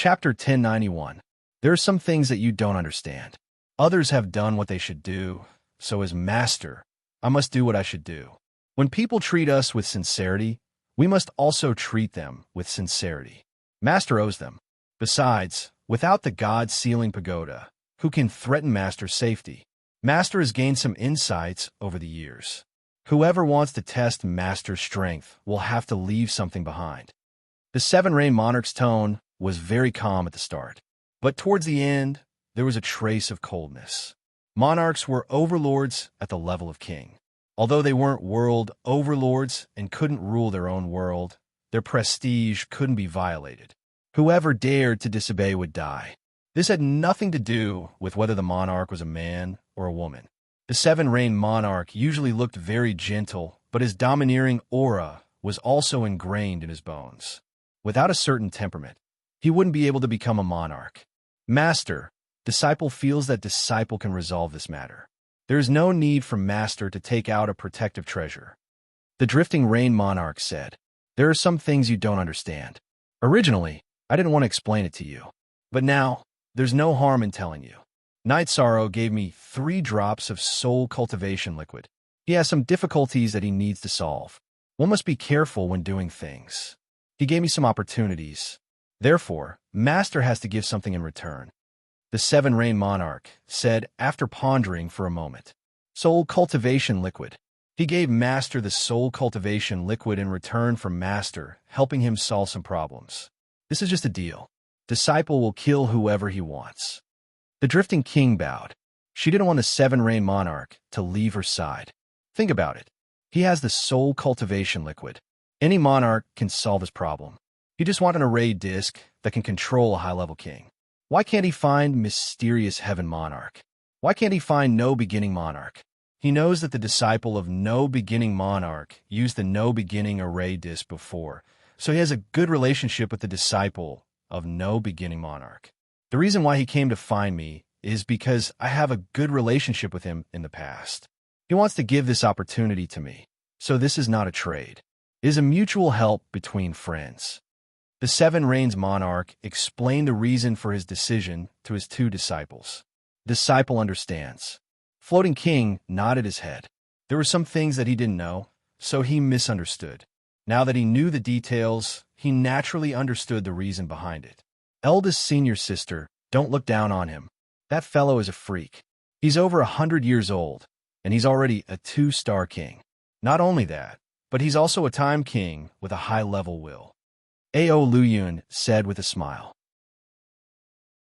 Chapter 1091. There are some things that you don't understand. Others have done what they should do, so as master, I must do what I should do. When people treat us with sincerity, we must also treat them with sincerity. Master owes them. Besides, without the God-sealing pagoda, who can threaten Master's safety? Master has gained some insights over the years. Whoever wants to test Master's strength will have to leave something behind. The Seven Rain Monarch's tone was very calm at the start, but towards the end, there was a trace of coldness. Monarchs were overlords at the level of king. Although they weren't world overlords and couldn't rule their own world, their prestige couldn't be violated. Whoever dared to disobey would die. This had nothing to do with whether the monarch was a man or a woman. The Seven Rain Monarch usually looked very gentle, but his domineering aura was also ingrained in his bones. Without a certain temperament, he wouldn't be able to become a monarch. Master, disciple feels that disciple can resolve this matter. There is no need for Master to take out a protective treasure. The Drifting Rain Monarch said, "There are some things you don't understand. Originally, I didn't want to explain it to you. But now, there's no harm in telling you. Night Sorrow gave me 3 drops of soul cultivation liquid. He has some difficulties that he needs to solve. One must be careful when doing things. He gave me some opportunities. Therefore, Master has to give something in return." The Seven Rain Monarch said after pondering for a moment. Soul cultivation liquid. He gave Master the soul cultivation liquid in return for Master helping him solve some problems. This is just a deal. Disciple will kill whoever he wants. The Drifting King bowed. She didn't want the Seven Rain Monarch to leave her side. Think about it. He has the soul cultivation liquid. Any monarch can solve his problem. He just wants an array disc that can control a high-level king. Why can't he find Mysterious Heaven Monarch? Why can't he find No Beginning Monarch? He knows that the disciple of No Beginning Monarch used the No Beginning array disc before, so he has a good relationship with the disciple of No Beginning Monarch. The reason why he came to find me is because I have a good relationship with him in the past. He wants to give this opportunity to me, so this is not a trade. It is a mutual help between friends. The Seven Rains Monarch explained the reason for his decision to his 2 disciples. Disciple understands. Floating King nodded his head. There were some things that he didn't know, so he misunderstood. Now that he knew the details, he naturally understood the reason behind it. Eldest senior sister, don't look down on him. That fellow is a freak. He's over 100 years old, and he's already a 2-star king. Not only that, but he's also a time king with a high-level will. Ao Luyun said with a smile.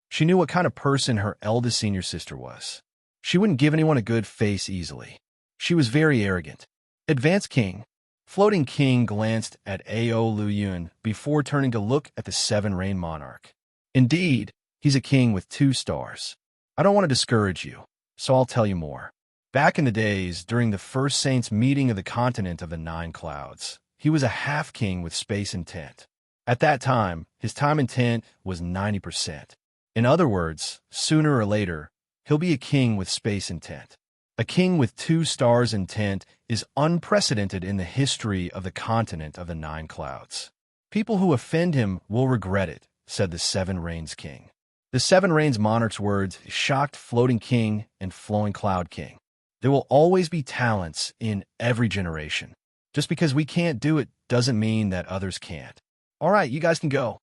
She knew what kind of person her eldest senior sister was. She wouldn't give anyone a good face easily. She was very arrogant. Advanced King. Floating King glanced at Ao Luyun before turning to look at the Seven Rain Monarch. Indeed, he's a king with 2 stars. I don't want to discourage you, so I'll tell you more. Back in the days, during the First Saints meeting of the continent of the 9 clouds, he was a half-king with space intent. At that time, his time intent was 90%. In other words, sooner or later, he'll be a king with space intent. A king with 2 stars intent is unprecedented in the history of the continent of the 9 clouds. People who offend him will regret it, said the Seven Rains King. The Seven Rains Monarch's words shocked Floating King and Flowing Cloud King. There will always be talents in every generation. Just because we can't do it doesn't mean that others can't. All right, you guys can go.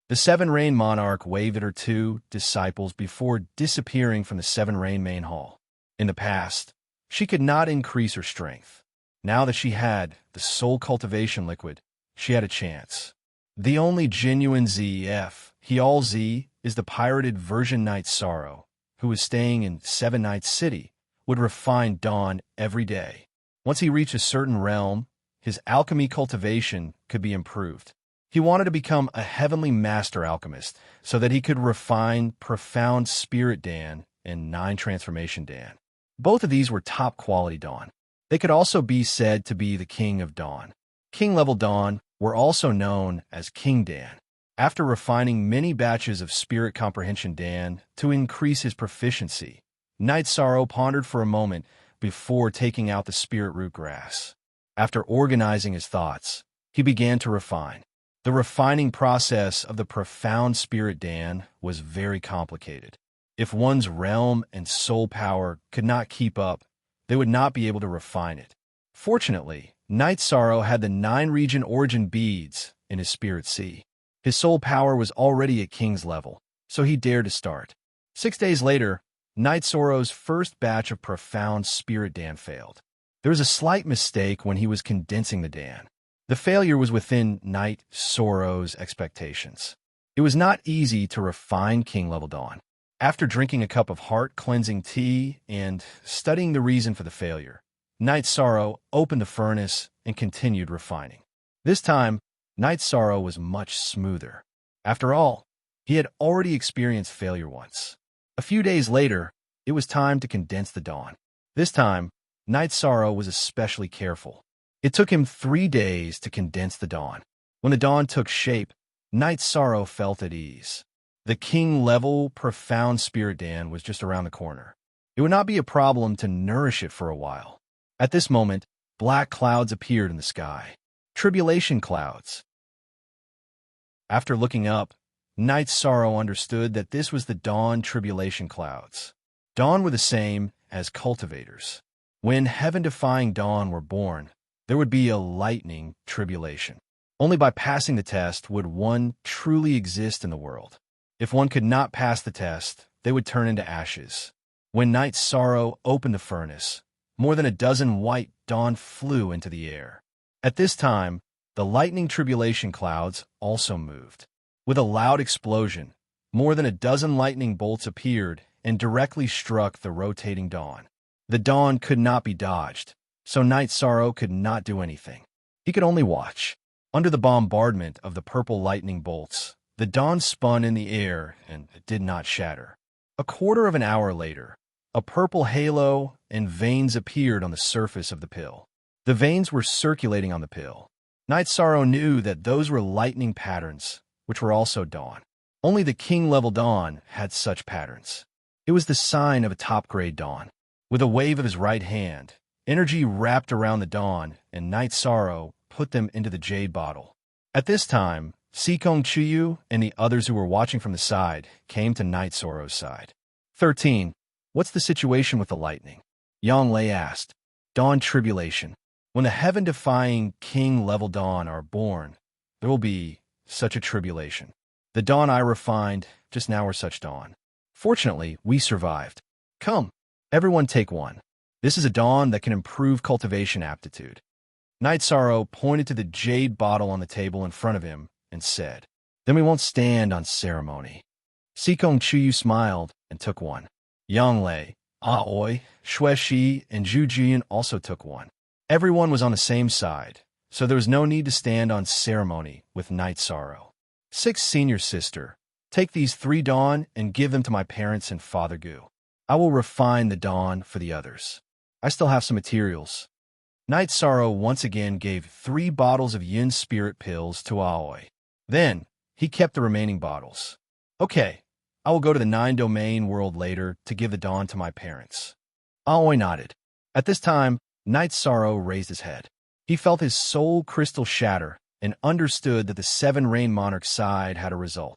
The Seven Rain Monarch waved at her 2 disciples before disappearing from the Seven Rain main hall. In the past, she could not increase her strength. Now that she had the soul cultivation liquid, she had a chance. The only genuine ZF, Heal Z, is the pirated version Night Sorrow, who was staying in Seven Nights City, would refine Dawn every day. Once he reached a certain realm, his alchemy cultivation could be improved. He wanted to become a heavenly master alchemist so that he could refine Profound Spirit Dan and 9 Transformation Dan. Both of these were top-quality Dawn. They could also be said to be the King of Dawn. King-level Dawn were also known as King Dan. After refining many batches of Spirit Comprehension Dan to increase his proficiency, Night Sorrow pondered for a moment before taking out the Spirit Root Grass. After organizing his thoughts, he began to refine. The refining process of the profound spirit Dan was very complicated. If one's realm and soul power could not keep up, they would not be able to refine it. Fortunately, Night Sorrow had the 9-region origin beads in his spirit sea. His soul power was already at king's level, so he dared to start. 6 days later, Night Sorrow's first batch of profound spirit Dan failed. There was a slight mistake when he was condensing the Dan. The failure was within Night Sorrow's expectations. It was not easy to refine king-level Dawn. After drinking a cup of heart-cleansing tea and studying the reason for the failure, Night Sorrow opened the furnace and continued refining. This time, Night Sorrow was much smoother. After all, he had already experienced failure once. A few days later, it was time to condense the Dawn. This time, Night Sorrow was especially careful. It took him 3 days to condense the Dawn. When the Dawn took shape, Night Sorrow felt at ease. The king-level profound spirit Dan was just around the corner. It would not be a problem to nourish it for a while. At this moment, black clouds appeared in the sky. Tribulation clouds. After looking up, Night Sorrow understood that this was the Dawn tribulation clouds. Dawn were the same as cultivators. When heaven-defying Dawn were born, there would be a lightning tribulation. Only by passing the test would one truly exist in the world. If one could not pass the test, they would turn into ashes. When Night Sorrow opened the furnace, more than a dozen white Dawn flew into the air. At this time, the lightning tribulation clouds also moved. With a loud explosion, more than a dozen lightning bolts appeared and directly struck the rotating Dawn. The Dawn could not be dodged, so Night Sorrow could not do anything. He could only watch. Under the bombardment of the purple lightning bolts, the Dawn spun in the air and did not shatter. A quarter of an hour later, a purple halo and veins appeared on the surface of the pill. The veins were circulating on the pill. Night Sorrow knew that those were lightning patterns, which were also Dawn. Only the king-level Dawn had such patterns. It was the sign of a top-grade Dawn. With a wave of his right hand, energy wrapped around the Dawn, and Night Sorrow put them into the jade bottle. At this time, Sikong Chuyu and the others who were watching from the side came to Night Sorrow's side. 13. What's the situation with the lightning? Yang Lei asked. Dawn tribulation. When the heaven-defying king-level Dawn are born, there will be such a tribulation. The Dawn I refined just now are such Dawn. Fortunately, we survived. Come, everyone take one. This is a Dawn that can improve cultivation aptitude. Night Sorrow pointed to the jade bottle on the table in front of him and said, Then we won't stand on ceremony. Sikong Chuyu smiled and took one. Yang Lei, Aoi, Shui Shi, and Zhu Jian also took one. Everyone was on the same side, so there was no need to stand on ceremony with Night Sorrow. 6 Senior Sister, take these 3 Dawn and give them to my parents and Father Gu. I will refine the Dawn for the others. I still have some materials. Night Sorrow once again gave 3 bottles of Yin Spirit pills to Aoi. Then, he kept the remaining bottles. Okay, I will go to the 9-domain world later to give the Dawn to my parents. Aoi nodded. At this time, Night Sorrow raised his head. He felt his soul crystal shatter and understood that the 7 Rain Monarchs side had a result.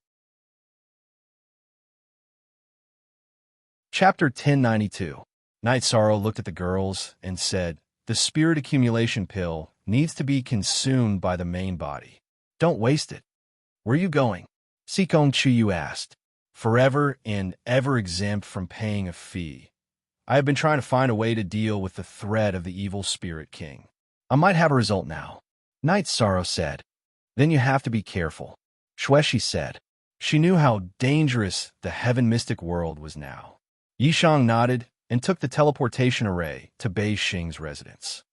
Chapter 1092. Night Sorrow looked at the girls and said, The spirit accumulation pill needs to be consumed by the main body. Don't waste it. Where are you going? Sikong Chuyu asked. Forever and ever exempt from paying a fee. I have been trying to find a way to deal with the threat of the evil spirit king. I might have a result now. Night Sorrow said. Then you have to be careful. Shueshi said. She knew how dangerous the heaven mystic world was now. Yishang nodded and took the teleportation array to Bei Xing's residence.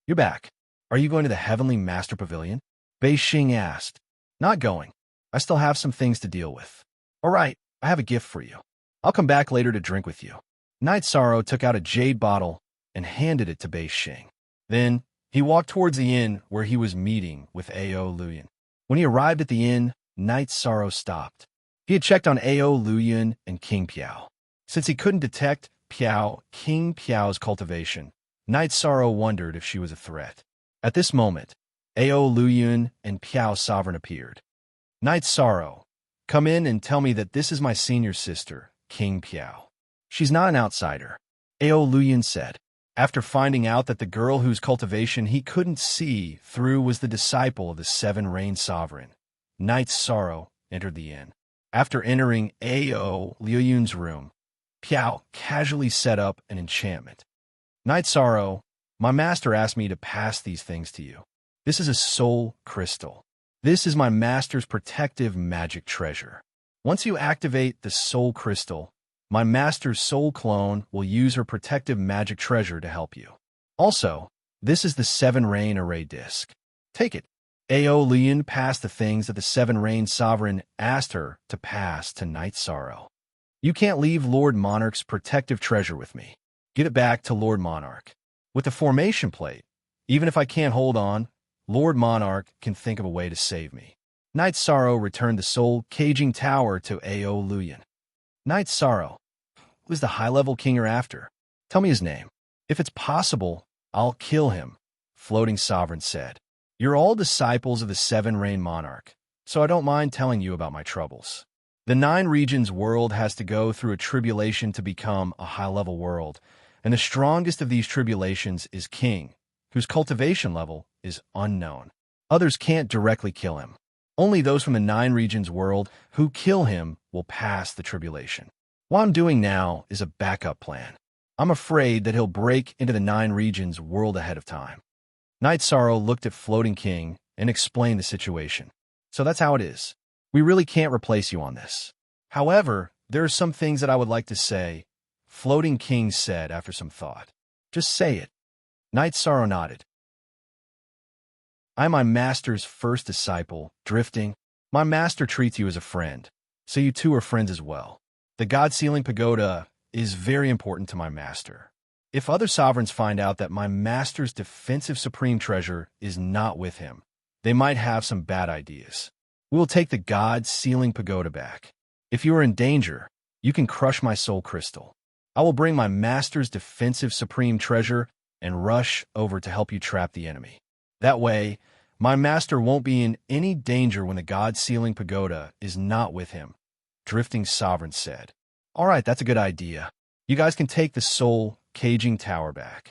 You're back. Are you going to the Heavenly Master Pavilion? Bei Xing asked. Not going. I still have some things to deal with. All right, I have a gift for you. I'll come back later to drink with you. Night Sorrow took out a jade bottle and handed it to Bei Xing. Then, he walked towards the inn where he was meeting with Ao Luyan. When he arrived at the inn, Night Sorrow stopped. He had checked on Ao Luyan and King Piao. Since he couldn't detect King Piao's cultivation, Night Sorrow wondered if she was a threat. At this moment, Ao Luyun and Piao Sovereign appeared. Night Sorrow, come in and tell me that this is my senior sister, King Piao. She's not an outsider, Ao Luyun said. After finding out that the girl whose cultivation he couldn't see through was the disciple of the Seven Rain Sovereign, Night Sorrow entered the inn. After entering Ao Luyun's room, Piao casually set up an enchantment. Night Sorrow, my master asked me to pass these things to you. This is a soul crystal. This is my master's protective magic treasure. Once you activate the soul crystal, my master's soul clone will use her protective magic treasure to help you. Also, this is the Seven Rain Array Disc. Take it. Ao Luyun passed the things that the Seven Rain Sovereign asked her to pass to Night Sorrow. You can't leave Lord Monarch's protective treasure with me. Give it back to Lord Monarch. With the formation plate, even if I can't hold on, Lord Monarch can think of a way to save me. Night Sorrow returned the soul caging tower to Ao Luyun. Night Sorrow, who is the high-level king you're after? Tell me his name. If it's possible, I'll kill him, Floating Sovereign said. You're all disciples of the Seven Rain Monarch, so I don't mind telling you about my troubles. The Nine Regions world has to go through a tribulation to become a high-level world, and the strongest of these tribulations is King, whose cultivation level is unknown. Others can't directly kill him. Only those from the Nine Regions world who kill him will pass the tribulation. What I'm doing now is a backup plan. I'm afraid that he'll break into the Nine Regions world ahead of time. Night Sorrow looked at Floating King and explained the situation. So that's how it is. We really can't replace you on this. However, there are some things that I would like to say, Floating King said after some thought. Just say it. Night Sorrow nodded. I'm my master's first disciple, Drifting. My master treats you as a friend, so you two are friends as well. The God-sealing pagoda is very important to my master. If other sovereigns find out that my master's defensive supreme treasure is not with him, they might have some bad ideas. We will take the God-sealing pagoda back. If you are in danger, you can crush my soul crystal. I will bring my master's defensive supreme treasure and rush over to help you trap the enemy. That way, my master won't be in any danger when the God-sealing pagoda is not with him, Drifting Sovereign said. All right, that's a good idea. You guys can take the soul caging tower back.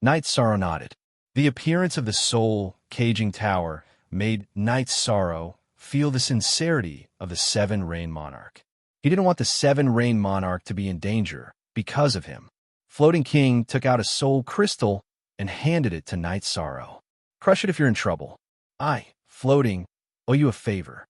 Night Sorrow nodded. The appearance of the soul caging tower made Night Sorrow feel the sincerity of the Seven Rain Monarch. He didn't want the Seven Rain Monarch to be in danger because of him. Floating King took out a soul crystal and handed it to Night Sorrow. Crush it if you're in trouble. I, Floating, owe you a favor.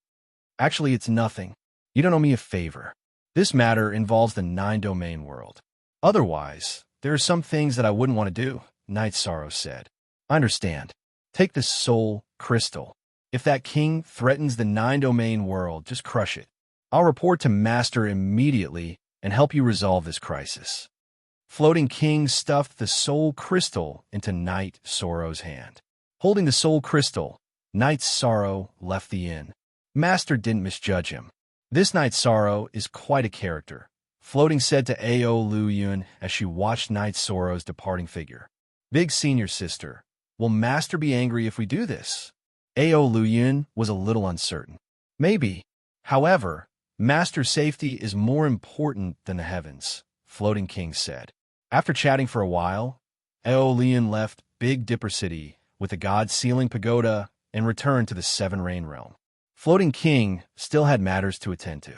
Actually, it's nothing. You don't owe me a favor. This matter involves the Nine-Domain world. Otherwise, there are some things that I wouldn't want to do, Night Sorrow said. I understand. Take the soul crystal. If that king threatens the Nine-Domain world, just crush it. I'll report to Master immediately and help you resolve this crisis. Floating King stuffed the soul crystal into Night Sorrow's hand. Holding the soul crystal, Night Sorrow left the inn. Master didn't misjudge him. This Night Sorrow is quite a character, Floating said to Ao Luyun as she watched Night Sorrow's departing figure. Big senior sister, will Master be angry if we do this? Ao Luyun was a little uncertain. Maybe. However, Master's safety is more important than the heavens, Floating King said. After chatting for a while, Ao Luyun left Big Dipper City with the God-sealing pagoda and returned to the Seven Rain realm. Floating King still had matters to attend to.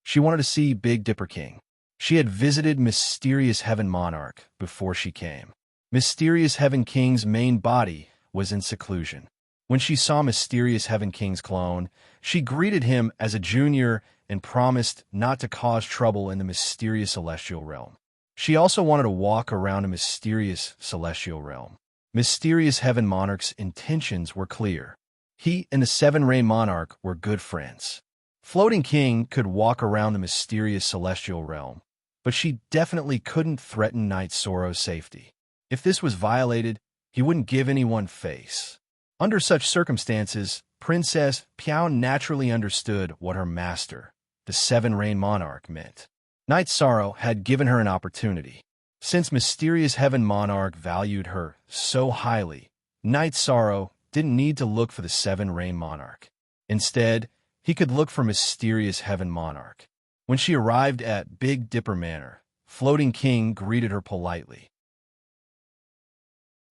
She wanted to see Big Dipper King. She had visited Mysterious Heaven Monarch before she came. Mysterious Heaven King's main body was in seclusion. When she saw Mysterious Heaven King's clone, she greeted him as a junior and promised not to cause trouble in the mysterious celestial realm. She also wanted to walk around a mysterious celestial realm. Mysterious Heaven Monarch's intentions were clear. He and the Seven Rain Monarch were good friends. Floating King could walk around the mysterious celestial realm, but she definitely couldn't threaten Night Sorrow's safety. If this was violated, he wouldn't give anyone face. Under such circumstances, Princess Piao naturally understood what her master, the Seven Rain Monarch, meant. Night Sorrow had given her an opportunity. Since Mysterious Heaven Monarch valued her so highly, Night Sorrow didn't need to look for the Seven Rain Monarch. Instead, he could look for Mysterious Heaven Monarch. When she arrived at Big Dipper Manor, Floating King greeted her politely.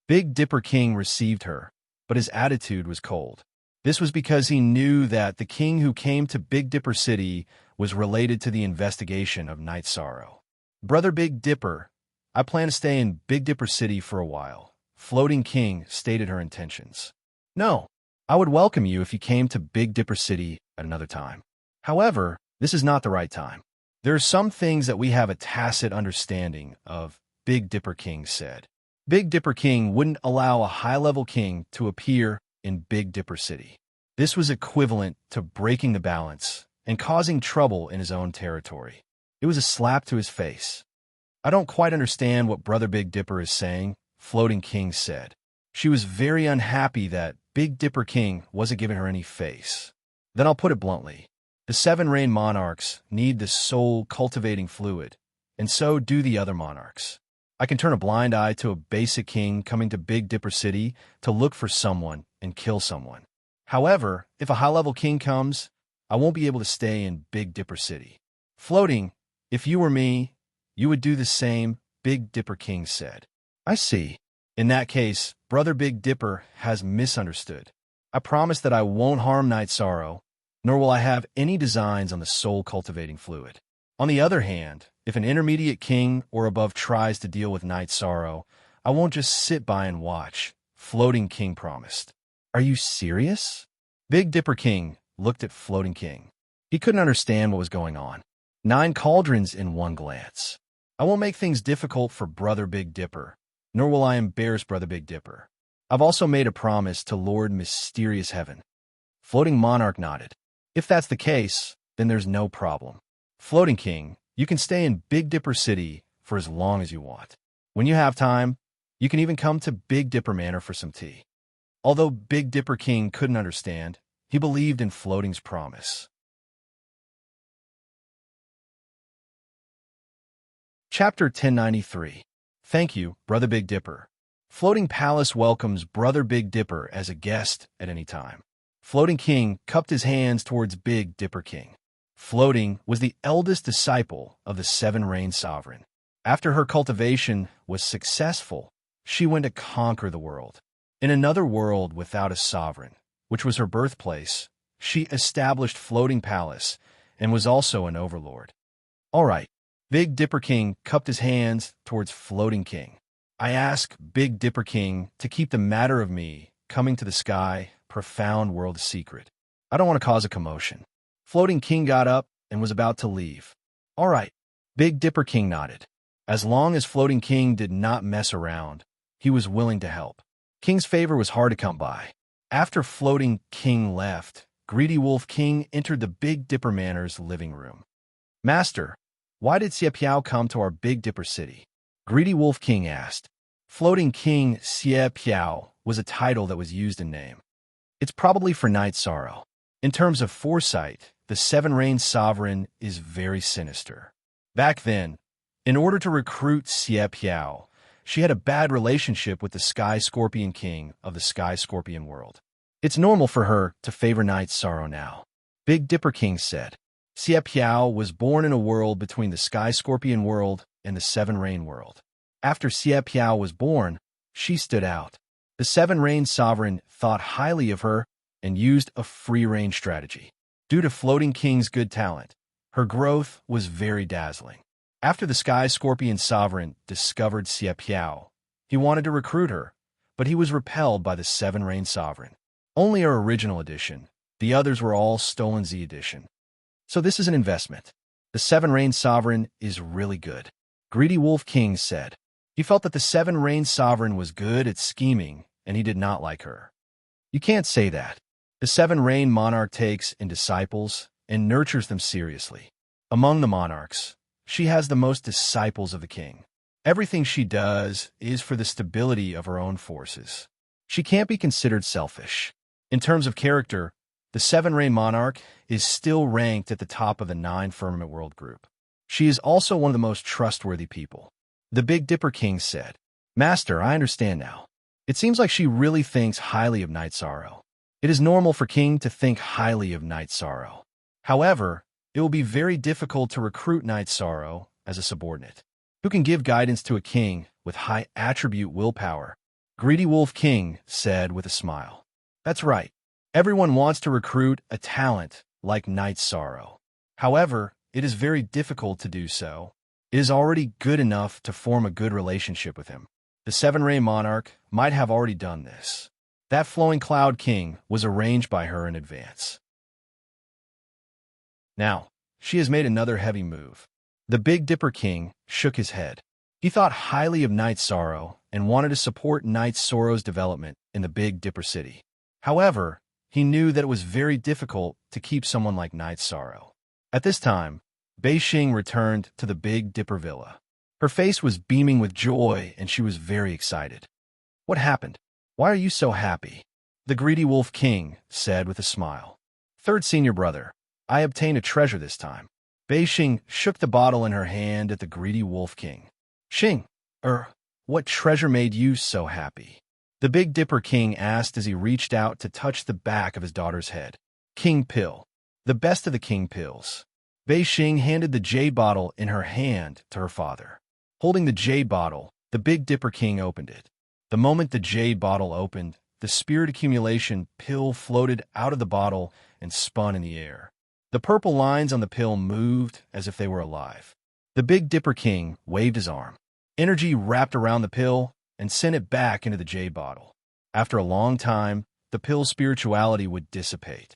Big Dipper King received her, but his attitude was cold. This was because he knew that the king who came to Big Dipper City was related to the investigation of Night Sorrow. Brother Big Dipper, I plan to stay in Big Dipper City for a while. Floating King stated her intentions. No, I would welcome you if you came to Big Dipper City at another time. However, this is not the right time. There are some things that we have a tacit understanding of, Big Dipper King said. Big Dipper King wouldn't allow a high-level king to appear in Big Dipper City. This was equivalent to breaking the balance and causing trouble in his own territory. It was a slap to his face. I don't quite understand what Brother Big Dipper is saying, Floating King said. She was very unhappy that Big Dipper King wasn't giving her any face. Then I'll put it bluntly. The Seven Rain Monarchs need the soul-cultivating fluid, and so do the other monarchs. I can turn a blind eye to a basic king coming to Big Dipper City to look for someone and kill someone. However, if a high-level king comes, I won't be able to stay in Big Dipper City. Floating, if you were me, you would do the same, Big Dipper King said. I see. In that case, Brother Big Dipper has misunderstood. I promise that I won't harm Night Sorrow, nor will I have any designs on the soul-cultivating fluid. On the other hand, if an intermediate king or above tries to deal with Night Sorrow, I won't just sit by and watch, Floating King promised. Are you serious? Big Dipper King looked at Floating King. He couldn't understand what was going on. 9 cauldrons in one glance. I won't make things difficult for Brother Big Dipper, nor will I embarrass Brother Big Dipper. I've also made a promise to Lord Mysterious Heaven. Floating Monarch nodded. If that's the case, then there's no problem. Floating King, you can stay in Big Dipper City for as long as you want. When you have time, you can even come to Big Dipper Manor for some tea. Although Big Dipper King couldn't understand, he believed in Floating's promise. Chapter 1093. Thank you, Brother Big Dipper. Floating Palace welcomes Brother Big Dipper as a guest at any time. Floating King cupped his hands towards Big Dipper King. Floating was the eldest disciple of the Seven Rain Sovereign. After her cultivation was successful, she went to conquer the world. In another world without a sovereign, which was her birthplace, she established Floating Palace and was also an overlord. All right, Big Dipper King cupped his hands towards Floating King. I ask Big Dipper King to keep the matter of me coming to the sky profound world a secret. I don't want to cause a commotion. Floating King got up and was about to leave. All right, Big Dipper King nodded. As long as Floating King did not mess around, he was willing to help. King's favor was hard to come by. After Floating King left, Greedy Wolf King entered the Big Dipper Manor's living room. Master, why did Xie Piao come to our Big Dipper City? Greedy Wolf King asked. Floating King Xie Piao was a title that was used in name. It's probably for Night Sorrow. In terms of foresight, the Seven Rain Sovereign is very sinister. Back then, in order to recruit Xie Piao, she had a bad relationship with the Sky Scorpion King of the Sky Scorpion world. It's normal for her to favor Night Sorrow now. Big Dipper King said. Xie Piao was born in a world between the Sky Scorpion world and the Seven Rain world. After Xie Piao was born, she stood out. The Seven Rain Sovereign thought highly of her and used a free-range strategy. Due to Floating King's good talent, her growth was very dazzling. After the Sky Scorpion Sovereign discovered Xie Piao, he wanted to recruit her, but he was repelled by the Seven Rain Sovereign. Only her original edition. The others were all stolen Z edition. So this is an investment. The Seven Rain Sovereign is really good. Greedy Wolf King said. He felt that the Seven Rain Sovereign was good at scheming, and he did not like her. You can't say that. The Seven Rain Monarch takes in disciples and nurtures them seriously. Among the monarchs, she has the most disciples of the king. Everything she does is for the stability of her own forces. She can't be considered selfish. In terms of character, the Seven Rain Monarch is still ranked at the top of the 9 Firmament World group. She is also one of the most trustworthy people. The Big Dipper King said, Master, I understand now. It seems like she really thinks highly of Night Sorrow. It is normal for King to think highly of Night Sorrow. However, it will be very difficult to recruit Night Sorrow as a subordinate. Who can give guidance to a king with high attribute willpower? Greedy Wolf King said with a smile. That's right. Everyone wants to recruit a talent like Night Sorrow. However, it is very difficult to do so. It is already good enough to form a good relationship with him. The Seven-Ray Monarch might have already done this. That Flowing Cloud King was arranged by her in advance. Now, she has made another heavy move. The Big Dipper King shook his head. He thought highly of Night Sorrow and wanted to support Night Sorrow's development in the Big Dipper City. However, he knew that it was very difficult to keep someone like Night Sorrow. At this time, Bei Xing returned to the Big Dipper Villa. Her face was beaming with joy and she was very excited. What happened? Why are you so happy? The Greedy Wolf King said with a smile. Third senior brother, I obtained a treasure this time. Bei Xing shook the bottle in her hand at the Greedy Wolf King. Xing, what treasure made you so happy? The Big Dipper King asked as he reached out to touch the back of his daughter's head. King Pill. The best of the King Pills. Bei Xing handed the jade bottle in her hand to her father. Holding the jade bottle, the Big Dipper King opened it. The moment the jade bottle opened, the spirit accumulation pill floated out of the bottle and spun in the air. The purple lines on the pill moved as if they were alive. The Big Dipper King waved his arm. Energy wrapped around the pill and sent it back into the jade bottle. After a long time, the pill's spirituality would dissipate.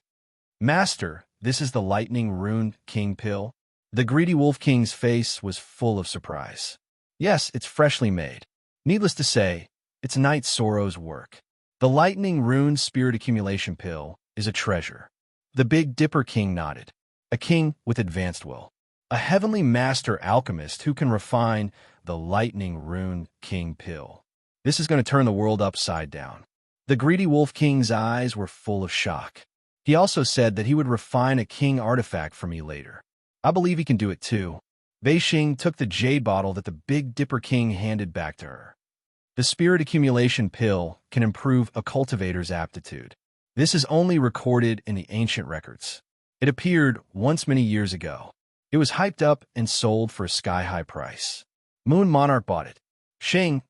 Master, this is the Lightning Rune King Pill? The Greedy Wolf King's face was full of surprise. Yes, it's freshly made. Needless to say, it's Night Sorrow's work. The Lightning Rune Spirit Accumulation Pill is a treasure. The Big Dipper King nodded. A king with advanced will. A heavenly master alchemist who can refine the Lightning Rune King Pill. This is going to turn the world upside down. The Greedy Wolf King's eyes were full of shock. He also said that he would refine a king artifact for me later. I believe he can do it too. Bei Xing took the jade bottle that the Big Dipper King handed back to her. The Spirit Accumulation Pill can improve a cultivator's aptitude. This is only recorded in the ancient records. It appeared once many years ago. It was hyped up and sold for a sky-high price. Moon Monarch bought it. Xing,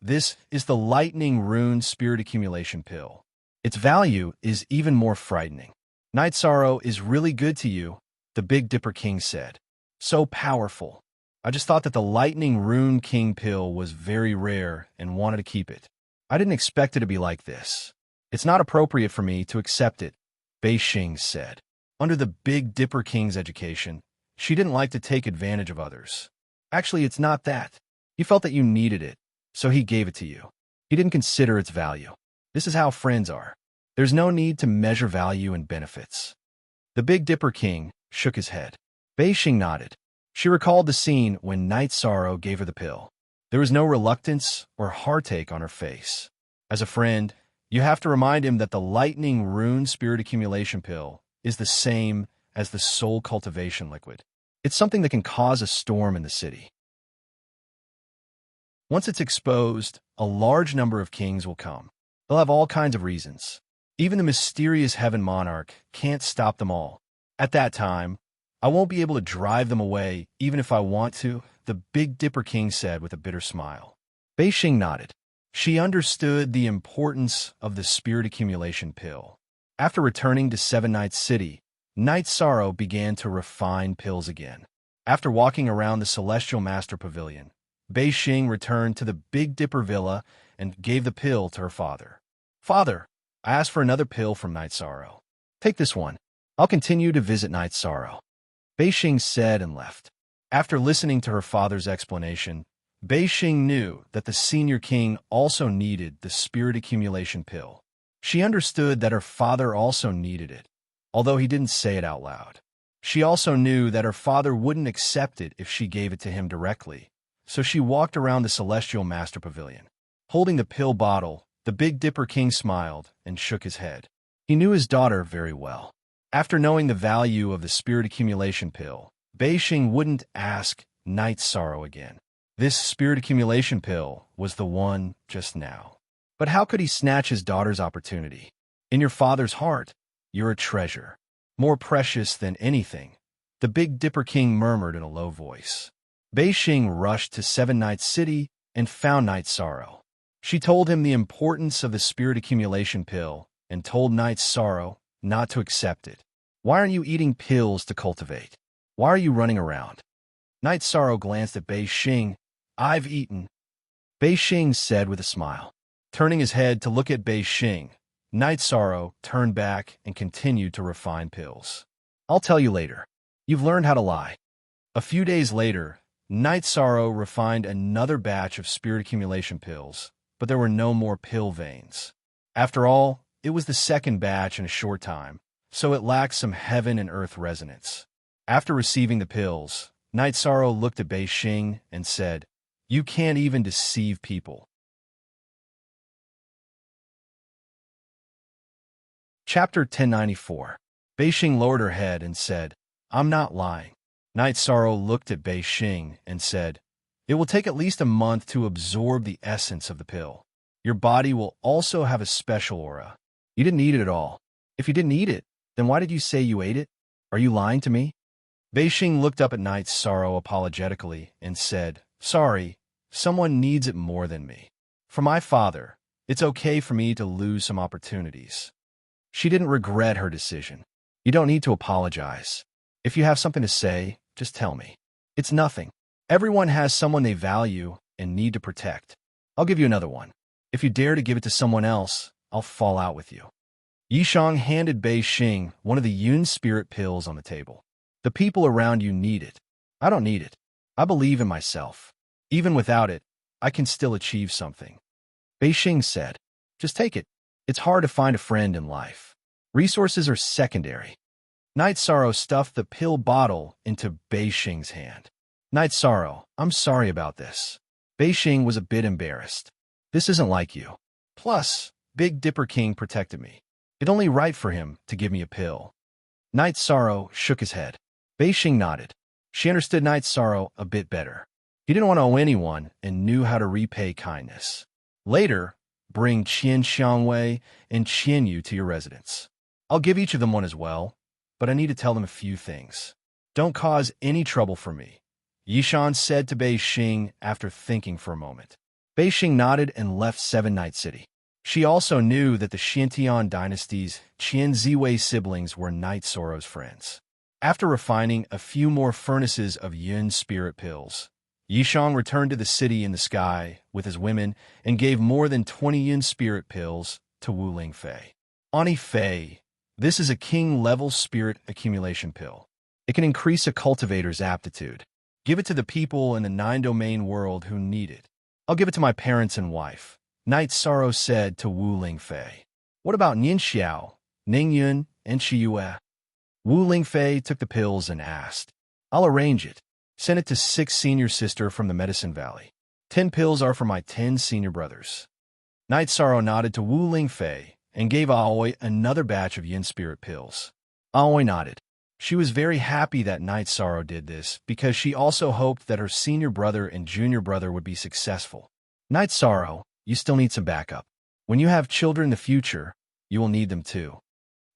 this is the Lightning Rune Spirit Accumulation Pill. Its value is even more frightening. Night Sorrow is really good to you, the Big Dipper King said. So powerful. I just thought that the Lightning Rune King Pill was very rare and wanted to keep it. I didn't expect it to be like this. It's not appropriate for me to accept it, Bei Xing said. Under the Big Dipper King's education, she didn't like to take advantage of others. Actually, it's not that. He felt that you needed it, so he gave it to you. He didn't consider its value. This is how friends are. There's no need to measure value and benefits. The Big Dipper King shook his head. Bei Xing nodded. She recalled the scene when Night Sorrow gave her the pill. There was no reluctance or heartache on her face. As a friend, you have to remind him that the Lightning Rune Spirit Accumulation Pill is the same as the Soul Cultivation Liquid. It's something that can cause a storm in the city. Once it's exposed, a large number of kings will come. They'll have all kinds of reasons. Even the mysterious Heaven Monarch can't stop them all. At that time, I won't be able to drive them away, even if I want to, the Big Dipper King said with a bitter smile. Bei Xing nodded. She understood the importance of the Spirit Accumulation Pill. After returning to Seven Nights City, Night Sorrow began to refine pills again. After walking around the Celestial Master Pavilion, Bei Xing returned to the Big Dipper Villa and gave the pill to her father. Father, I asked for another pill from Night Sorrow. Take this one. I'll continue to visit Night Sorrow. Bei Xing said and left. After listening to her father's explanation, Bei Xing knew that the senior king also needed the Spirit Accumulation Pill. She understood that her father also needed it, although he didn't say it out loud. She also knew that her father wouldn't accept it if she gave it to him directly, so she walked around the Celestial Master Pavilion. Holding the pill bottle, the Big Dipper King smiled and shook his head. He knew his daughter very well. After knowing the value of the Spirit Accumulation Pill, Bei Xing wouldn't ask Night Sorrow again. This Spirit Accumulation Pill was the one just now. But how could he snatch his daughter's opportunity? In your father's heart, you're a treasure, more precious than anything, the Big Dipper King murmured in a low voice. Bei Xing rushed to Seven Nights City and found Night Sorrow. She told him the importance of the spirit accumulation pill and told Night Sorrow not to accept it. Why aren't you eating pills to cultivate? Why are you running around? Night Sorrow glanced at Bei Xing. I've eaten, Bei Xing said with a smile. Turning his head to look at Bei Xing, Night Sorrow turned back and continued to refine pills. I'll tell you later. You've learned how to lie. A few days later, Night Sorrow refined another batch of spirit accumulation pills, but there were no more pill veins. After all, it was the second batch in a short time, so it lacked some heaven and earth resonance. After receiving the pills, Night Sorrow looked at Bei Xing and said, "You can't even deceive people." Chapter 1094. Bei Xing lowered her head and said, "I'm not lying." Night Sorrow looked at Bei Xing and said, "It will take at least a month to absorb the essence of the pill. Your body will also have a special aura. You didn't eat it at all. If you didn't eat it, then why did you say you ate it? Are you lying to me?" Bei Xing looked up at Night Sorrow apologetically and said, "Sorry, someone needs it more than me. For my father, it's okay for me to lose some opportunities." She didn't regret her decision. You don't need to apologize. If you have something to say, just tell me. It's nothing. Everyone has someone they value and need to protect. I'll give you another one. If you dare to give it to someone else, I'll fall out with you. Yishang handed Bei Xing one of the Yun spirit pills on the table. The people around you need it. I don't need it. I believe in myself. Even without it, I can still achieve something. Bei Xing said, "Just take it. It's hard to find a friend in life. Resources are secondary." Night Sorrow stuffed the pill bottle into Bei Xing's hand. "Night Sorrow, I'm sorry about this." Bei Xing was a bit embarrassed. "This isn't like you. Plus, Big Dipper King protected me. It's only right for him to give me a pill." Night Sorrow shook his head. Bei Xing nodded. She understood Night Sorrow a bit better. He didn't want to owe anyone and knew how to repay kindness. "Later, bring Qian Xiangwei and Qian Yu to your residence. I'll give each of them one as well, but I need to tell them a few things. Don't cause any trouble for me," Yishan said to Bei Xing after thinking for a moment. Bei Xing nodded and left Seven Night City. She also knew that the Xiantian dynasty's Qian Ziwei siblings were Night Sorrow's friends. After refining a few more furnaces of Yun spirit pills, Yishang returned to the city in the sky with his women and gave more than 20 Yun spirit pills to Wu Lingfei. Ani Fei, this is a king-level spirit accumulation pill. It can increase a cultivator's aptitude. Give it to the people in the 9-domain world who need it. I'll give it to my parents and wife, Night Sorrow said to Wu Lingfei. What about Nian Xiao, Ning Yun, and Shiyue? Wu Lingfei took the pills and asked. I'll arrange it. Send it to 6 senior sister from the Medicine Valley. 10 pills are for my 10 senior brothers. Night Sorrow nodded to Wu Lingfei and gave Aoi another batch of Yin Spirit pills. Aoi nodded. She was very happy that Night Sorrow did this because she also hoped that her senior brother and junior brother would be successful. Night Sorrow, you still need some backup. When you have children in the future, you will need them too.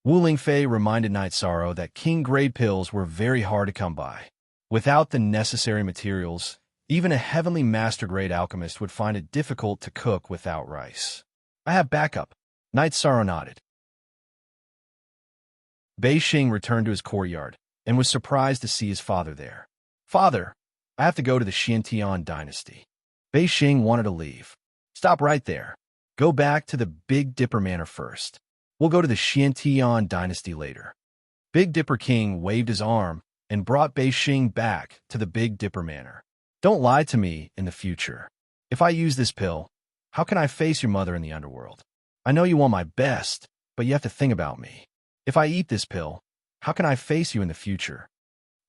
Wu Lingfei reminded Night Sorrow that king-grade pills were very hard to come by. Without the necessary materials, even a heavenly master-grade alchemist would find it difficult to cook without rice. I have backup. Night Sorrow nodded. Bei Xing returned to his courtyard and was surprised to see his father there. Father, I have to go to the Xiantian dynasty. Bei Xing wanted to leave. Stop right there. Go back to the Big Dipper Manor first. We'll go to the Xiantian dynasty later. Big Dipper King waved his arm and brought Bei Xing back to the Big Dipper Manor. Don't lie to me in the future. If I use this pill, how can I face your mother in the underworld? I know you want my best, but you have to think about me. If I eat this pill, how can I face you in the future?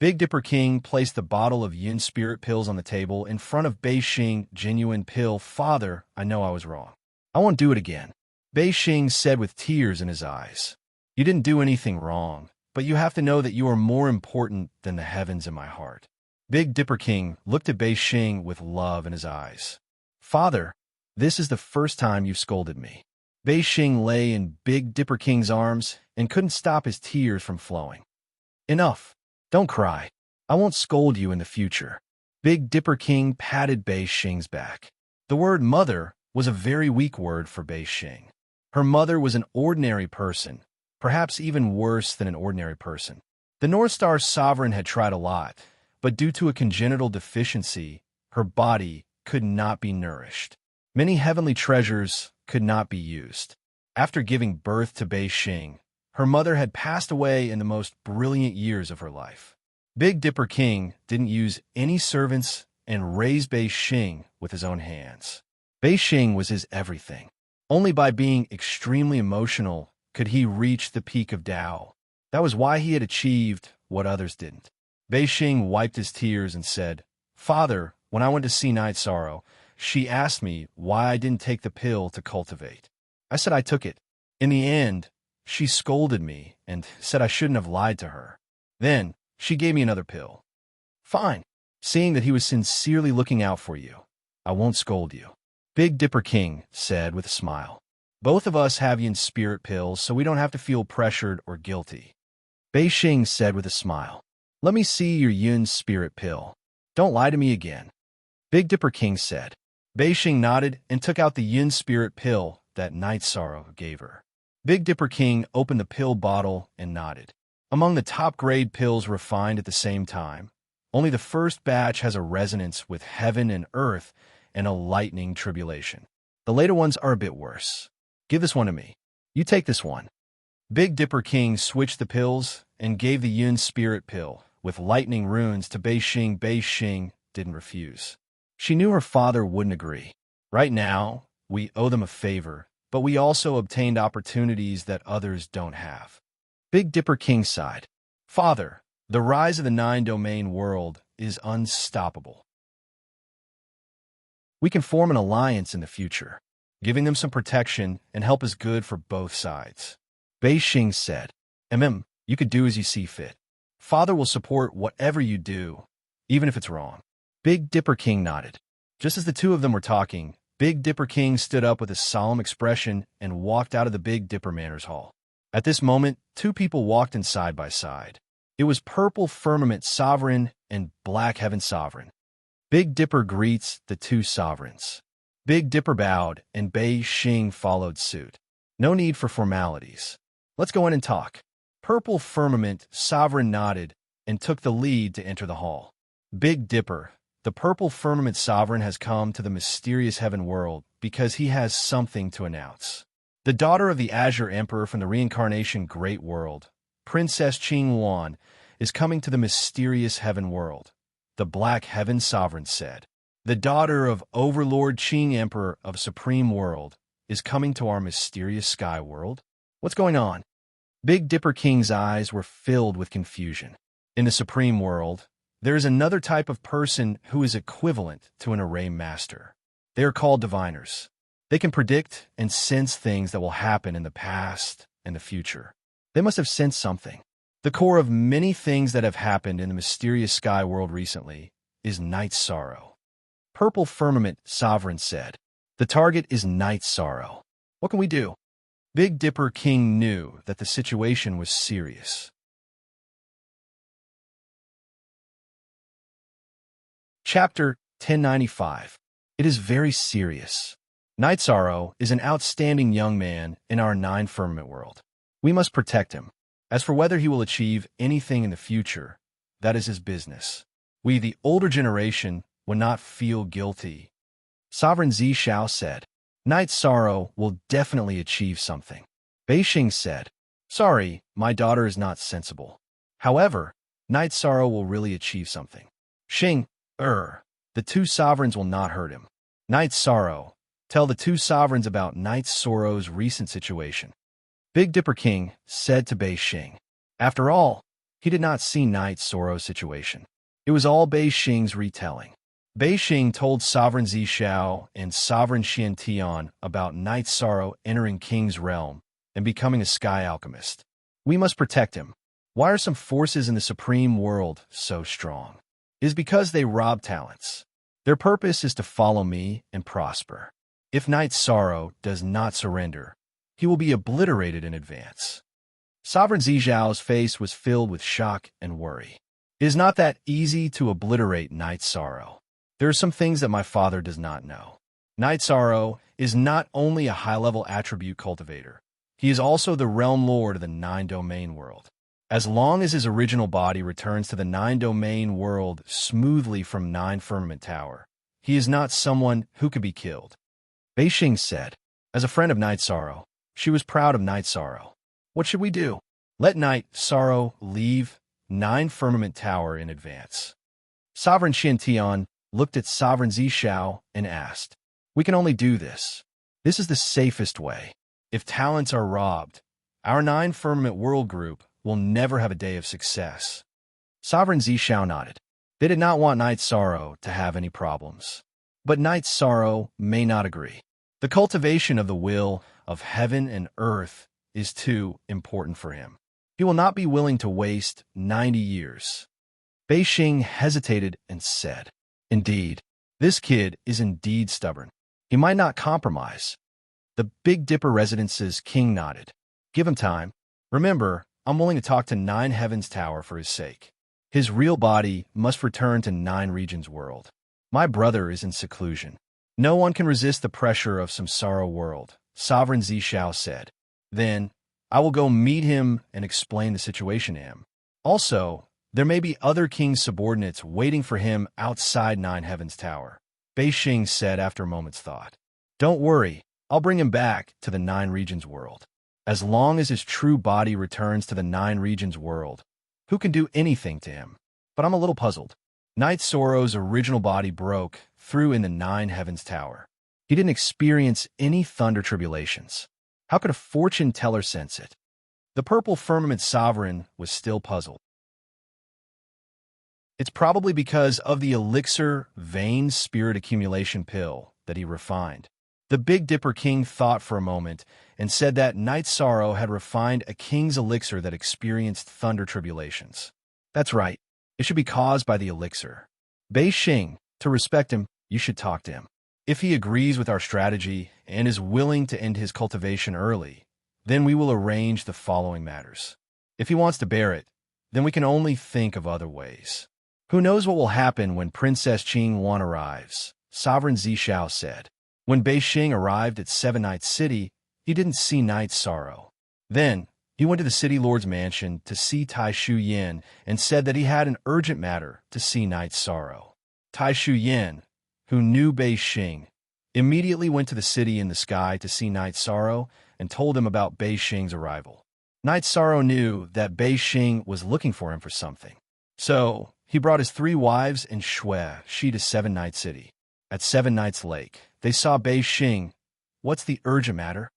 Big Dipper King placed the bottle of Yin Spirit pills on the table in front of Bei Xing. Genuine pill. Father, I know I was wrong. I won't do it again. Bei Xing said with tears in his eyes. You didn't do anything wrong, but you have to know that you are more important than the heavens in my heart. Big Dipper King looked at Bei Xing with love in his eyes. Father, This is the first time you've scolded me. Bei Xing lay in Big Dipper King's arms and couldn't stop his tears from flowing. Enough. Don't cry. I won't scold you in the future. Big Dipper King patted Bei Xing's back. The word mother was a very weak word for Bei Xing. Her mother was an ordinary person, perhaps even worse than an ordinary person. The North Star sovereign had tried a lot, but due to a congenital deficiency, her body could not be nourished. Many heavenly treasures could not be used. After giving birth to Bei Xing, her mother had passed away in the most brilliant years of her life. Big Dipper King didn't use any servants and raised Bei Xing with his own hands. Bei Xing was his everything. Only by being extremely emotional could he reach the peak of Tao. That was why he had achieved what others didn't. Bei Xing wiped his tears and said, "Father, when I went to see Night Sorrow, she asked me why I didn't take the pill to cultivate. I said I took it. In the end, she scolded me and said I shouldn't have lied to her. Then, she gave me another pill. Fine. Seeing that he was sincerely looking out for you, I won't scold you." Big Dipper King said with a smile. "Both of us have yin spirit pills, so we don't have to feel pressured or guilty." Bei Xing said with a smile. "Let me see your yin spirit pill. Don't lie to me again." Big Dipper King said. Bei Xing nodded and took out the yin spirit pill that Night Sorrow gave her. Big Dipper King opened the pill bottle and nodded. Among the top-grade pills refined at the same time, only the first batch has a resonance with heaven and earth and a lightning tribulation. The later ones are a bit worse. Give this one to me. You take this one. Big Dipper King switched the pills and gave the yin spirit pill with lightning runes to Bei Xing. Bei Xing didn't refuse. She knew her father wouldn't agree. Right now, we owe them a favor, but we also obtained opportunities that others don't have. Big Dipper King sighed. "Father, the rise of the nine-domain world is unstoppable. We can form an alliance in the future. Giving them some protection and help is good for both sides." Bei Xing said, You could do as you see fit. Father will support whatever you do, even if it's wrong." Big Dipper King nodded. Just as the two of them were talking, Big Dipper King stood up with a solemn expression and walked out of the Big Dipper Manners Hall. At this moment, two people walked in side by side. It was Purple Firmament Sovereign and Black Heaven Sovereign. Big Dipper greets the two sovereigns. Big Dipper bowed, and Bei Xing followed suit. No need for formalities. Let's go in and talk. Purple Firmament Sovereign nodded and took the lead to enter the hall. Big Dipper, the Purple Firmament Sovereign, has come to the mysterious heaven world because he has something to announce. The daughter of the Azure Emperor from the reincarnation Great World, Princess Qing Wan, is coming to the mysterious heaven world, the Black Heaven Sovereign said. The daughter of Overlord Qing Emperor of Supreme World is coming to our mysterious sky world. What's going on? Big Dipper King's eyes were filled with confusion. In the Supreme World, there is another type of person who is equivalent to an array master. They are called diviners. They can predict and sense things that will happen in the past and the future. They must have sensed something. The core of many things that have happened in the mysterious sky world recently is Night Sorrow. Purple Firmament Sovereign said. The target is Night Sorrow. What can we do? Big Dipper King knew that the situation was serious. Chapter 1095. It is very serious. Night Sorrow is an outstanding young man in our Nine Firmament world. We must protect him. As for whether he will achieve anything in the future, that is his business. We, the older generation, will not feel guilty. Sovereign Zishao said. Night Sorrow will definitely achieve something. Bei Xing said. Sorry, my daughter is not sensible. However, Night Sorrow will really achieve something. Xing, the two sovereigns will not hurt him. Night Sorrow, tell the two sovereigns about Night Sorrow's recent situation. Big Dipper King said to Bei Xing. After all, he did not see Night Sorrow's situation. It was all Bei Xing's retelling. Bei Xing told Sovereign Zishao and Sovereign Xiantian about Night Sorrow entering King's realm and becoming a sky alchemist. We must protect him. Why are some forces in the supreme world so strong? It is because they rob talents. Their purpose is to follow me and prosper. If Night Sorrow does not surrender, he will be obliterated in advance. Sovereign Zixiao's face was filled with shock and worry. It is not that easy to obliterate Night Sorrow. There are some things that my father does not know. Night Sorrow is not only a high-level attribute cultivator, he is also the realm lord of the nine-domain world. As long as his original body returns to the nine-domain world smoothly from Nine Firmament Tower, he is not someone who could be killed. Beixing said, as a friend of Night Sorrow, she was proud of Night Sorrow. What should we do? Let Night Sorrow leave Nine Firmament Tower in advance. Sovereign Xiantian looked at Sovereign Zixiao and asked, we can only do this. This is the safest way. If talents are robbed, our Nine Firmament World Group will never have a day of success. Sovereign Zixiao nodded. They did not want Night Sorrow to have any problems. But Night Sorrow may not agree. The cultivation of the will of heaven and earth is too important for him. He will not be willing to waste 90 years. Beixing hesitated and said, indeed, this kid is indeed stubborn. He might not compromise. The Big Dipper Residence's king nodded. Give him time. Remember, I'm willing to talk to Nine Heavens Tower for his sake. His real body must return to Nine Regions World. My brother is in seclusion. No one can resist the pressure of Samsara World, Sovereign Zixiao said. Then, I will go meet him and explain the situation to him. Also, there may be other king's subordinates waiting for him outside Nine Heavens Tower, Beixing said after a moment's thought. Don't worry, I'll bring him back to the Nine Regions World. As long as his true body returns to the Nine Regions World, who can do anything to him? But I'm a little puzzled. Night Sorrow's original body broke through in the Nine Heavens Tower. He didn't experience any thunder tribulations. How could a fortune teller sense it? The Purple Firmament Sovereign was still puzzled. It's probably because of the elixir vein spirit accumulation pill that he refined. The Big Dipper King thought for a moment and said that Night Sorrow had refined a king's elixir that experienced thunder tribulations. That's right. It should be caused by the elixir. Beixing, to respect him, you should talk to him. If he agrees with our strategy and is willing to end his cultivation early, then we will arrange the following matters. If he wants to bear it, then we can only think of other ways. Who knows what will happen when Princess Qing-Wan arrives, Sovereign Zixiao said. When Beixing arrived at Seven Nights City, he didn't see Night Sorrow. Then, he went to the city lord's mansion to see Tai Shu Yin and said that he had an urgent matter to see Night Sorrow. Tai Shu Yin, who knew Beixing, immediately went to the city in the sky to see Night Sorrow and told him about Beixing's arrival. Night Sorrow knew that Beixing was looking for him for something. So, he brought his 3 wives and She to Seven Nights City. At Seven Nights Lake, they saw Beixing. What's the urgent matter?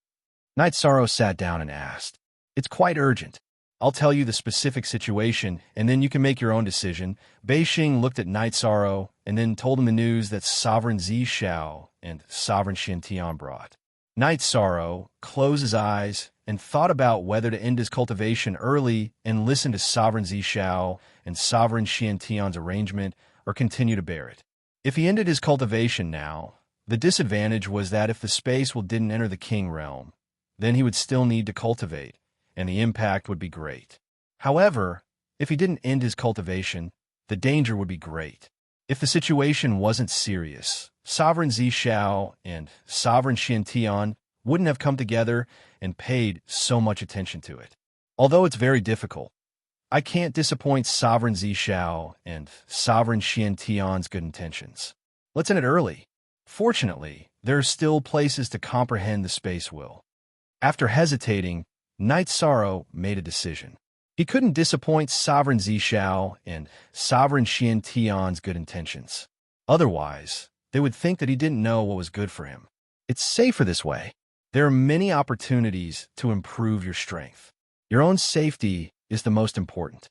Night Sorrow sat down and asked. It's quite urgent. I'll tell you the specific situation, and then you can make your own decision. Beixing looked at Night Sorrow and then told him the news that Sovereign Zixiao and Sovereign Xiantian brought. Night Sorrow closed his eyes and thought about whether to end his cultivation early and listen to Sovereign Zixiao and Sovereign Xiantian's arrangement or continue to bear it. If he ended his cultivation now, the disadvantage was that if the space didn't enter the king realm, then he would still need to cultivate, and the impact would be great. However, if he didn't end his cultivation, the danger would be great. If the situation wasn't serious, Sovereign Zixiao and Sovereign Xiantian wouldn't have come together and paid so much attention to it. Although it's very difficult, I can't disappoint Sovereign Zixiao and Sovereign Xiantian's good intentions. Let's end it early. Fortunately, there are still places to comprehend the space will. After hesitating, Night Sorrow made a decision. He couldn't disappoint Sovereign Zixiao and Sovereign Xiantian's good intentions. Otherwise, they would think that he didn't know what was good for him. It's safer this way. There are many opportunities to improve your strength. Your own safety is the most important.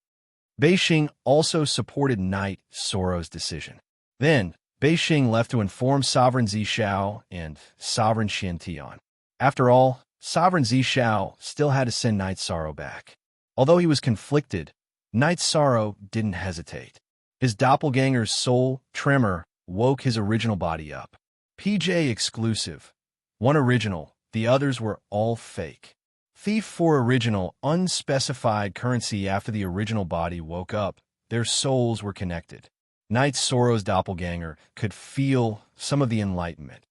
Beixing also supported Night Sorrow's decision. Then, Beixing left to inform Sovereign Zixiao and Sovereign Xiantian. After all, Sovereign Zixiao still had to send Night Sorrow back. Although he was conflicted, Night Sorrow didn't hesitate. His doppelganger's soul tremor woke his original body up. PJ exclusive. One original, the others were all fake. Thief 4 original, unspecified currency. After the original body woke up, their souls were connected. Knight Sorrow's doppelganger could feel some of the enlightenment.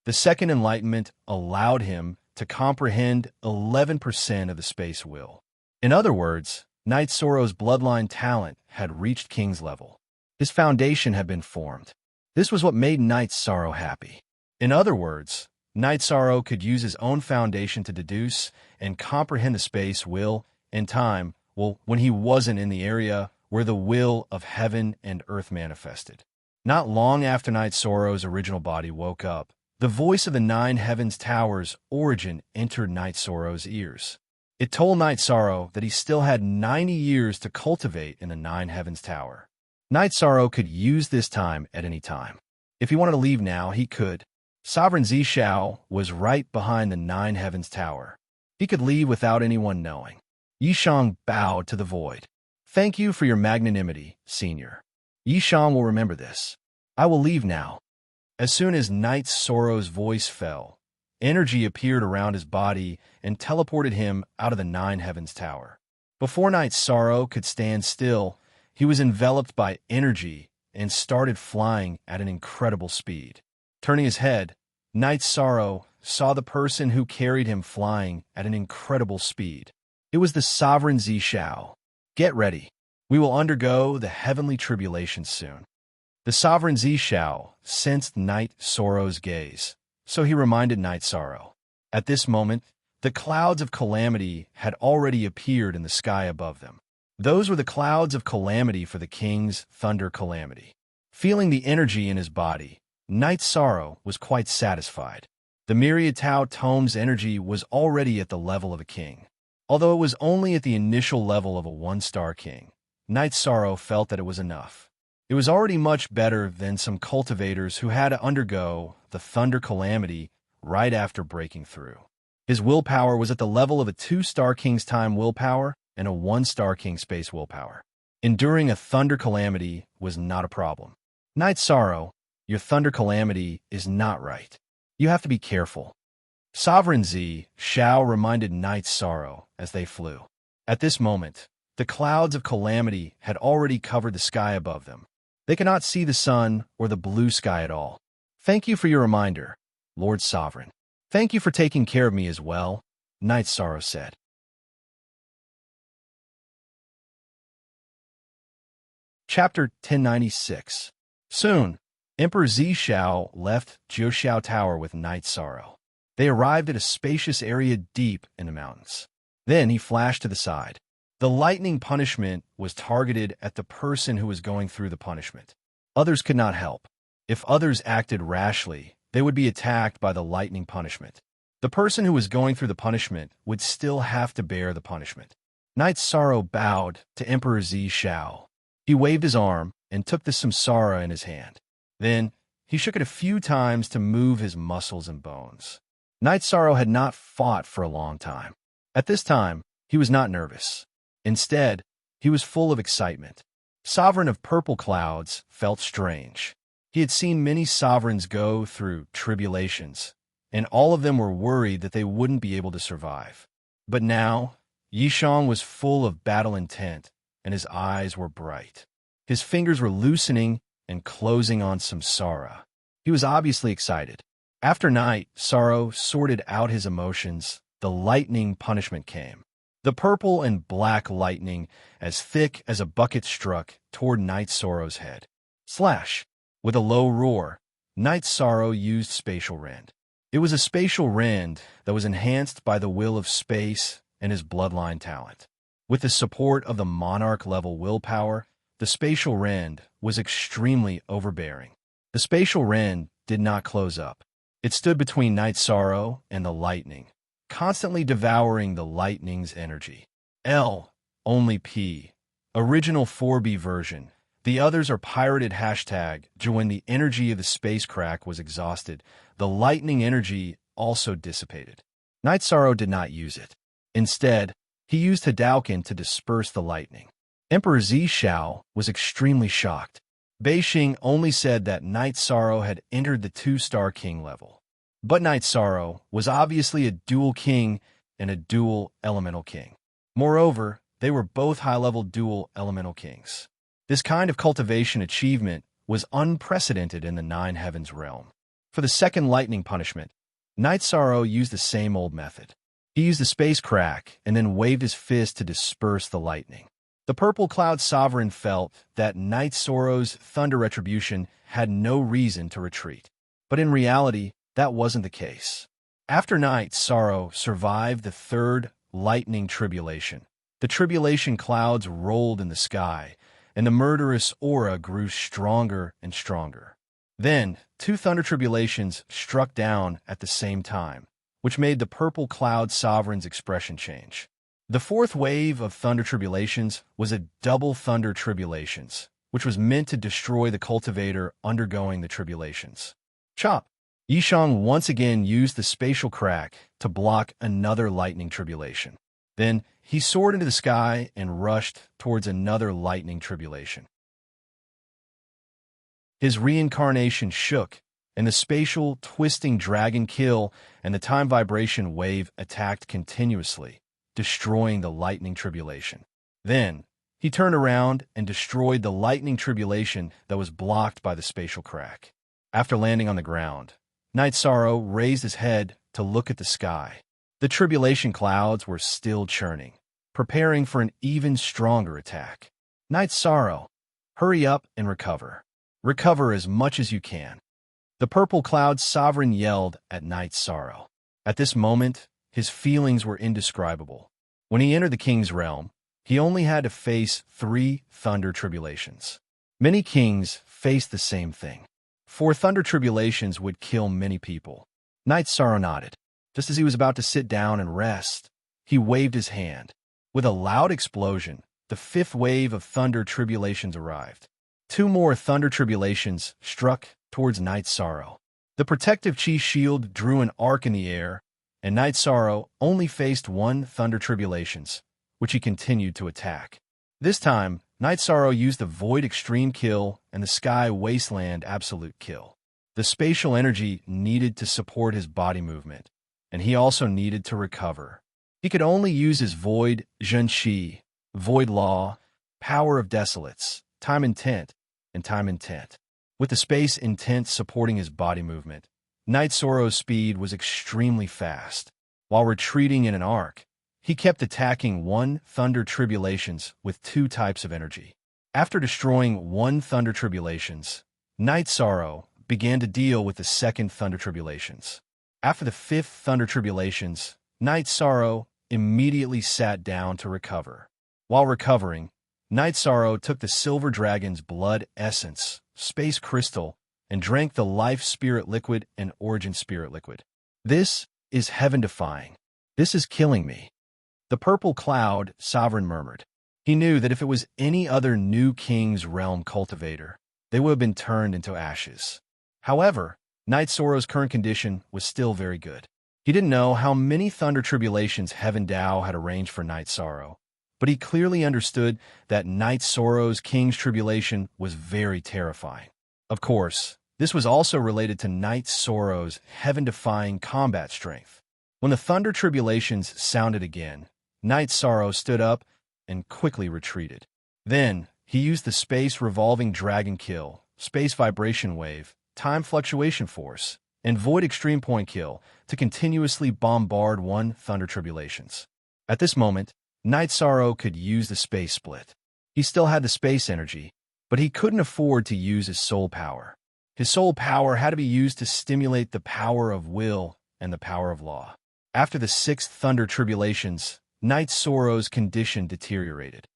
The second enlightenment allowed him to comprehend 11% of the space will. In other words, Knight Sorrow's bloodline talent had reached King's level. His foundation had been formed. This was what made Knight Sorrow happy. In other words, Knight Sorrow could use his own foundation to deduce and comprehend the space will and time, when he wasn't in the area where the will of heaven and earth manifested. Not long after Knight Sorrow's original body woke up, the voice of the Nine Heavens Tower's origin entered Knight Sorrow's ears. It told Knight Sorrow that he still had 90 years to cultivate in the Nine Heavens Tower. Knight Sorrow could use this time at any time. If he wanted to leave now, he could. Sovereign Zishao was right behind the Nine Heavens Tower. He could leave without anyone knowing. Yishang bowed to the void. Thank you for your magnanimity, Senior. Yishang will remember this. I will leave now. As soon as Knight Sorrow's voice fell, energy appeared around his body and teleported him out of the Nine Heavens Tower. Before Knight Sorrow could stand still, he was enveloped by energy and started flying at an incredible speed. Turning his head, Knight Sorrow saw the person who carried him flying at an incredible speed. It was the Sovereign Zishao. Get ready. We will undergo the heavenly tribulation soon. The Sovereign Zishao sensed Knight Sorrow's gaze, so he reminded Knight Sorrow. At this moment, the clouds of calamity had already appeared in the sky above them. Those were the clouds of calamity for the king's thunder calamity. Feeling the energy in his body, Knight Sorrow was quite satisfied. The Myriad Tao Tome's energy was already at the level of a king. Although it was only at the initial level of a one-star king, Knight Sorrow felt that it was enough. It was already much better than some cultivators who had to undergo the thunder calamity right after breaking through. His willpower was at the level of a 2-star king's time willpower and a 1-star king space willpower. Enduring a thunder calamity was not a problem. Knight Sorrow, your thunder calamity is not right. You have to be careful. Sovereign Zishao reminded Knight Sorrow as they flew. At this moment, the clouds of calamity had already covered the sky above them. They could not see the sun or the blue sky at all. Thank you for your reminder, Lord Sovereign. Thank you for taking care of me as well, Knight Sorrow said. Chapter 1096. Soon, Emperor Zishao left Jiuxiao Tower with Knight Sorrow. They arrived at a spacious area deep in the mountains. Then he flashed to the side. The lightning punishment was targeted at the person who was going through the punishment. Others could not help. If others acted rashly, they would be attacked by the lightning punishment. The person who was going through the punishment would still have to bear the punishment. Knight Sorrow bowed to Emperor Zishao. He waved his arm and took the samsara in his hand. Then he shook it a few times to move his muscles and bones. Knight Sorrow had not fought for a long time. At this time, he was not nervous. Instead, he was full of excitement. Sovereign of Purple Clouds felt strange. He had seen many sovereigns go through tribulations, and all of them were worried that they wouldn't be able to survive. But now, Yishang was full of battle intent, and his eyes were bright. His fingers were loosening and closing on samsara. He was obviously excited. After Knight Sorrow sorted out his emotions, the lightning punishment came. The purple and black lightning, as thick as a bucket, struck toward Knight Sorrow's head. Slash! With a low roar, Knight Sorrow used Spatial Rend. It was a spatial rend that was enhanced by the will of space and his bloodline talent. With the support of the monarch-level willpower, the spatial rend was extremely overbearing. The spatial rend did not close up. It stood between Knight Sorrow and the lightning, constantly devouring the lightning's energy. Only P. Original 4B version. The others are pirated hashtag. When the energy of the space crack was exhausted, the lightning energy also dissipated. Knight Sorrow did not use it. Instead, he used Hadouken to disperse the lightning. Emperor Zishao was extremely shocked. Beixing only said that Night Sorrow had entered the 2-star king level. But Night Sorrow was obviously a dual king and a dual elemental king. Moreover, they were both high-level dual elemental kings. This kind of cultivation achievement was unprecedented in the Nine Heavens realm. For the second lightning punishment, Night Sorrow used the same old method. He used the space crack and then waved his fist to disperse the lightning. The Purple Cloud Sovereign felt that Night Sorrow's thunder retribution had no reason to retreat. But in reality, that wasn't the case. After Night Sorrow survived the third lightning tribulation, the tribulation clouds rolled in the sky, and the murderous aura grew stronger and stronger. Then, 2 thunder tribulations struck down at the same time, which made the Purple Cloud Sovereign's expression change. The fourth wave of thunder tribulations was a double thunder tribulations, which was meant to destroy the cultivator undergoing the tribulations. Chop! Yishang once again used the spatial crack to block another lightning tribulation. Then, he soared into the sky and rushed towards another lightning tribulation. His reincarnation shook, and the spatial, twisting dragon kill and the time vibration wave attacked continuously, destroying the lightning tribulation. Then, he turned around and destroyed the lightning tribulation that was blocked by the spatial crack. After landing on the ground, Night Sorrow raised his head to look at the sky. The tribulation clouds were still churning, preparing for an even stronger attack. Night Sorrow, hurry up and recover. Recover as much as you can. The Purple Cloud Sovereign yelled at Night Sorrow. At this moment, his feelings were indescribable. When he entered the king's realm, he only had to face 3 thunder tribulations. Many kings faced the same thing. 4 thunder tribulations would kill many people. Night Sorrow nodded. Just as he was about to sit down and rest, he waved his hand. With a loud explosion, the 5th wave of thunder tribulations arrived. 2 more thunder tribulations struck towards Night Sorrow. The protective chi shield drew an arc in the air, and Night Sorrow only faced 1 thunder tribulations, which he continued to attack. This time, Night Sorrow used the Void Extreme Kill and the Sky Wasteland Absolute Kill. The spatial energy needed to support his body movement, and he also needed to recover. He could only use his Void Zhenqi, Void Law, Power of Desolates, Time Intent, and Time Intent. With the space intent supporting his body movement, Night Sorrow's speed was extremely fast. While retreating in an arc, he kept attacking 1 thunder tribulations with 2 types of energy. After destroying 1 thunder tribulations, Night Sorrow began to deal with the 2nd thunder tribulations. After the 5th thunder tribulations, Night Sorrow immediately sat down to recover. While recovering, Night Sorrow took the Silver Dragon's blood essence, space crystal, and drank the life spirit liquid and origin spirit liquid. This is heaven-defying. This is killing me. The Purple Cloud Sovereign murmured. He knew that if it was any other new king's realm cultivator, they would have been turned into ashes. However, Night Sorrow's current condition was still very good. He didn't know how many thunder tribulations Heaven Dao had arranged for Night Sorrow, but he clearly understood that Night Sorrow's king's tribulation was very terrifying. Of course, this was also related to Night Sorrow's heaven-defying combat strength. When the thunder tribulations sounded again, Night Sorrow stood up and quickly retreated. Then, he used the Space Revolving Dragon Kill, Space Vibration Wave, Time Fluctuation Force, and Void Extreme Point Kill to continuously bombard 1 thunder tribulations. At this moment, Night Sorrow could use the space split. He still had the space energy, but he couldn't afford to use his soul power. His soul power had to be used to stimulate the power of will and the power of law. After the 6th thunder tribulations, Night Sorrow's condition deteriorated.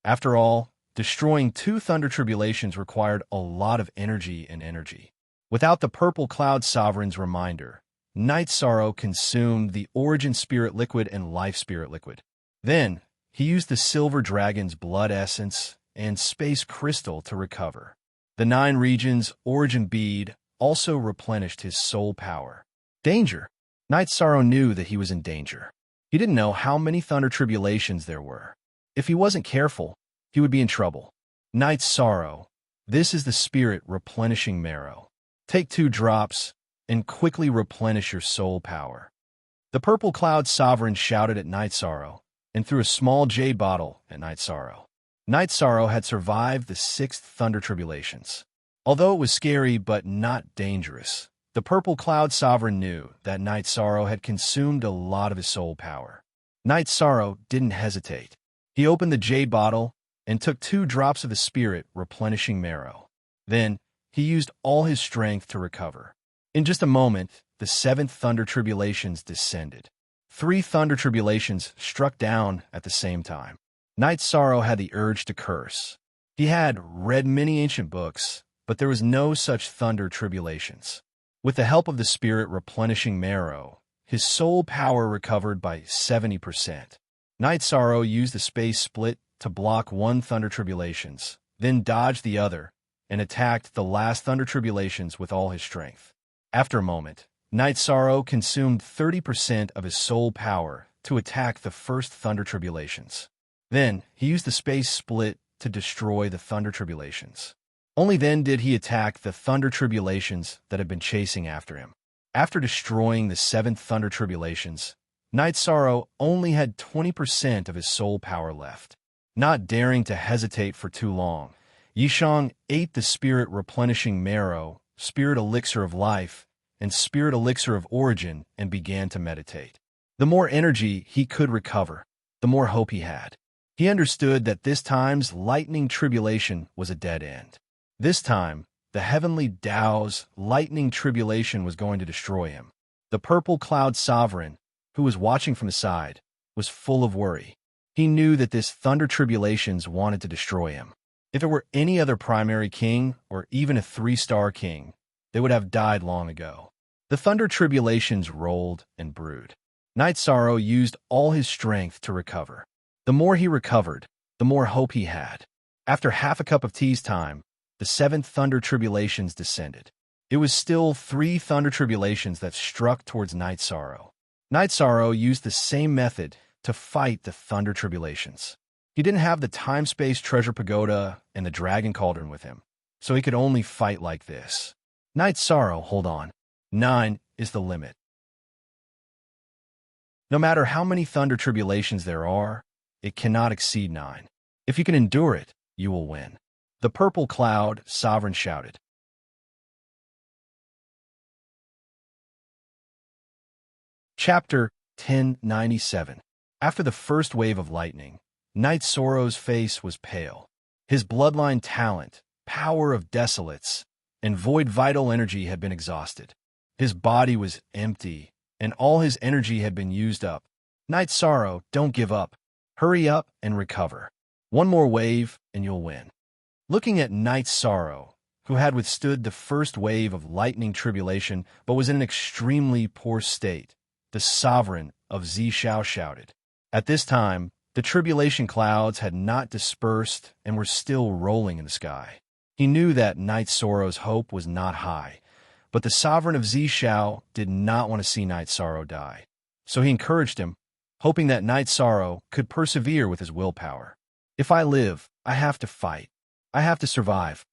After all, destroying 2 thunder tribulations required a lot of energy and energy. Without the Purple Cloud Sovereign's reminder, Night Sorrow consumed the Origin Spirit Liquid and Life Spirit Liquid. Then, he used the Silver Dragon's blood essence and Space Crystal to recover. The 9 Regions Origin Bead also replenished his soul power. Danger! Night Sorrow knew that he was in danger. He didn't know how many thunder tribulations there were. If he wasn't careful, he would be in trouble. Night's Sorrow. This is the spirit replenishing marrow. Take 2 drops and quickly replenish your soul power. The purple cloud sovereign shouted at Night's Sorrow and threw a small jade bottle at Night's Sorrow. Night's Sorrow had survived the 6th thunder tribulations. Although it was scary but not dangerous, the purple cloud sovereign knew that Night's Sorrow had consumed a lot of his soul power. Night's Sorrow didn't hesitate. He opened the jade bottle and took 2 drops of the spirit replenishing marrow. Then, he used all his strength to recover. In just a moment, the 7th thunder tribulations descended. 3 thunder tribulations struck down at the same time. Night's Sorrow had the urge to curse. He had read many ancient books, but there was no such thunder tribulations. With the help of the spirit replenishing marrow, his soul power recovered by 70%. Night's Sorrow used the space split to block 1 thunder tribulations, then dodged the other, and attacked the last thunder tribulations with all his strength. After a moment, Night's Sorrow consumed 30% of his soul power to attack the first thunder tribulations. Then, he used the space split to destroy the thunder tribulations. Only then did he attack the thunder tribulations that had been chasing after him. After destroying the 7th thunder tribulations, Night's Sorrow only had 20% of his soul power left. Not daring to hesitate for too long, Yishang ate the spirit replenishing marrow, spirit elixir of life, and spirit elixir of origin and began to meditate. The more energy he could recover, the more hope he had. He understood that this time's lightning tribulation was a dead end. This time, the heavenly Tao's lightning tribulation was going to destroy him. The purple cloud sovereign, who was watching from the side, was full of worry. He knew that this thunder tribulations wanted to destroy him. If it were any other primary king, or even a 3-star king, they would have died long ago. The thunder tribulations rolled and brewed. Night's Sorrow used all his strength to recover. The more he recovered, the more hope he had. After half a cup of tea's time, the 7th thunder tribulations descended. It was still 3 thunder tribulations that struck towards Night's Sorrow. Night's Sorrow used the same method to fight the thunder tribulations. He didn't have the time-space treasure pagoda and the dragon cauldron with him, so he could only fight like this. Night's Sorrow, hold on. 9 is the limit. No matter how many thunder tribulations there are, it cannot exceed 9. If you can endure it, you will win. The purple cloud sovereign shouted. Chapter 1097. After the first wave of lightning, Night's Sorrow's face was pale. His bloodline talent, power of desolates, and void vital energy had been exhausted. His body was empty, and all his energy had been used up. Night's Sorrow, don't give up. Hurry up and recover. One more wave, and you'll win. Looking at Night's Sorrow, who had withstood the first wave of lightning tribulation but was in an extremely poor state, the sovereign of Zishao shouted. At this time, the tribulation clouds had not dispersed and were still rolling in the sky. He knew that Night's Sorrow's hope was not high, but the sovereign of Zishao did not want to see Night's Sorrow die. So he encouraged him, hoping that Night's Sorrow could persevere with his willpower. If I live, I have to fight. I have to survive.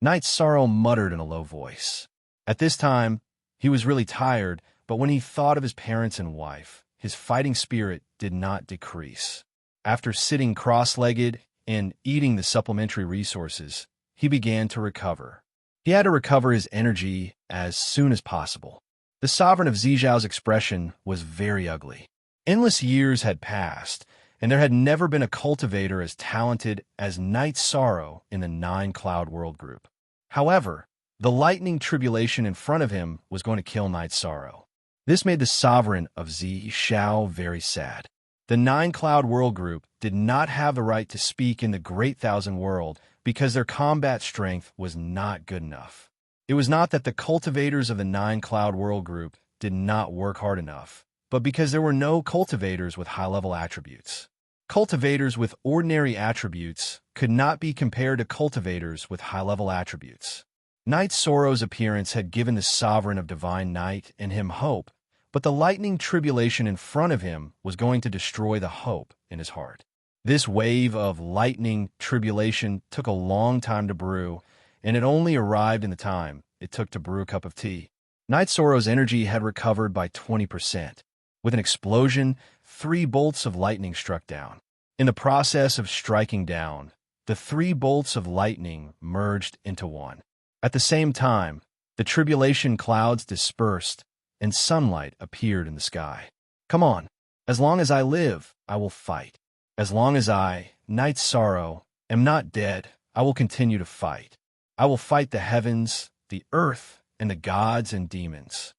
Night's Sorrow muttered in a low voice. At this time, he was really tired, but when he thought of his parents and wife, his fighting spirit did not decrease. After sitting cross-legged and eating the supplementary resources, he began to recover. He had to recover his energy as soon as possible. The sovereign of Zizhao's expression was very ugly. Endless years had passed, and there had never been a cultivator as talented as Night's Sorrow in the 9-Cloud World Group. However, the lightning tribulation in front of him was going to kill Night's Sorrow. This made the sovereign of Zishao very sad. The 9-Cloud World Group did not have the right to speak in the Great Thousand World because their combat strength was not good enough. It was not that the cultivators of the 9-Cloud World Group did not work hard enough, but because there were no cultivators with high-level attributes. Cultivators with ordinary attributes could not be compared to cultivators with high-level attributes. Night's Sorrow's appearance had given the sovereign of Divine Night and him hope, but the lightning tribulation in front of him was going to destroy the hope in his heart. This wave of lightning tribulation took a long time to brew, and it only arrived in the time it took to brew a cup of tea. Night Sorrow's energy had recovered by 20%. With an explosion, 3 bolts of lightning struck down. In the process of striking down, the 3 bolts of lightning merged into one. At the same time, the tribulation clouds dispersed, and sunlight appeared in the sky. Come on. As long as I live, I will fight. As long as I, Night Sorrow, am not dead, I will continue to fight. I will fight the heavens, the earth, and the gods and demons.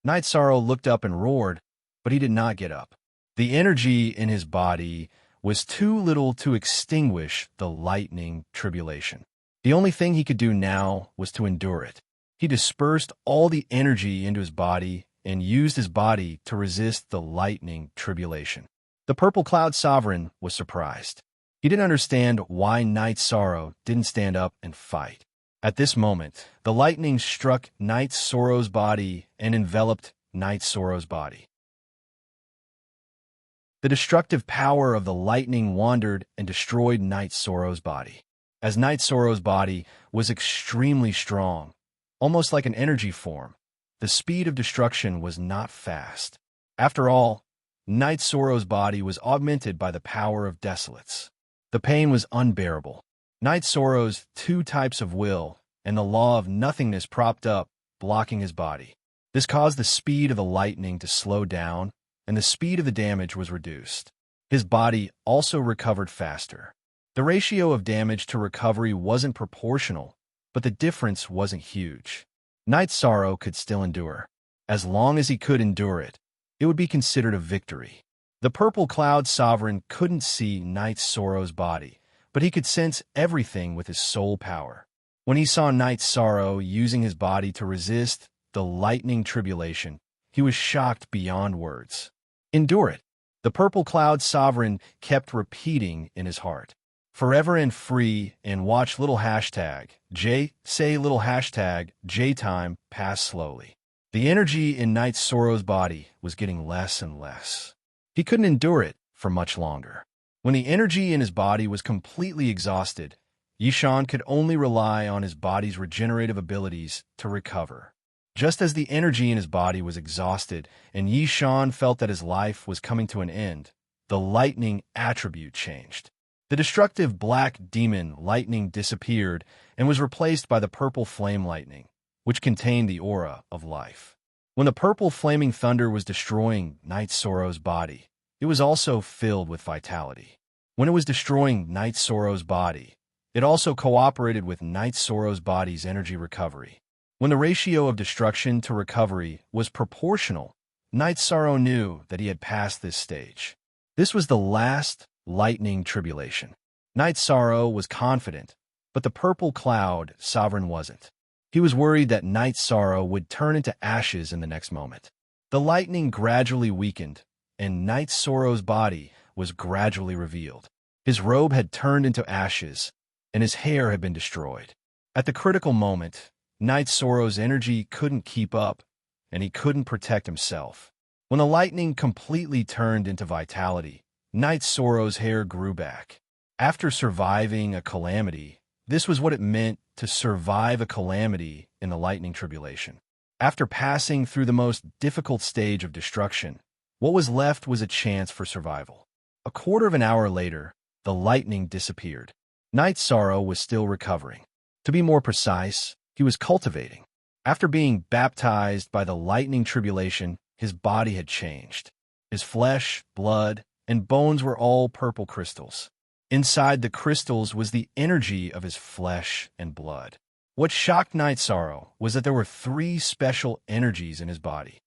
Night Sorrow looked up and roared, but he did not get up. The energy in his body was too little to extinguish the lightning tribulation. The only thing he could do now was to endure it. He dispersed all the energy into his body and used his body to resist the lightning tribulation. The Purple Cloud Sovereign was surprised. He didn't understand why Night Sorrow didn't stand up and fight. At this moment, the lightning struck Night Sorrow's body and enveloped Night Sorrow's body. The destructive power of the lightning wandered and destroyed Night Sorrow's body. As Night Sorrow's body was extremely strong, almost like an energy form, the speed of destruction was not fast. After all, Night Sorrow's body was augmented by the power of desolates. The pain was unbearable. Night Sorrow's 2 types of will and the law of nothingness propped up, blocking his body. This caused the speed of the lightning to slow down, and the speed of the damage was reduced. His body also recovered faster. The ratio of damage to recovery wasn't proportional, but the difference wasn't huge. Night Sorrow could still endure. As long as he could endure it, it would be considered a victory. The Purple Cloud Sovereign couldn't see Night Sorrow's body, but he could sense everything with his soul power. When he saw Night Sorrow using his body to resist the lightning tribulation, he was shocked beyond words. Endure it. The Purple Cloud Sovereign kept repeating in his heart. Forever and free, and watch little hashtag J time pass slowly. The energy in Night Sorrow's body was getting less and less. He couldn't endure it for much longer. When the energy in his body was completely exhausted, Yishan could only rely on his body's regenerative abilities to recover. Just as the energy in his body was exhausted and Yishan felt that his life was coming to an end, the lightning attribute changed. The destructive black demon lightning disappeared and was replaced by the purple flame lightning, which contained the aura of life. When the purple flaming thunder was destroying Night Sorrow's body, it was also filled with vitality. When it was destroying Night Sorrow's body, it also cooperated with Night Sorrow's body's energy recovery. When the ratio of destruction to recovery was proportional, Night Sorrow knew that he had passed this stage. This was the last lightning tribulation. Night Sorrow was confident, but the Purple Cloud Sovereign wasn't. He was worried that Night Sorrow would turn into ashes in the next moment. The lightning gradually weakened, and Night Sorrow's body was gradually revealed. His robe had turned into ashes, and his hair had been destroyed. At the critical moment, Night Sorrow's energy couldn't keep up, and he couldn't protect himself. When the lightning completely turned into vitality, Night Sorrow's hair grew back. After surviving a calamity, this was what it meant to survive a calamity in the lightning tribulation. After passing through the most difficult stage of destruction, what was left was a chance for survival. A quarter of an hour later, the lightning disappeared. Night Sorrow was still recovering. To be more precise, he was cultivating. After being baptized by the lightning tribulation, his body had changed. His flesh, blood, and bones were all purple crystals. Inside the crystals was the energy of his flesh and blood. What shocked Night Sorrow was that there were 3 special energies in his body.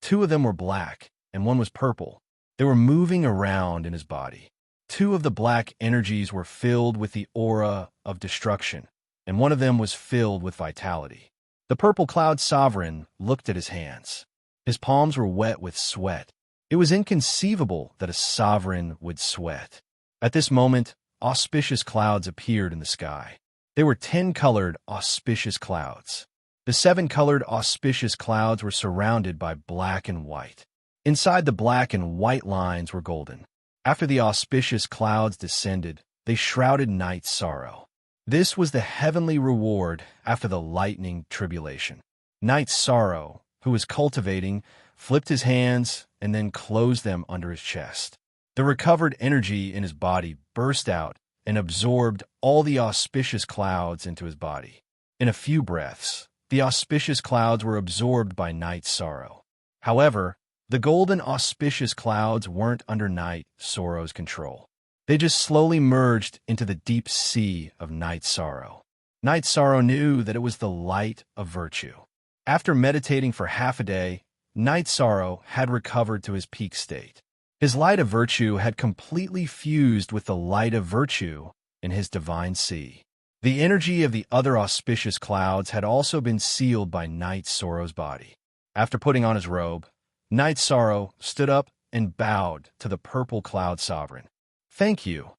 2 of them were black, and 1 was purple. They were moving around in his body. 2 of the black energies were filled with the aura of destruction, and 1 of them was filled with vitality. The Purple Cloud Sovereign looked at his hands. His palms were wet with sweat. It was inconceivable that a sovereign would sweat. At this moment, auspicious clouds appeared in the sky. They were 10-colored auspicious clouds. The 7-colored auspicious clouds were surrounded by black and white. Inside the black and white lines were golden. After the auspicious clouds descended, they shrouded Night's sorrow. This was the heavenly reward after the lightning tribulation. Night's sorrow, who was cultivating, flipped his hands and then closed them under his chest. The recovered energy in his body burst out and absorbed all the auspicious clouds into his body. In a few breaths, the auspicious clouds were absorbed by Night's sorrow. However, the golden auspicious clouds weren't under Night's sorrow's control. They just slowly merged into the deep sea of Night's sorrow. Night's sorrow knew that it was the light of virtue. After meditating for half a day, Night's sorrow had recovered to his peak state. His light of virtue had completely fused with the light of virtue in his divine sea. The energy of the other auspicious clouds had also been sealed by Night's sorrow's body. After putting on his robe, Night's sorrow stood up and bowed to the purple cloud sovereign. "Thank you,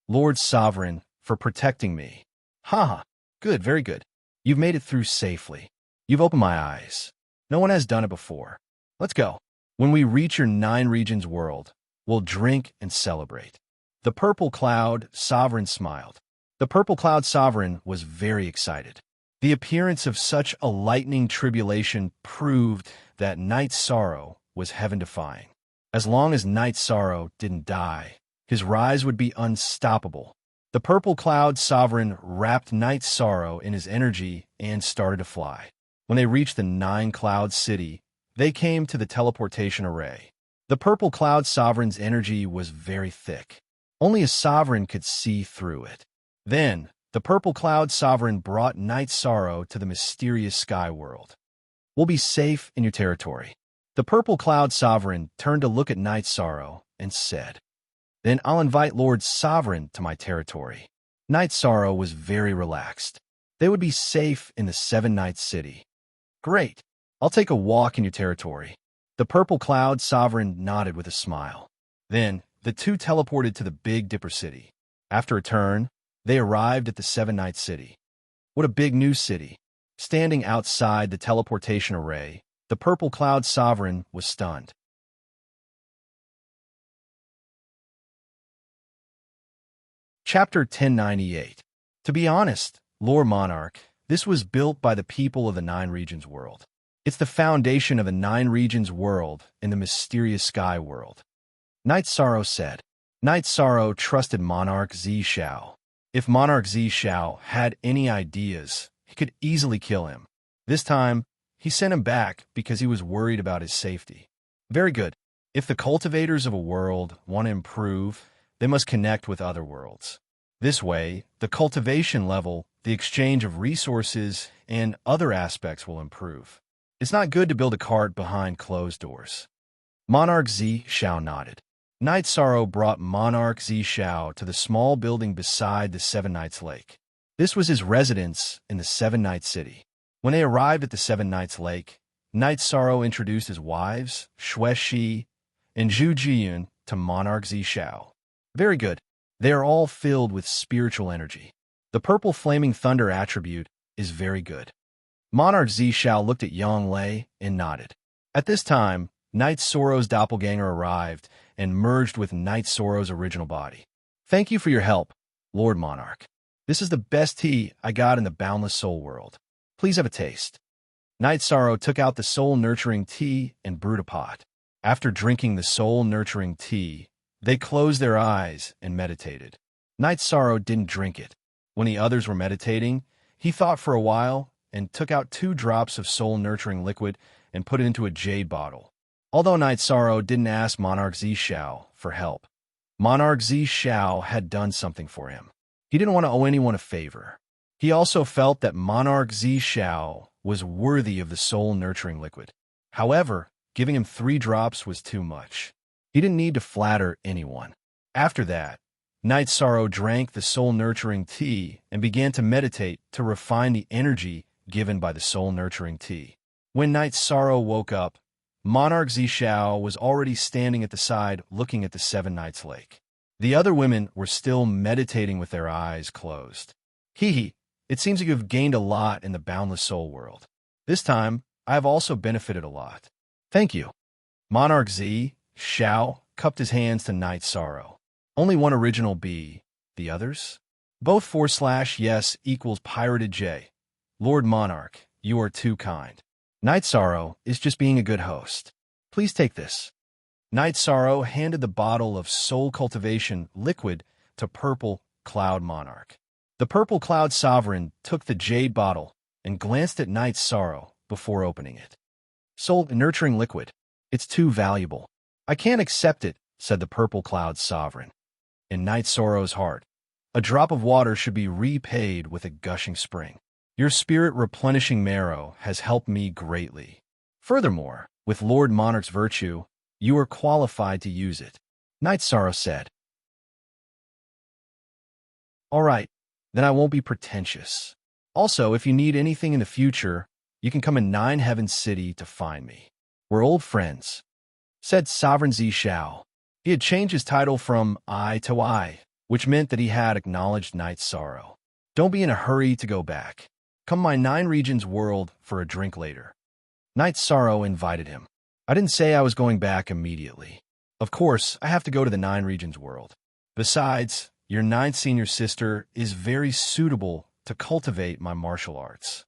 Lord Sovereign, for protecting me." "Ha! Good, very good. You've made it through safely. You've opened my eyes. No one has done it before. Let's go. When we reach your 9 regions world, we'll drink and celebrate." The purple cloud sovereign smiled. The purple cloud sovereign was very excited. The appearance of such a lightning tribulation proved that Night's sorrow was heaven-defying. As long as Night's sorrow didn't die, his rise would be unstoppable. The purple cloud sovereign wrapped Night's sorrow in his energy and started to fly. When they reached the 9-cloud city, they came to the teleportation array. The purple cloud sovereign's energy was very thick. Only a sovereign could see through it. Then, the purple cloud sovereign brought Night's sorrow to the mysterious sky world. "We'll be safe in your territory." The purple cloud sovereign turned to look at Night's sorrow and said, "Then I'll invite Lord Sovereign to my territory." Night's sorrow was very relaxed. They would be safe in the 7-night city. "Great. I'll take a walk in your territory." The purple cloud sovereign nodded with a smile. Then, the two teleported to the Big Dipper city. After a turn, they arrived at the 7-night city. What a big new city. Standing outside the teleportation array, the purple cloud sovereign was stunned. Chapter 1098. To be honest, Lord Monarch, this was built by the people of the 9 regions world. It's the foundation of the 9 regions world in the mysterious sky world. Night's sorrow said. Night's sorrow trusted Monarch Zishao. If Monarch Zishao had any ideas, he could easily kill him. This time, he sent him back because he was worried about his safety. Very good. If the cultivators of a world want to improve, they must connect with other worlds. This way, the cultivation level, the exchange of resources, and other aspects will improve. It's not good to build a cart behind closed doors. Monarch Zishao nodded. Night's sorrow brought Monarch Zishao to the small building beside the 7 Nights Lake. This was his residence in the 7-night city. When they arrived at the 7 Nights Lake, Night's sorrow introduced his wives, Xue Shi and Zhu Jiyun, to Monarch Zishao. Very good. They are all filled with spiritual energy. The purple flaming thunder attribute is very good. Monarch Zishao looked at Yang Lei and nodded. At this time, Night Sorrow's doppelganger arrived and merged with Night Sorrow's original body. "Thank you for your help, Lord Monarch. This is the best tea I got in the boundless soul world. Please have a taste." Night Sorrow took out the soul-nurturing tea and brewed a pot. After drinking the soul-nurturing tea, they closed their eyes and meditated. Night Sorrow didn't drink it. When the others were meditating, he thought for a while and took out 2 drops of soul-nurturing liquid and put it into a jade bottle. Although Night Sorrow didn't ask Monarch Zishao for help, Monarch Zishao had done something for him. He didn't want to owe anyone a favor. He also felt that Monarch Zishao was worthy of the soul-nurturing liquid. However, giving him 3 drops was too much. He didn't need to flatter anyone. After that, Night Sorrow drank the soul-nurturing tea and began to meditate to refine the energy given by the soul-nurturing tea. When Night Sorrow woke up, Monarch Zishao was already standing at the side looking at the 7 Nights Lake. The other women were still meditating with their eyes closed. "Hee, it seems like you have gained a lot in the boundless soul world. This time, I have also benefited a lot. Thank you." Monarch Zishao cupped his hands to Night Sorrow. Only one original B. The others? Both /yes equals pirated J. Lord Monarch, you are too kind. Night Sorrow is just being a good host. Please take this. Night Sorrow handed the bottle of soul cultivation liquid to Purple Cloud Monarch. The Purple Cloud Sovereign took the jade bottle and glanced at Night Sorrow before opening it. Soul nurturing liquid. It's too valuable. I can't accept it, said the Purple Cloud Sovereign. In Night Sorrow's heart, a drop of water should be repaid with a gushing spring. Your spirit-replenishing marrow has helped me greatly. Furthermore, with Lord Monarch's virtue, you are qualified to use it. Night Sorrow said. All right, then I won't be pretentious. Also, if you need anything in the future, you can come in Nine Heavens City to find me. We're old friends, said Sovereign Zishao. He had changed his title from I to I, which meant that he had acknowledged Night Sorrow. Don't be in a hurry to go back. Come my Nine Regions world for a drink later. Night Sorrow invited him. I didn't say I was going back immediately. Of course, I have to go to the Nine Regions world. Besides, your ninth senior sister is very suitable to cultivate my martial arts.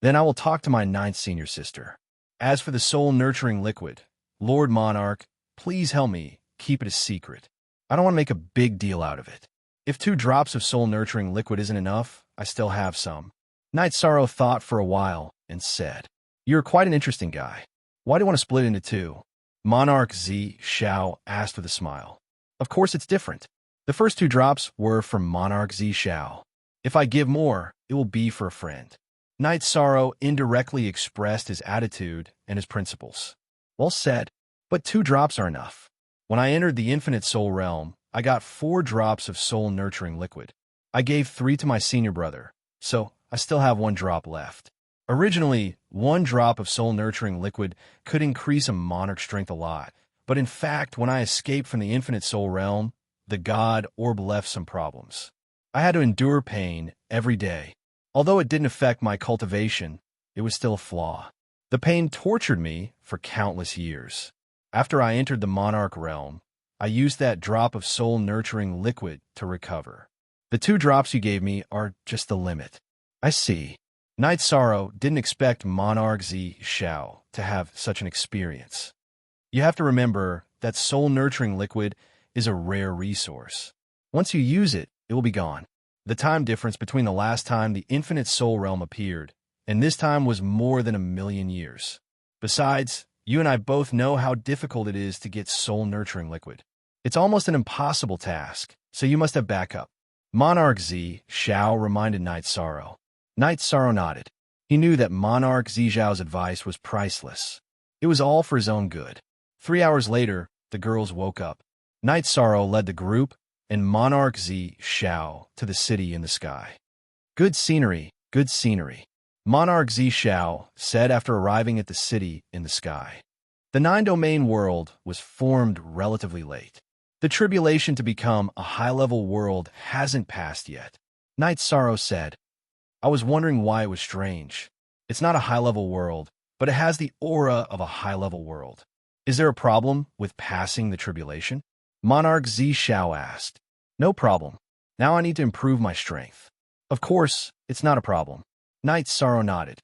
Then I will talk to my ninth senior sister. As for the soul-nurturing liquid, Lord Monarch, please help me keep it a secret. I don't want to make a big deal out of it. If 2 drops of soul-nurturing liquid isn't enough, I still have some. Night Sorrow thought for a while and said, You're quite an interesting guy. Why do you want to split into 2? Monarch Zishao asked with a smile. Of course it's different. The first 2 drops were from Monarch Zishao. If I give more, it will be for a friend. Night Sorrow indirectly expressed his attitude and his principles. Well said, but 2 drops are enough. When I entered the Infinite Soul Realm, I got 4 drops of soul-nurturing liquid. I gave 3 to my senior brother, so I still have 1 drop left. Originally, 1 drop of soul-nurturing liquid could increase a monarch's strength a lot, but in fact, when I escaped from the Infinite Soul Realm, the God Orb left some problems. I had to endure pain every day. Although it didn't affect my cultivation, it was still a flaw. The pain tortured me for countless years. After I entered the Monarch realm, I used that drop of soul-nurturing liquid to recover. The 2 drops you gave me are just the limit. I see. Night Sorrow didn't expect Monarch Zishao to have such an experience. You have to remember that soul-nurturing liquid is a rare resource. Once you use it, it will be gone. The time difference between the last time the Infinite Soul Realm appeared and this time was more than 1,000,000 years. Besides, you and I both know how difficult it is to get soul-nurturing liquid. It's almost an impossible task, so you must have backup. Monarch Zishao reminded Night Sorrow. Night Sorrow nodded. He knew that Monarch Zishao's advice was priceless. It was all for his own good. 3 hours later, the girls woke up. Night Sorrow led the group and Monarch Zishao to the city in the sky. Good scenery, good scenery. Monarch Zishao said after arriving at the city in the sky. The 9-domain world was formed relatively late. The tribulation to become a high-level world hasn't passed yet. Night Sorrow said, I was wondering why it was strange. It's not a high-level world, but it has the aura of a high-level world. Is there a problem with passing the tribulation? Monarch Zishao asked. No problem. Now I need to improve my strength. Of course, it's not a problem. Night Sorrow nodded.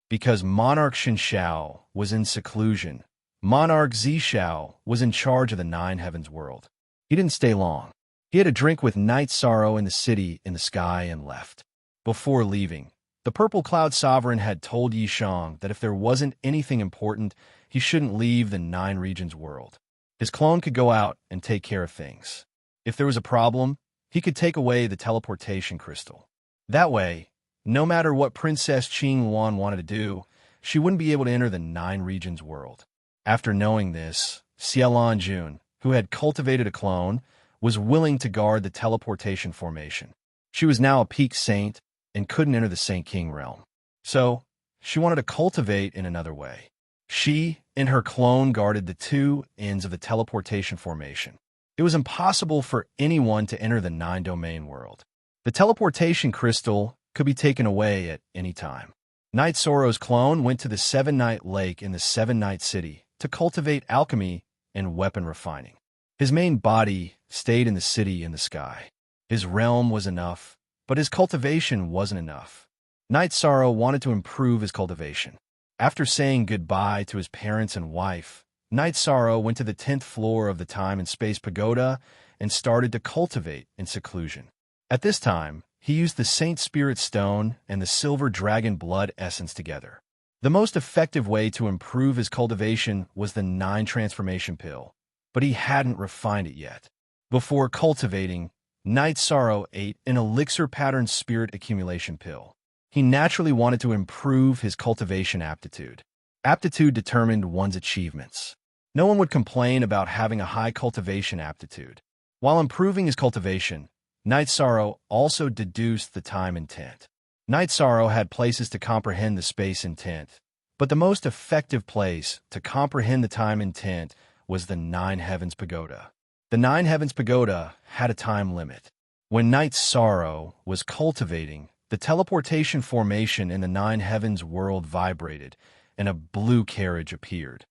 Because Monarch Shinshao was in seclusion, Monarch Zishao was in charge of the 9 Heavens world. He didn't stay long. He had a drink with Night Sorrow in the city in the sky and left. Before leaving, the Purple Cloud Sovereign had told Yishang that if there wasn't anything important, he shouldn't leave the 9 Regions world. His clone could go out and take care of things. If there was a problem, he could take away the teleportation crystal. That way, no matter what Princess Qing Wan wanted to do, she wouldn't be able to enter the 9 Regions world. After knowing this, Xiaolan Jun, who had cultivated a clone, was willing to guard the teleportation formation. She was now a peak saint and couldn't enter the Saint King realm. So, she wanted to cultivate in another way. She and her clone guarded the 2 ends of the teleportation formation. It was impossible for anyone to enter the 9-domain world. The teleportation crystal could be taken away at any time. Night Sorrow's clone went to the 7-Night Lake in the 7-Night City to cultivate alchemy and weapon refining. His main body stayed in the city in the sky. His realm was enough, but his cultivation wasn't enough. Night Sorrow wanted to improve his cultivation. After saying goodbye to his parents and wife, Night Sorrow went to the 10th floor of the Time and Space Pagoda and started to cultivate in seclusion. At this time, he used the Saint Spirit Stone and the Silver Dragon Blood Essence together. The most effective way to improve his cultivation was the 9 Transformation Pill, but he hadn't refined it yet. Before cultivating, Night Sorrow ate an elixir pattern spirit accumulation pill. He naturally wanted to improve his cultivation aptitude. Aptitude determined one's achievements. No one would complain about having a high cultivation aptitude. While improving his cultivation, Night Sorrow also deduced the time intent. Night Sorrow had places to comprehend the space intent, but the most effective place to comprehend the time intent was the 9 Heavens Pagoda. The 9 Heavens Pagoda had a time limit. When Night Sorrow was cultivating, the teleportation formation in the 9 Heavens world vibrated, and a blue carriage appeared.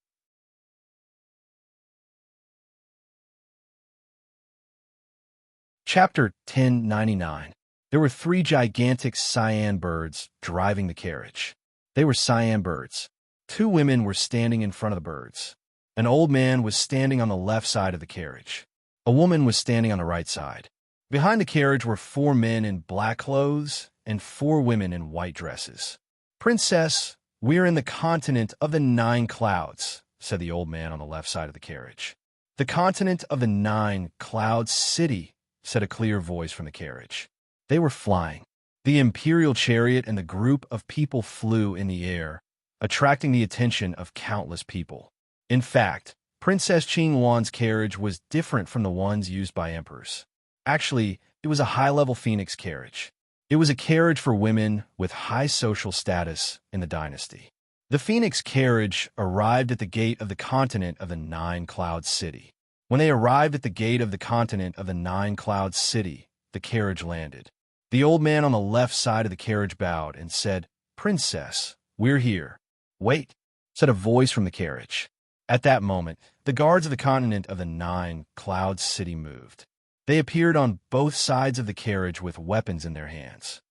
Chapter 1099. There were 3 gigantic cyan birds driving the carriage. They were cyan birds. 2 women were standing in front of the birds. An old man was standing on the left side of the carriage. A woman was standing on the right side. Behind the carriage were 4 men in black clothes and 4 women in white dresses. "Princess, we're in the continent of the 9 clouds," said the old man on the left side of the carriage. "The continent of the 9 clouds city," said a clear voice from the carriage. They were flying. The imperial chariot and the group of people flew in the air, attracting the attention of countless people. In fact, Princess Qingwan's carriage was different from the ones used by emperors. Actually, it was a high-level phoenix carriage. It was a carriage for women with high social status in the dynasty. The phoenix carriage arrived at the gate of the continent of the 9 clouds city. When they arrived at the gate of the continent of the 9 clouds city, the carriage landed. The old man on the left side of the carriage bowed and said, "Princess, we're here." "Wait," said a voice from the carriage. At that moment, the guards of the continent of the 9 clouds city moved. They appeared on both sides of the carriage with weapons in their hands.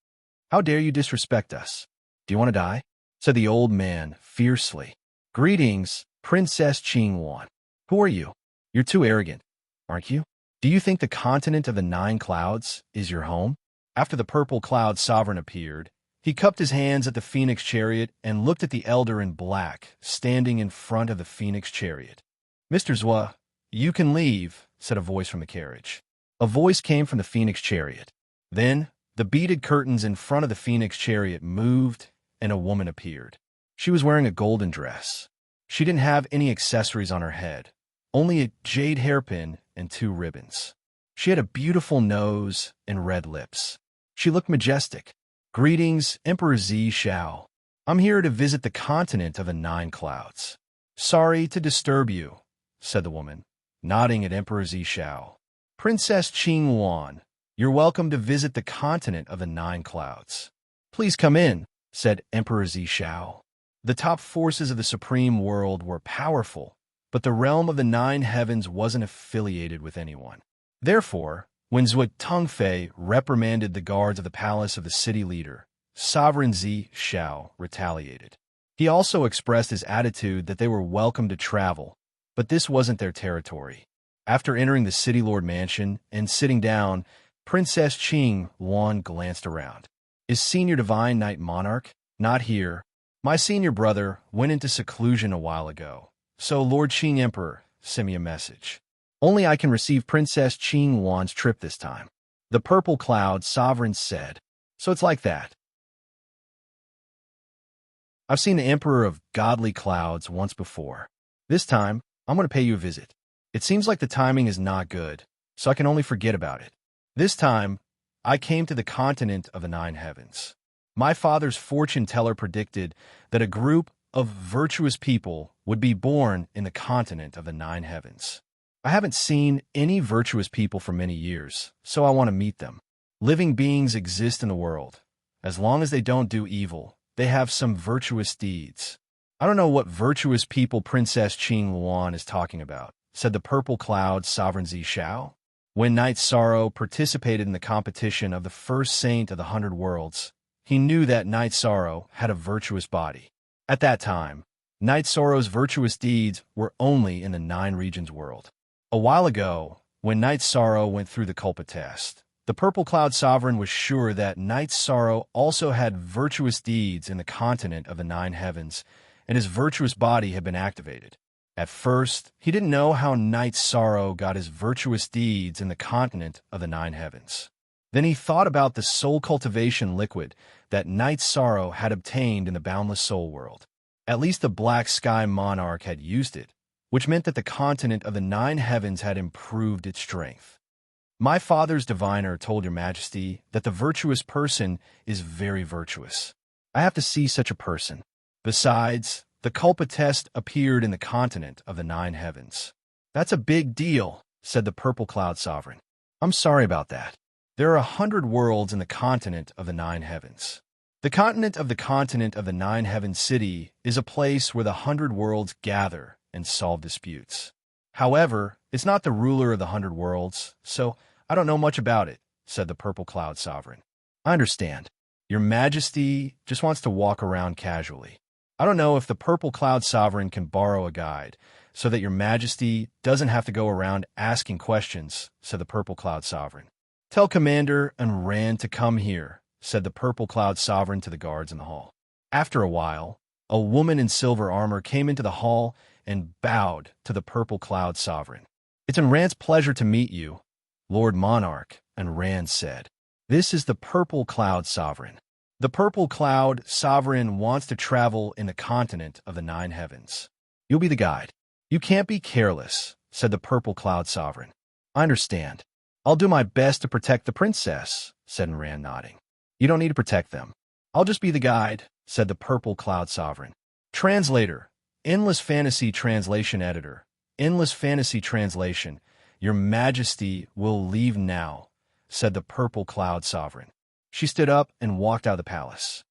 "How dare you disrespect us? Do you want to die?" said the old man fiercely. "Greetings, Princess Qingwan. Who are you? You're too arrogant, aren't you? Do you think the continent of the 9 clouds is your home?" After the purple cloud sovereign appeared, he cupped his hands at the phoenix chariot and looked at the elder in black, standing in front of the phoenix chariot. "Mr. Zhua, you can leave," said a voice from the carriage. A voice came from the phoenix chariot. Then, the beaded curtains in front of the phoenix chariot moved, and a woman appeared. She was wearing a golden dress. She didn't have any accessories on her head, only a jade hairpin and 2 ribbons. She had a beautiful nose and red lips. She looked majestic. "Greetings, Emperor Zi Shao. I'm here to visit the continent of the 9 clouds." "Sorry to disturb you," said the woman, nodding at Emperor Zi Shao. "Princess Qingwan, you're welcome to visit the continent of the 9 clouds." "Please come in," said Emperor Zi Shao. The top forces of the supreme world were powerful, but the realm of the 9 heavens wasn't affiliated with anyone. Therefore, when Zhuo Tongfei reprimanded the guards of the palace of the city leader, Sovereign Zi Shao retaliated. He also expressed his attitude that they were welcome to travel, but this wasn't their territory. After entering the city lord mansion and sitting down, Princess Qingwan glanced around. "Is Senior Divine Knight Monarch not here? My senior brother went into seclusion a while ago, so Lord Qing Emperor sent me a message. Only I can receive Princess Qingwan's trip this time." The purple cloud sovereign said, "So it's like that. I've seen the Emperor of Godly Clouds once before. This time, I'm going to pay you a visit. It seems like the timing is not good, so I can only forget about it. This time, I came to the continent of the 9 heavens. My father's fortune teller predicted that a group of virtuous people would be born in the continent of the 9 heavens. I haven't seen any virtuous people for many years, so I want to meet them. Living beings exist in the world. As long as they don't do evil, they have some virtuous deeds. I don't know what virtuous people Princess Qingwan is talking about, said the purple cloud sovereign Zishao. When Knight Sorrow participated in the competition of the first saint of the 100 worlds, he knew that Knight Sorrow had a virtuous body. At that time, Knight Sorrow's virtuous deeds were only in the 9 regions world. A while ago, when Knight Sorrow went through the culpa test, the Purple Cloud Sovereign was sure that Knight Sorrow also had virtuous deeds in the continent of the 9 heavens, and his virtuous body had been activated. At first, he didn't know how Knight Sorrow got his virtuous deeds in the continent of the 9 heavens. Then he thought about the soul cultivation liquid that Knight Sorrow had obtained in the boundless soul world. At least the Black Sky Monarch had used it, which meant that the continent of the 9 heavens had improved its strength. My father's diviner told your majesty that the virtuous person is very virtuous. I have to see such a person. Besides, the culpa test appeared in the continent of the 9 heavens. That's a big deal, said the Purple Cloud Sovereign. I'm sorry about that. There are 100 worlds in the continent of the 9 heavens. The continent of the 9 heavens city is a place where the 100 worlds gather and solve disputes. However, it's not the ruler of the 100 worlds, so I don't know much about it, said the Purple Cloud Sovereign. I understand. Your Majesty just wants to walk around casually. I don't know if the Purple Cloud Sovereign can borrow a guide, so that your Majesty doesn't have to go around asking questions, said the Purple Cloud Sovereign. Tell Commander Enrich to come here, said the Purple Cloud Sovereign to the guards in the hall. After a while, a woman in silver armor came into the hall and bowed to the Purple Cloud Sovereign. It's Enrich's pleasure to meet you, Lord Monarch, Enrich said. This is the Purple Cloud Sovereign. The Purple Cloud Sovereign wants to travel in the continent of the 9 heavens. You'll be the guide. You can't be careless, said the Purple Cloud Sovereign. I understand. I'll do my best to protect the princess, said Enrich, nodding. You don't need to protect them. I'll just be the guide, said the Purple Cloud Sovereign. Translator, Endless Fantasy Translation Editor, Endless Fantasy Translation, Your Majesty will leave now, said the Purple Cloud Sovereign. She stood up and walked out of the palace.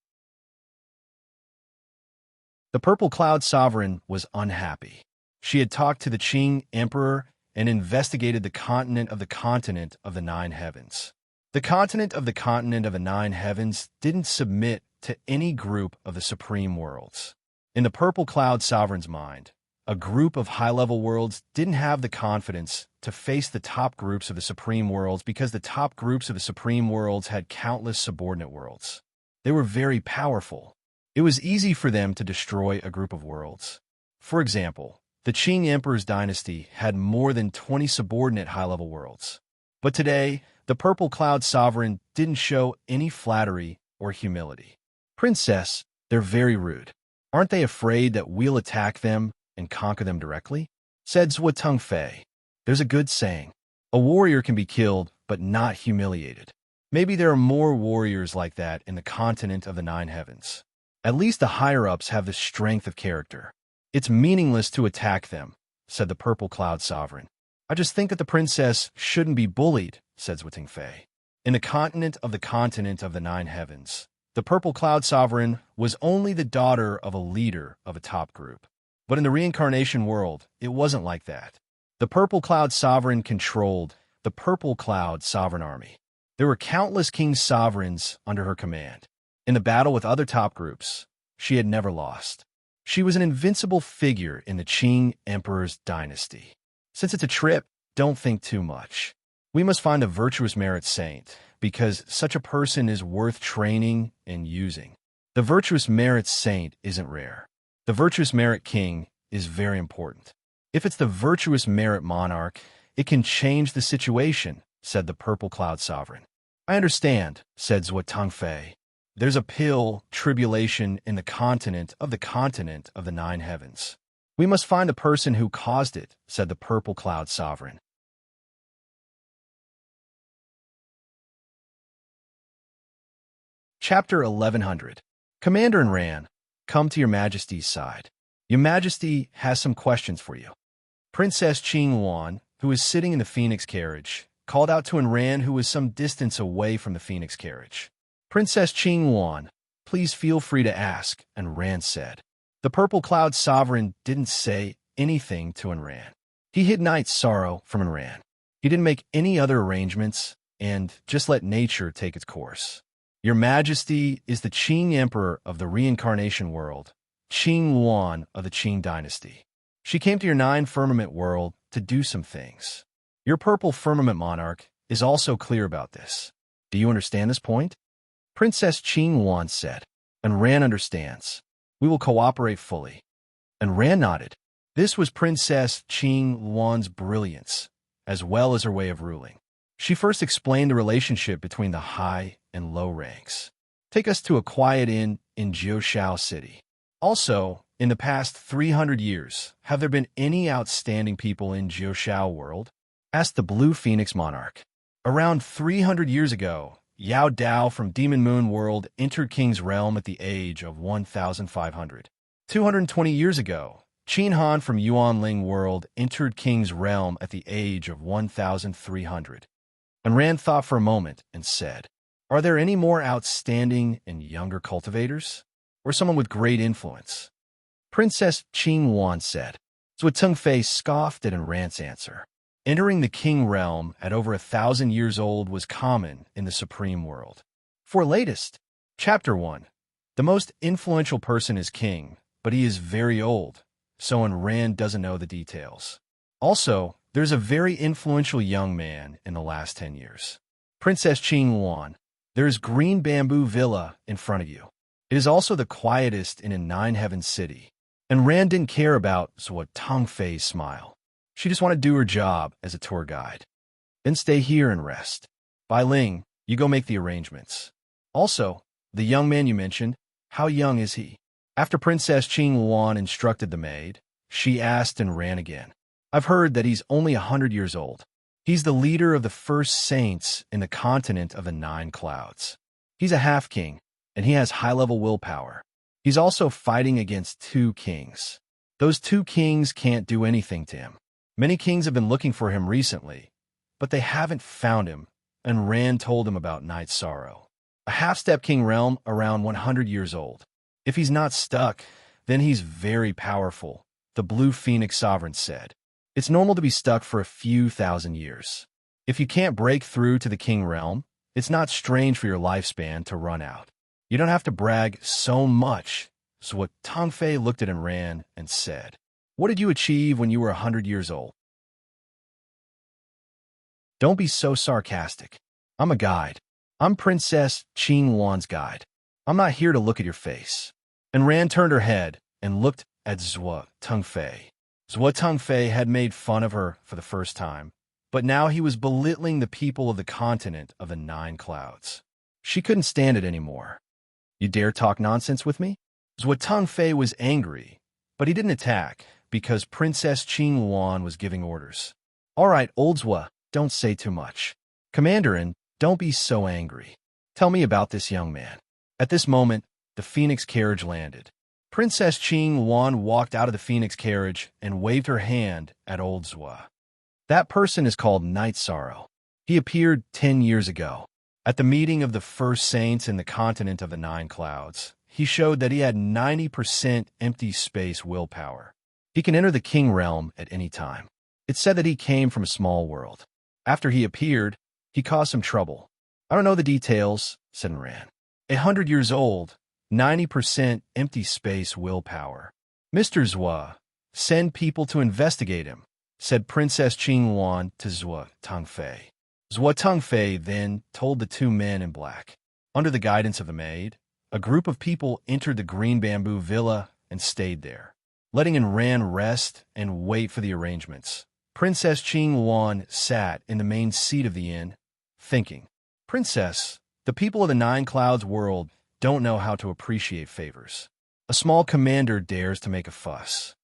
The Purple Cloud Sovereign was unhappy. She had talked to the Qing Emperor and investigated the continent of the 9 heavens. The continent of the 9 heavens didn't submit to any group of the supreme worlds. In the Purple Cloud Sovereign's mind, a group of high-level worlds didn't have the confidence to face the top groups of the supreme worlds because the top groups of the supreme worlds had countless subordinate worlds. They were very powerful. It was easy for them to destroy a group of worlds. For example, the Qing Emperor's dynasty had more than 20 subordinate high-level worlds. But today, the Purple Cloud Sovereign didn't show any flattery or humility. Princess, they're very rude. Aren't they afraid that we'll attack them and conquer them directly? Said Zhuo Fei. There's a good saying. A warrior can be killed, but not humiliated. Maybe there are more warriors like that in the continent of the 9 heavens. At least the higher-ups have the strength of character. It's meaningless to attack them, said the Purple Cloud Sovereign. I just think that the princess shouldn't be bullied, said Zhuo Fei. In the continent of the 9 heavens, the Purple Cloud Sovereign was only the daughter of a leader of a top group. But in the reincarnation world, it wasn't like that. The Purple Cloud Sovereign controlled the Purple Cloud Sovereign Army. There were countless king sovereigns under her command. In the battle with other top groups, she had never lost. She was an invincible figure in the Qing Emperor's dynasty. Since it's a trip, don't think too much. We must find a virtuous merit saint, because such a person is worth training and using. The virtuous merit saint isn't rare. The virtuous merit king is very important. If it's the virtuous merit monarch, it can change the situation, said the Purple Cloud Sovereign. I understand, said Zhuo Fei. There's a pill, tribulation, in the continent of the 9 heavens. We must find the person who caused it, said the Purple Cloud Sovereign. Chapter 1100. Commander Enrich, come to your Majesty's side. Your Majesty has some questions for you. Princess Qingwan, who is sitting in the Phoenix carriage, called out to Enrich, who was some distance away from the Phoenix carriage. Princess Qingwan, please feel free to ask, Enrich said. The Purple Cloud Sovereign didn't say anything to Enrich. He hid Night's sorrow from and ran. He didn't make any other arrangements and just let nature take its course. Your Majesty is the Qing Emperor of the reincarnation world, Qing Yuan of the Qing dynasty. She came to your 9 firmament world to do some things. Your purple firmament monarch is also clear about this. Do you understand this point? Princess Qing Yuan said, and Ran understands. We will cooperate fully. And Ran nodded. This was Princess Qing Yuan's brilliance, as well as her way of ruling. She first explained the relationship between the high and low ranks. Take us to a quiet inn in Jiushao City. Also, in the past 300 years, have there been any outstanding people in Jiushao world? Asked the Blue Phoenix Monarch. Around 300 years ago, Yao Dao from Demon Moon World entered King's Realm at the age of 1,500. 220 years ago, Qin Han from Yuanling World entered King's Realm at the age of 1,300. And Ran thought for a moment and said, are there any more outstanding and younger cultivators? Or someone with great influence? Princess Qing Yuan said. Zhuo Tengfei scoffed at Ran's answer. Entering the King Realm at over 1,000 years old was common in the Supreme World. For latest, Chapter 1. The most influential person is King, but he is very old, so Ran doesn't know the details. Also, there's a very influential young man in the last 10 years. Princess Qing Yuan, there is Green Bamboo Villa in front of you. It is also the quietest in a 9-heaven city. And Ran didn't care about Zhuo Tengfei's smile. She just wanted to do her job as a tour guide. Then stay here and rest. Bai Ling, you go make the arrangements. Also, the young man you mentioned, how young is he? After Princess Qing Yuan instructed the maid, she asked and Ran again. I've heard that he's only 100 years old. He's the leader of the first saints in the continent of the 9 clouds. He's a half-king, and he has high-level willpower. He's also fighting against 2 kings. Those 2 kings can't do anything to him. Many kings have been looking for him recently, but they haven't found him, and Ran told him about Night's sorrow. A half-step king realm around 100 years old. If he's not stuck, then he's very powerful, the Blue Phoenix Sovereign said. It's normal to be stuck for a few thousand years. If you can't break through to the king realm, it's not strange for your lifespan to run out. You don't have to brag so much. So what Tengfei looked at Ran and said, what did you achieve when you were 100 years old? Don't be so sarcastic. I'm a guide. I'm Princess Qing Yuan's guide. I'm not here to look at your face. And Ran turned her head and looked at Zhuo Tengfei. Zhuo Tengfei had made fun of her for the first time, but now he was belittling the people of the continent of the 9 clouds. She couldn't stand it anymore. You dare talk nonsense with me? Zhuo Tengfei was angry, but he didn't attack because Princess Qing Yuan was giving orders. All right, old Zhuo, don't say too much. Commanderin, don't be so angry. Tell me about this young man. At this moment, the Phoenix carriage landed. Princess Qing Yuan walked out of the Phoenix carriage and waved her hand at old Zhuo. That person is called Night's Sorrow. He appeared 10 years ago. At the meeting of the first saints in the continent of the 9 clouds, he showed that he had 90% empty space willpower. He can enter the king realm at any time. It's said that he came from a small world. After he appeared, he caused some trouble. I don't know the details, said Ran. 100 years old, 90% empty space willpower. Mr. Zhuo, send people to investigate him, said Princess Qing Yuan to Zhuo Tengfei. Zhuo Tengfei then told the 2 men in black. Under the guidance of the maid, a group of people entered the Green Bamboo Villa and stayed there, letting Ran rest and wait for the arrangements. Princess Qing Yuan sat in the main seat of the inn, thinking, Princess, the people of the 9 clouds world don't know how to appreciate favors. A small commander dares to make a fuss.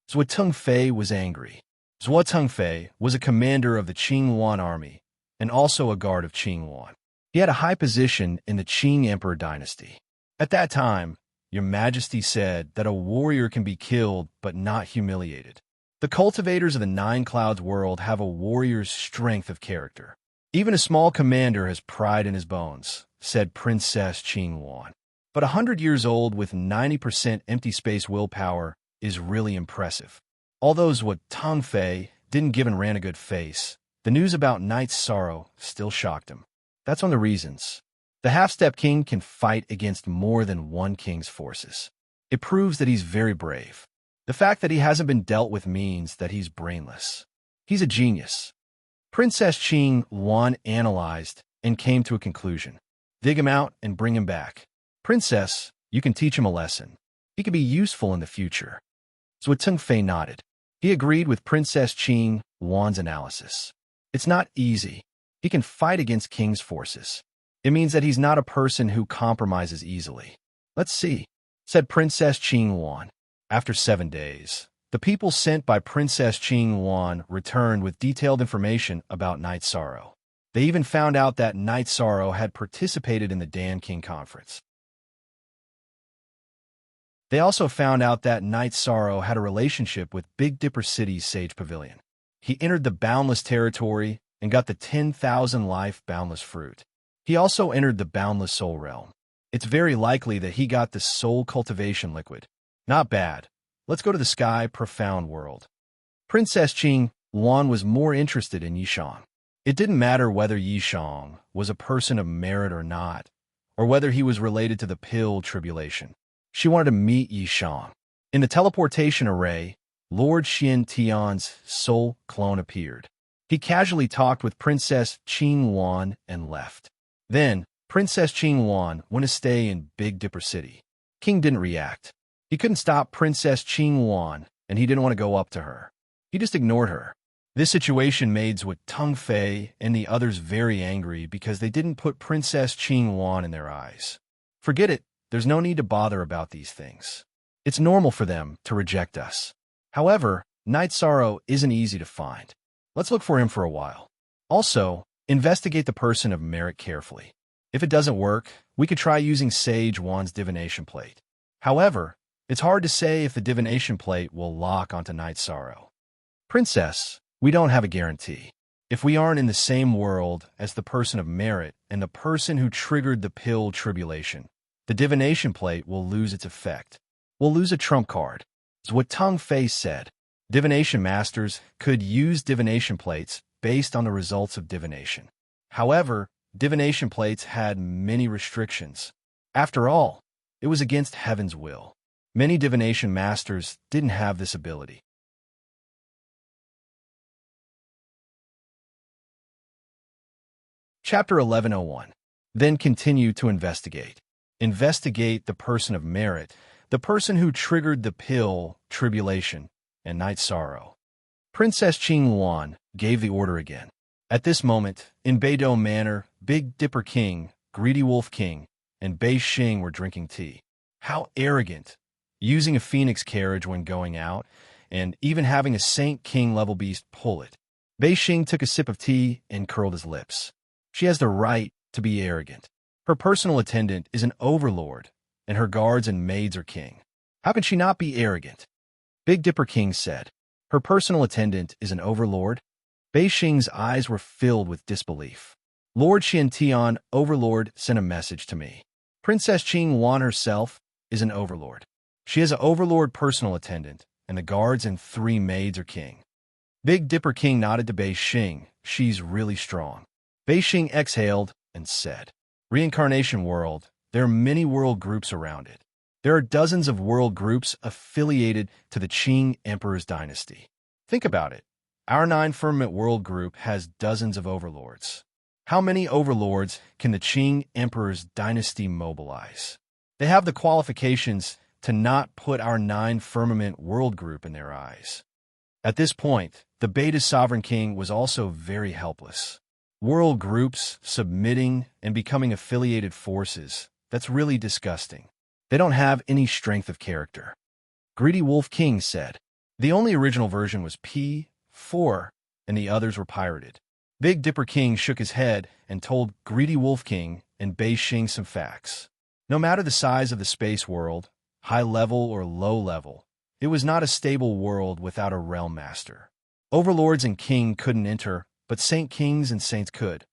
Zhuo Tengfei was angry. Zhuo Tengfei was a commander of the Qing Yuan army and also a guard of Qing Yuan. He had a high position in the Qing Emperor dynasty. At that time, Your Majesty said that a warrior can be killed but not humiliated. The cultivators of the 9 clouds world have a warrior's strength of character. Even a small commander has pride in his bones, said Princess Qing Yuan. But 100 years old with 90% empty space willpower is really impressive. Although Zhuo Tengfei didn't give Ran a good face. The news about Night's sorrow still shocked him. That's one of the reasons. The half-step king can fight against more than one king's forces. It proves that he's very brave. The fact that he hasn't been dealt with means that he's brainless. He's a genius. Princess Qing Yuan analyzed and came to a conclusion. Dig him out and bring him back. Princess, you can teach him a lesson. He could be useful in the future. Zhou Tengfei nodded. He agreed with Princess Qing Yuan's analysis. It's not easy. He can fight against king's forces. It means that he's not a person who compromises easily. Let's see, said Princess Qing Yuan. After 7 days, the people sent by Princess Qing Yuan returned with detailed information about Night's Sorrow. They even found out that Night's Sorrow had participated in the Dan King Conference. They also found out that Night's Sorrow had a relationship with Big Dipper City's Sage Pavilion. He entered the Boundless Territory and got the 10,000 life Boundless Fruit. He also entered the Boundless Soul Realm. It's very likely that he got the Soul Cultivation Liquid. Not bad. Let's go to the Sky Profound World. Princess Qing Yuan was more interested in Yishang. It didn't matter whether Yishang was a person of merit or not, or whether he was related to the Pill Tribulation. She wanted to meet Yishang. In the teleportation array, Lord Xian Tian's soul clone appeared. He casually talked with Princess Qing Yuan and left. Then, Princess Qing Yuan went to stay in Big Dipper City. King didn't react. He couldn't stop Princess Qing Yuan, and he didn't want to go up to her. He just ignored her. This situation made Zhou Tengfei and the others very angry because they didn't put Princess Qing Yuan in their eyes. Forget it. There's no need to bother about these things. It's normal for them to reject us. However, Night's Sorrow isn't easy to find. Let's look for him for a while. Also, investigate the person of merit carefully. If it doesn't work, we could try using Sage Yuan's divination plate. However, it's hard to say if the divination plate will lock onto Night's Sorrow. Princess, we don't have a guarantee. If we aren't in the same world as the person of merit and the person who triggered the Pill Tribulation, the divination plate will lose its effect. We'll lose a trump card. Zhou Tengfei said. Divination masters could use divination plates based on the results of divination. However, divination plates had many restrictions. After all, it was against heaven's will. Many divination masters didn't have this ability. Chapter 1101. Then continue to investigate. Investigate the person of merit, the person who triggered the Pill Tribulation and Night's Sorrow. Princess Qing Yuan gave the order again. At this moment, in Beidou Manor, Big Dipper King, Greedy Wolf King, and Bei Xing were drinking tea. How arrogant! Using a phoenix carriage when going out, and even having a Saint King level beast pull it. Bei Xing took a sip of tea and curled his lips. She has the right to be arrogant. Her personal attendant is an overlord, and her guards and maids are king. How can she not be arrogant? Big Dipper King said. Her personal attendant is an overlord? Bei Xing's eyes were filled with disbelief. Lord Xiantian, overlord, sent a message to me. Princess Qing Yuan herself is an overlord. She has an overlord personal attendant, and the guards and 3 maids are king. Big Dipper King nodded to Bei Xing. She's really strong. Bei Xing exhaled and said, Reincarnation world, there are many world groups around it. There are dozens of world groups affiliated to the Qing Emperor's dynasty. Think about it. Our 9 Firmament world group has dozens of overlords. How many overlords can the Qing Emperor's dynasty mobilize? They have the qualifications to not put our 9 Firmament world group in their eyes. At this point, the Beta Sovereign King was also very helpless. World groups submitting and becoming affiliated forces, that's really disgusting. They don't have any strength of character. Greedy Wolf King said. The only original version was P4, and the others were pirated. Big Dipper King shook his head and told Greedy Wolf King and Bei Xing some facts. No matter the size of the space world, high level or low level, it was not a stable world without a realm master. Overlords and king couldn't enter, but Saint Kings and Saints could,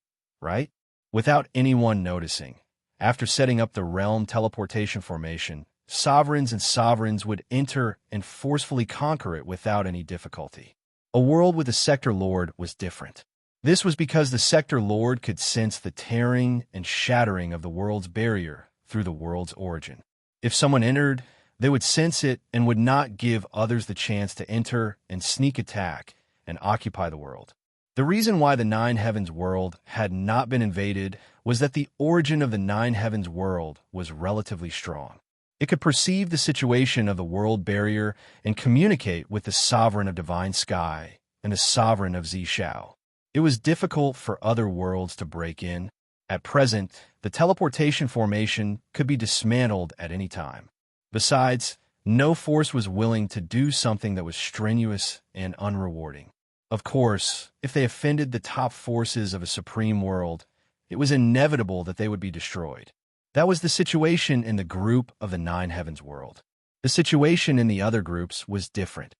right? Without anyone noticing. After setting up the realm teleportation formation, sovereigns and sovereigns would enter and forcefully conquer it without any difficulty. A world with a sector lord was different. This was because the sector lord could sense the tearing and shattering of the world's barrier through the world's origin. If someone entered, they would sense it and would not give others the chance to enter and sneak attack and occupy the world. The reason why the Nine Heavens world had not been invaded was that the origin of the Nine Heavens world was relatively strong. It could perceive the situation of the world barrier and communicate with the sovereign of Divine Sky and the sovereign of Zishao. It was difficult for other worlds to break in. At present, the teleportation formation could be dismantled at any time. Besides, no force was willing to do something that was strenuous and unrewarding. Of course, if they offended the top forces of a supreme world, it was inevitable that they would be destroyed. That was the situation in the group of the Nine Heavens world. The situation in the other groups was different.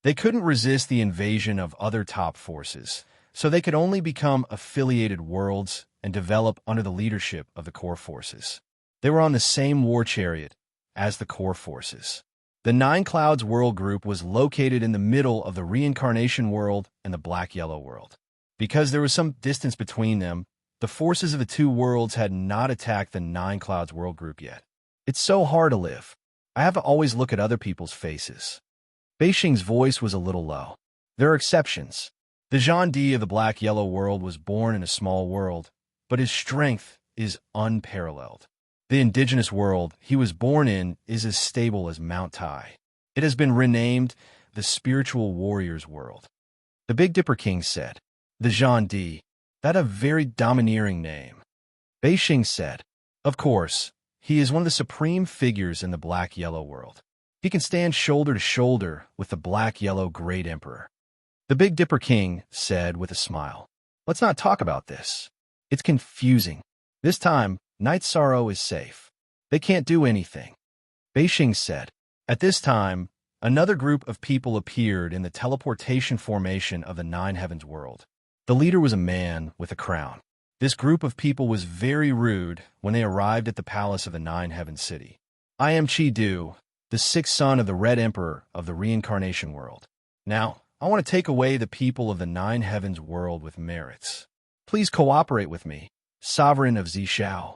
They couldn't resist the invasion of other top forces, so they could only become affiliated worlds and develop under the leadership of the core forces. They were on the same war chariot as the core forces. The Nine Clouds world group was located in the middle of the reincarnation world and the black-yellow world. Because there was some distance between them, the forces of the two worlds had not attacked the Nine Clouds world group yet. It's so hard to live. I have to always look at other people's faces. Beixing's voice was a little low. There are exceptions. The Jean D of the black-yellow world was born in a small world, but his strength is unparalleled. The indigenous world he was born in is as stable as Mount Tai. It has been renamed the Spiritual Warrior's World. The Big Dipper King said, "The Jean D, that a very domineering name." Beixing said, "Of course, he is one of the supreme figures in the black-yellow world. He can stand shoulder to shoulder with the black-yellow Great Emperor." The Big Dipper King said with a smile, "Let's not talk about this. It's confusing. This time, Night Sorrow is safe. They can't do anything." Beixing said, "At this time, another group of people appeared in the teleportation formation of the Nine Heavens world. The leader was a man with a crown. This group of people was very rude when they arrived at the palace of the Nine Heavens city. I am Chi Du, the sixth son of the Red Emperor of the reincarnation world. Now, I want to take away the people of the Nine Heavens world with merits. Please cooperate with me, sovereign of Zishao."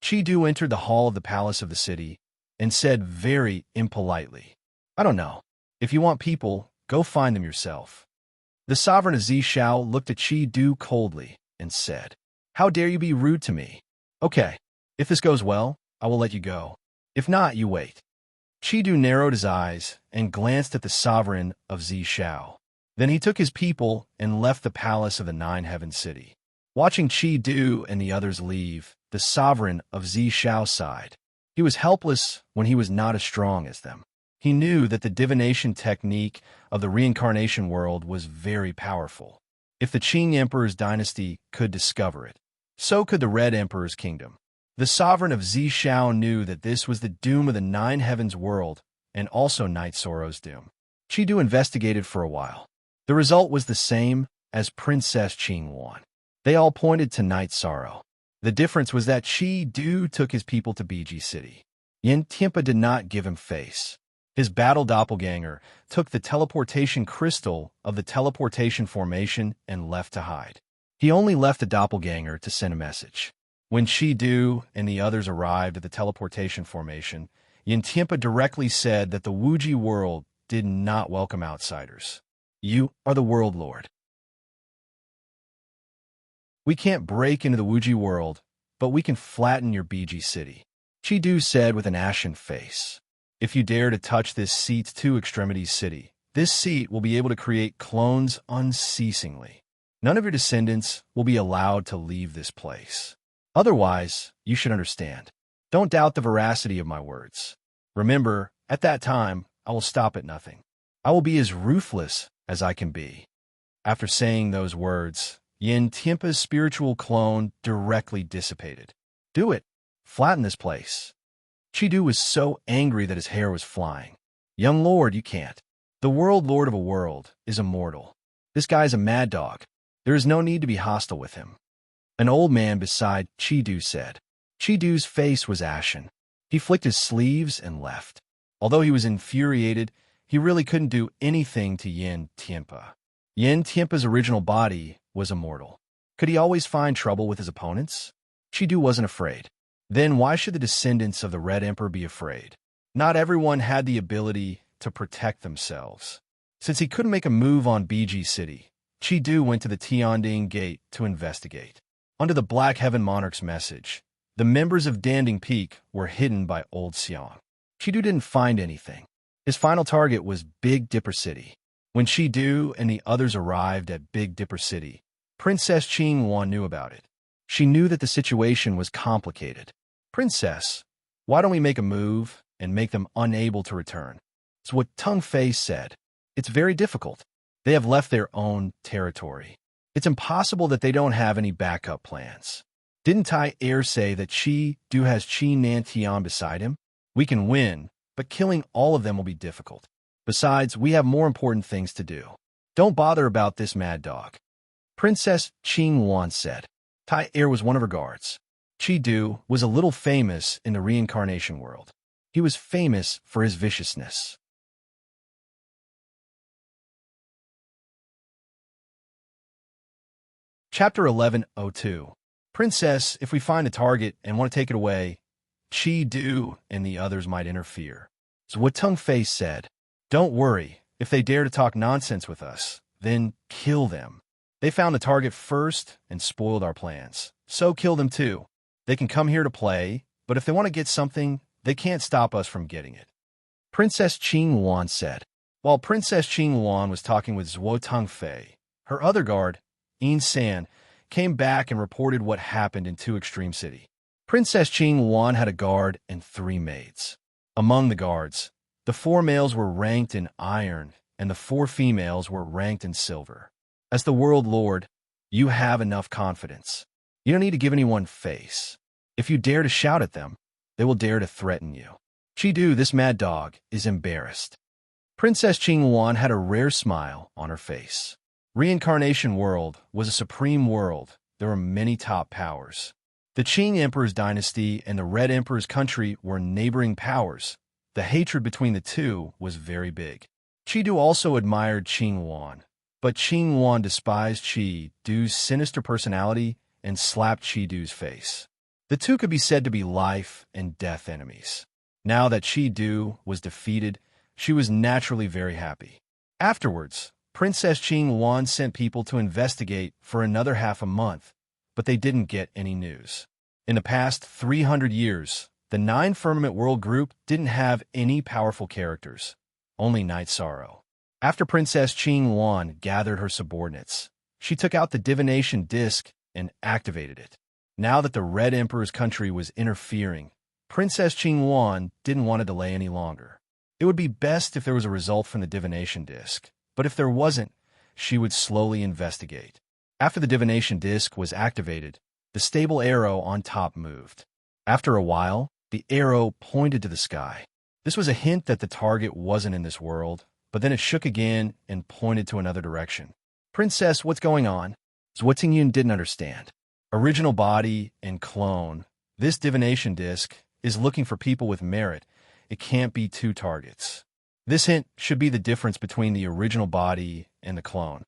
Chi Du entered the hall of the palace of the city and said very impolitely, "I don't know. If you want people, go find them yourself." The sovereign of Zishao looked at Chi Du coldly and said, "How dare you be rude to me? Okay, if this goes well, I will let you go. If not, you wait." Chi Du narrowed his eyes and glanced at the sovereign of Zishao. Then he took his people and left the palace of the Nine Heavens city. Watching Chi Du and the others leave, the sovereign of Zishao sighed. He was helpless when he was not as strong as them. He knew that the divination technique of the reincarnation world was very powerful. If the Qing Emperor's dynasty could discover it, so could the Red Emperor's kingdom. The sovereign of Zishao knew that this was the doom of the Nine Heavens world and also Night Sorrow's doom. Chi Du investigated for a while. The result was the same as Princess Qing Wan. They all pointed to Night Sorrow. The difference was that Chi Du took his people to BG City. Yin Tianpa did not give him face. His battle doppelganger took the teleportation crystal of the teleportation formation and left to hide. He only left the doppelganger to send a message. When Chi Du and the others arrived at the teleportation formation, Yin Tianpa directly said that the Wuji world did not welcome outsiders. "You are the world lord. We can't break into the Wuji world, but we can flatten your BG city," Chi Du said with an ashen face. "If you dare to touch this seat's two extremities city, this seat will be able to create clones unceasingly. None of your descendants will be allowed to leave this place. Otherwise, you should understand. Don't doubt the veracity of my words. Remember, at that time, I will stop at nothing. I will be as ruthless as I can be." After saying those words, Yin Tianpa's spiritual clone directly dissipated. "Do it. Flatten this place." Chi Du was so angry that his hair was flying. "Young lord, you can't. The world lord of a world is immortal. This guy's a mad dog. There is no need to be hostile with him." An old man beside Chi Du said. Chi Du's face was ashen. He flicked his sleeves and left. Although he was infuriated, he really couldn't do anything to Yin Tianpa. Yin Tianpa's original body was immortal. Could he always find trouble with his opponents? Chidu wasn't afraid. Then why should the descendants of the Red Emperor be afraid? Not everyone had the ability to protect themselves. Since he couldn't make a move on BG City, Chidu went to the Tianding Gate to investigate. Under the Black Heaven Monarch's message, the members of Danding Peak were hidden by Old Xiong. Chidu didn't find anything. His final target was Big Dipper City. When Chidu and the others arrived at Big Dipper City, Princess Qingwan knew about it. She knew that the situation was complicated. "Princess, why don't we make a move and make them unable to return?" It's what Tung Fei said. "It's very difficult. They have left their own territory. It's impossible that they don't have any backup plans. Didn't Tai Air say that Du has Qi Nantian beside him? We can win, but killing all of them will be difficult. Besides, we have more important things to do. Don't bother about this mad dog." Princess Qingwan said. Tai Air was one of her guards. Du was a little famous in the reincarnation world. He was famous for his viciousness. Chapter 1102. Princess, if we find a target and want to take it away, Du and the others might interfere. So what Tung Fei said. "Don't worry. If they dare to talk nonsense with us, then kill them. They found the target first and spoiled our plans. So kill them too. They can come here to play, but if they want to get something, they can't stop us from getting it." Princess Qingwan said. While Princess Qingwan was talking with Zhuo Tung Fei, her other guard, Yin San, came back and reported what happened in Two Extreme City. Princess Qingwan had a guard and 3 maids. Among the guards, the 4 males were ranked in iron and the 4 females were ranked in silver. As the world lord, you have enough confidence. You don't need to give anyone face. If you dare to shout at them, they will dare to threaten you. Chidu, this mad dog, is embarrassed. Princess Qingwan had a rare smile on her face. Reincarnation world was a supreme world. There were many top powers. The Qing Emperor's dynasty and the Red Emperor's country were neighboring powers. The hatred between the two was very big. Chidu also admired Qingwan, but Qingwan despised Chidu's sinister personality and slapped Chidu's face. The two could be said to be life and death enemies. Now that Chidu was defeated, she was naturally very happy. Afterwards, Princess Qingwan sent people to investigate for another half a month, but they didn't get any news. In the past 300 years, the 9 Firmament World Group didn't have any powerful characters, only Night Sorrow. After Princess Qingwan gathered her subordinates, she took out the divination disc and activated it. Now that the Red Emperor's country was interfering, Princess Qingwan didn't want to delay any longer. It would be best if there was a result from the divination disc, but if there wasn't, she would slowly investigate. After the divination disc was activated, the stable arrow on top moved. After a while, the arrow pointed to the sky. This was a hint that the target wasn't in this world, but then it shook again and pointed to another direction. "Princess, what's going on?" Zhuo Tingyun didn't understand. Original body and clone. This divination disc is looking for people with merit. It can't be 2 targets. This hint should be the difference between the original body and the clone.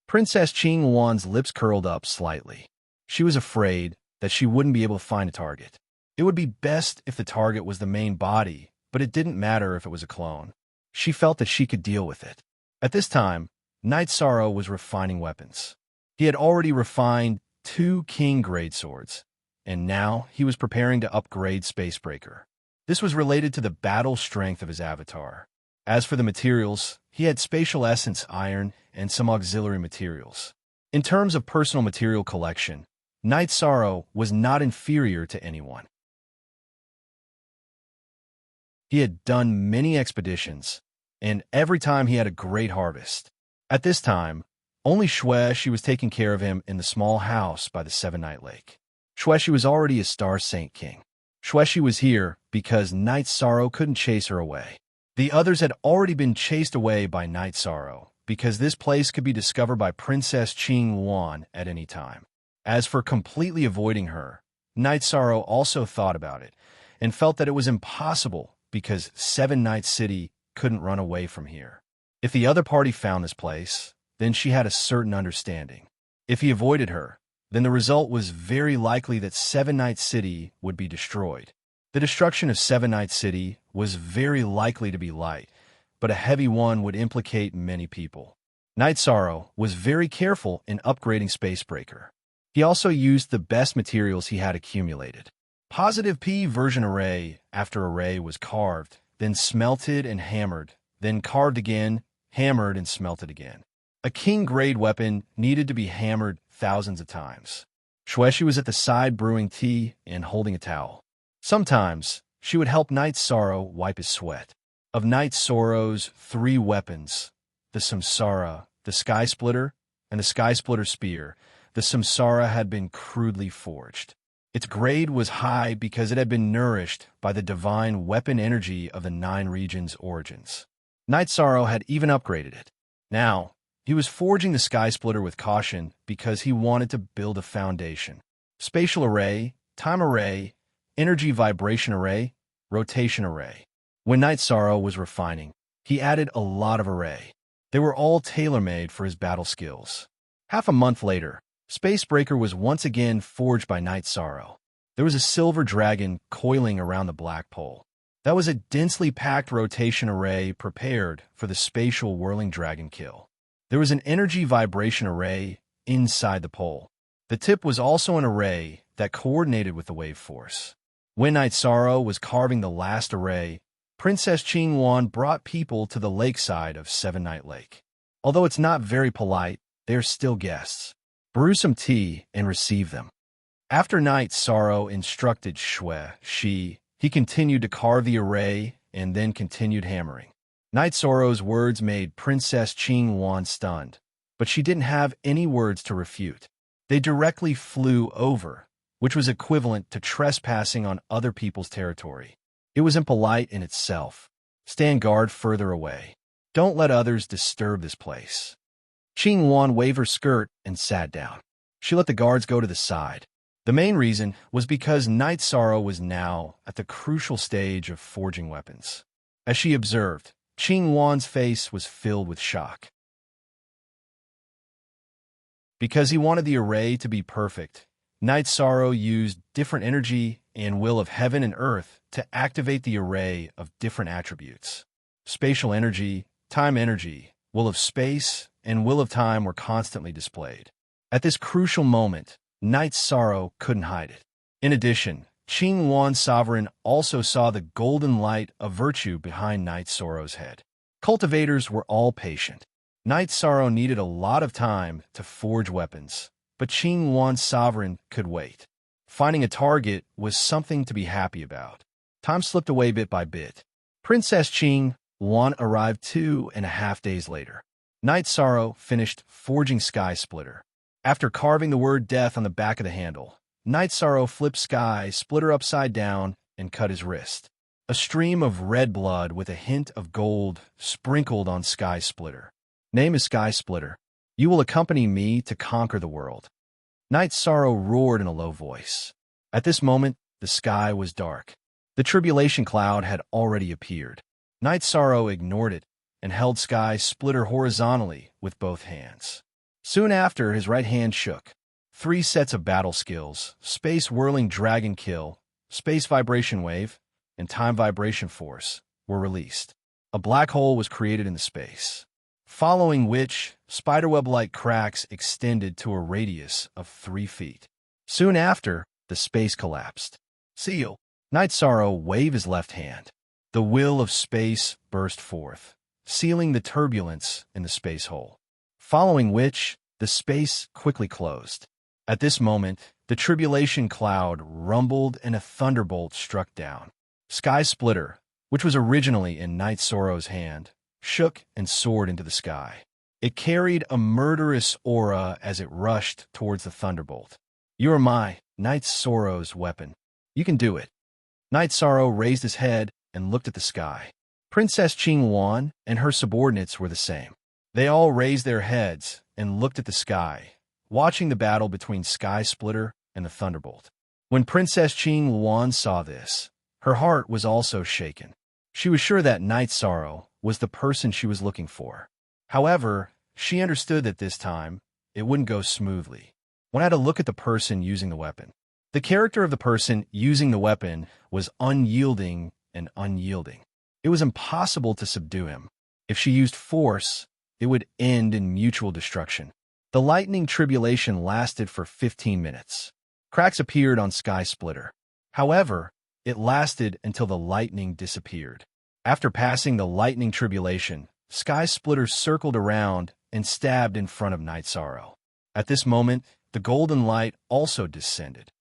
Princess Qingwan's lips curled up slightly. She was afraid that she wouldn't be able to find a target. It would be best if the target was the main body, but it didn't matter if it was a clone. She felt that she could deal with it. At this time, Night Sorrow was refining weapons. He had already refined 2 King-grade swords, and now he was preparing to upgrade Spacebreaker. This was related to the battle strength of his avatar. As for the materials, he had spatial essence iron and some auxiliary materials. In terms of personal material collection, Night Sorrow was not inferior to anyone. He had done many expeditions, and every time he had a great harvest. At this time, only Xueshi was taking care of him in the small house by the Seven-Night Lake. Xueshi was already a Star Saint King. Xueshi was here because Night Sorrow couldn't chase her away. The others had already been chased away by Night Sorrow because this place could be discovered by Princess Qingwan at any time. As for completely avoiding her, Night Sorrow also thought about it and felt that it was impossible because Seven Night City couldn't run away from here. If the other party found this place, then she had a certain understanding. If he avoided her, then the result was very likely that Seven Night City would be destroyed. The destruction of Seven Night City was very likely to be light, but a heavy one would implicate many people. Night Sorrow was very careful in upgrading Spacebreaker. He also used the best materials he had accumulated. Positive P version array after array was carved, then smelted and hammered, then carved again, hammered and smelted again. A king-grade weapon needed to be hammered thousands of times. Shueshi was at the side brewing tea and holding a towel. Sometimes, she would help Night Sorrow wipe his sweat. Of Night Sorrow's 3 weapons, the Samsara, the Sky Splitter, and the Sky Splitter Spear, the Samsara had been crudely forged. Its grade was high because it had been nourished by the divine weapon energy of the 9 regions' origins. Night Sorrow had even upgraded it. Now, he was forging the Sky Splitter with caution because he wanted to build a foundation. Spatial array, time array, energy vibration array, rotation array. When Night Sorrow was refining, he added a lot of array. They were all tailor-made for his battle skills. Half a month later, Spacebreaker was once again forged by Night Sorrow. There was a silver dragon coiling around the black pole. That was a densely packed rotation array prepared for the spatial whirling dragon kill. There was an energy vibration array inside the pole. The tip was also an array that coordinated with the wave force. When Night Sorrow was carving the last array, Princess Qingwan brought people to the lakeside of Seven Night Lake. Although it's not very polite, they are still guests. Brew some tea and receive them. After Night Sorrow instructed Shueshi, he continued to carve the array and then continued hammering. Night Sorrow's words made Princess Qingwan stunned, but she didn't have any words to refute. They directly flew over, which was equivalent to trespassing on other people's territory. It was impolite in itself. Stand guard further away. Don't let others disturb this place. Qingwan waved her skirt and sat down. She let the guards go to the side. The main reason was because Night Sorrow was now at the crucial stage of forging weapons. As she observed, Qingwan's face was filled with shock. Because he wanted the array to be perfect, Night Sorrow used different energy and will of heaven and earth to activate the array of different attributes. Spatial energy, time energy, will of space, and will of time were constantly displayed. At this crucial moment, Night Sorrow couldn't hide it. In addition, Qingwan's sovereign also saw the golden light of virtue behind Night Sorrow's head. Cultivators were all patient. Night Sorrow needed a lot of time to forge weapons, but Qingwan's sovereign could wait. Finding a target was something to be happy about. Time slipped away bit by bit. Princess Qingwan arrived 2.5 days later. Night Sorrow finished forging Sky Splitter. After carving the word death on the back of the handle, Night Sorrow flipped Sky Splitter upside down and cut his wrist. A stream of red blood with a hint of gold sprinkled on Sky Splitter. Name is Sky Splitter. You will accompany me to conquer the world. Night Sorrow roared in a low voice. At this moment, the sky was dark. The tribulation cloud had already appeared. Night Sorrow ignored it and held Sky Splitter horizontally with both hands. Soon after, his right hand shook. 3 sets of battle skills, Space Whirling Dragon Kill, Space Vibration Wave, and Time Vibration Force, were released. A black hole was created in the space, following which spiderweb-like cracks extended to a radius of 3 feet. Soon after, the space collapsed. Seal. Night Sorrow waved his left hand. The will of space burst forth, sealing the turbulence in the space hole, following which the space quickly closed. At this moment, the tribulation cloud rumbled and a thunderbolt struck down. Sky Splitter, which was originally in Night Sorrow's hand, shook and soared into the sky. It carried a murderous aura as it rushed towards the thunderbolt. You are my Night Sorrow's weapon. You can do it. Night Sorrow raised his head and looked at the sky. Princess Qingwan and her subordinates were the same. They all raised their heads and looked at the sky, watching the battle between Sky Splitter and the thunderbolt. When Princess Qingwan saw this, her heart was also shaken. She was sure that Night Sorrow was the person she was looking for. However, she understood that this time, it wouldn't go smoothly. One had to look at the person using the weapon. The character of the person using the weapon was unyielding and unyielding. It was impossible to subdue him. If she used force, it would end in mutual destruction. The lightning tribulation lasted for 15 minutes. Cracks appeared on Sky Splitter. However, it lasted until the lightning disappeared. After passing the lightning tribulation, Sky Splitter circled around and stabbed in front of Night Sorrow. At this moment, the golden light also descended.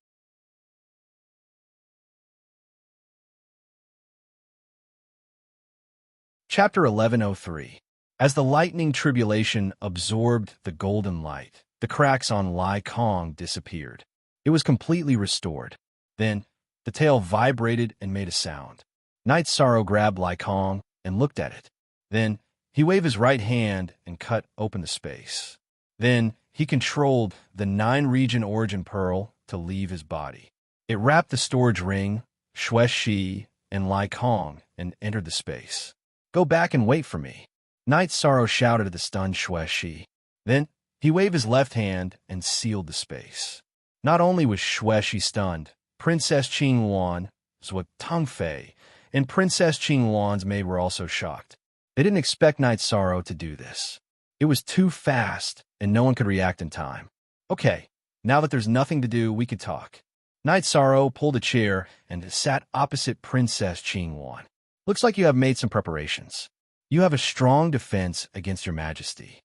Chapter 1103. As the lightning tribulation absorbed the golden light, the cracks on Lai Kong disappeared. It was completely restored. Then, the tail vibrated and made a sound. Night Sorrow grabbed Lai Kong and looked at it. Then, he waved his right hand and cut open the space. Then, he controlled the 9-region origin pearl to leave his body. It wrapped the storage ring, Xue Shi, and Lai Kong and entered the space. "Go back and wait for me," Night Sorrow shouted at the stunned Xue Shi. Then, he waved his left hand and sealed the space. Not only was Xue Shi stunned, Princess Qing Yuan, Zhuo Tongfei, and Princess Qing Yuan's maid were also shocked. They didn't expect Night Sorrow to do this. It was too fast, and no one could react in time. "Okay, now that there's nothing to do, we could talk." Night Sorrow pulled a chair and sat opposite Princess Qing Yuan. "Looks like you have made some preparations. You have a strong defense against your majesty."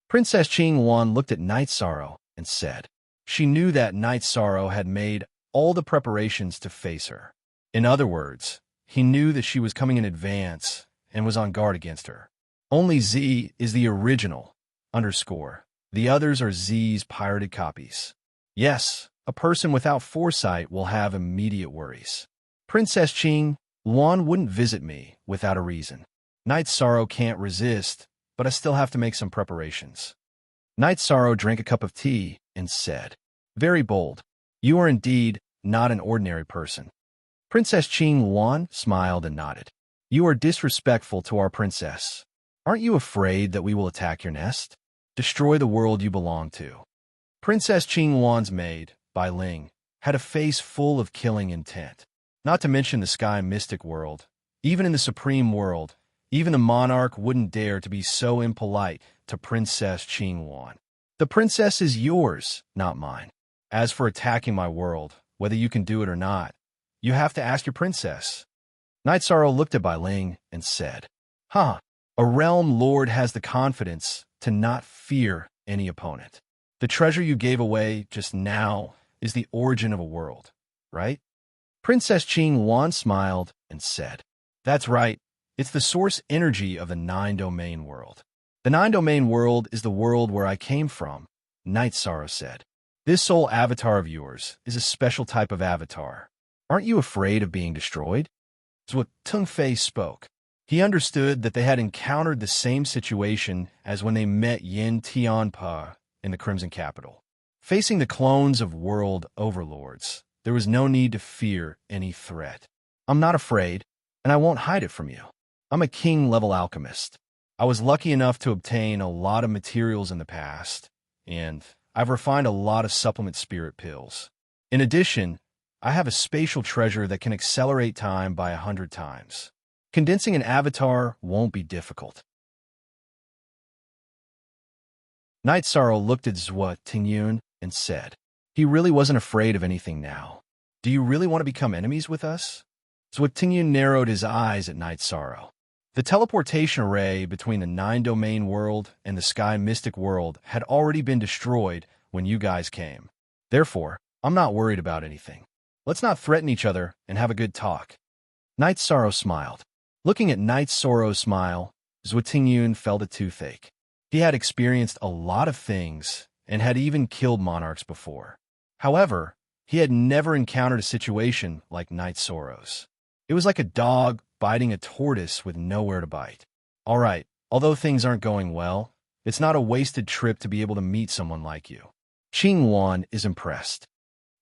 Princess Qing Yuan looked at Night Sorrow and said. She knew that Night Sorrow had made all the preparations to face her. In other words, he knew that she was coming in advance and was on guard against her. Only Z is the original, _. The others are Z's pirated copies. Yes, a person without foresight will have immediate worries. Princess Qing Yuan wouldn't visit me without a reason. Night Sorrow can't resist, but I still have to make some preparations. Night Sorrow drank a cup of tea and said, "Very bold. You are indeed not an ordinary person." Princess Qing Yuan smiled and nodded. "You are disrespectful to our princess. Aren't you afraid that we will attack your nest? Destroy the world you belong to?" Princess Qing Yuan's maid, Bai Ling, had a face full of killing intent. Not to mention the sky mystic world. Even in the supreme world, even the monarch wouldn't dare to be so impolite to Princess Qing Yuan. "The princess is yours, not mine. As for attacking my world, whether you can do it or not, you have to ask your princess." Night Sorrow looked at Bai Ling and said, "Huh, a realm lord has the confidence to not fear any opponent. The treasure you gave away just now is the origin of a world, right?" Princess Qing Yuan smiled and said, "That's right. It's the source energy of the 9-domain world." "The 9-domain world is the world where I came from," Night Sorrow said. "This soul avatar of yours is a special type of avatar. Aren't you afraid of being destroyed?" Zhuo Tongfei spoke. He understood that they had encountered the same situation as when they met Yin Tianpa in the Crimson Capital. Facing the clones of world overlords, there was no need to fear any threat. "I'm not afraid, and I won't hide it from you. I'm a king-level alchemist. I was lucky enough to obtain a lot of materials in the past, and I've refined a lot of supplement spirit pills. In addition, I have a spatial treasure that can accelerate time by 100 times. Condensing an avatar won't be difficult." Night Sorrow looked at Zhuo Tingyun and said, "He really wasn't afraid of anything now. Do you really want to become enemies with us?" Zhuo Tingyun narrowed his eyes at Night Sorrow. The teleportation array between the 9-domain world and the sky mystic world had already been destroyed when you guys came. Therefore, I'm not worried about anything. Let's not threaten each other and have a good talk." Night Sorrow smiled. Looking at Night Sorrow's smile, Zhuo Tingyun felt a toothache. He had experienced a lot of things and had even killed monarchs before. However, he had never encountered a situation like Night Sorrow's. It was like a dog biting a tortoise with nowhere to bite. "All right, although things aren't going well, it's not a wasted trip to be able to meet someone like you." Qing Yuan is impressed.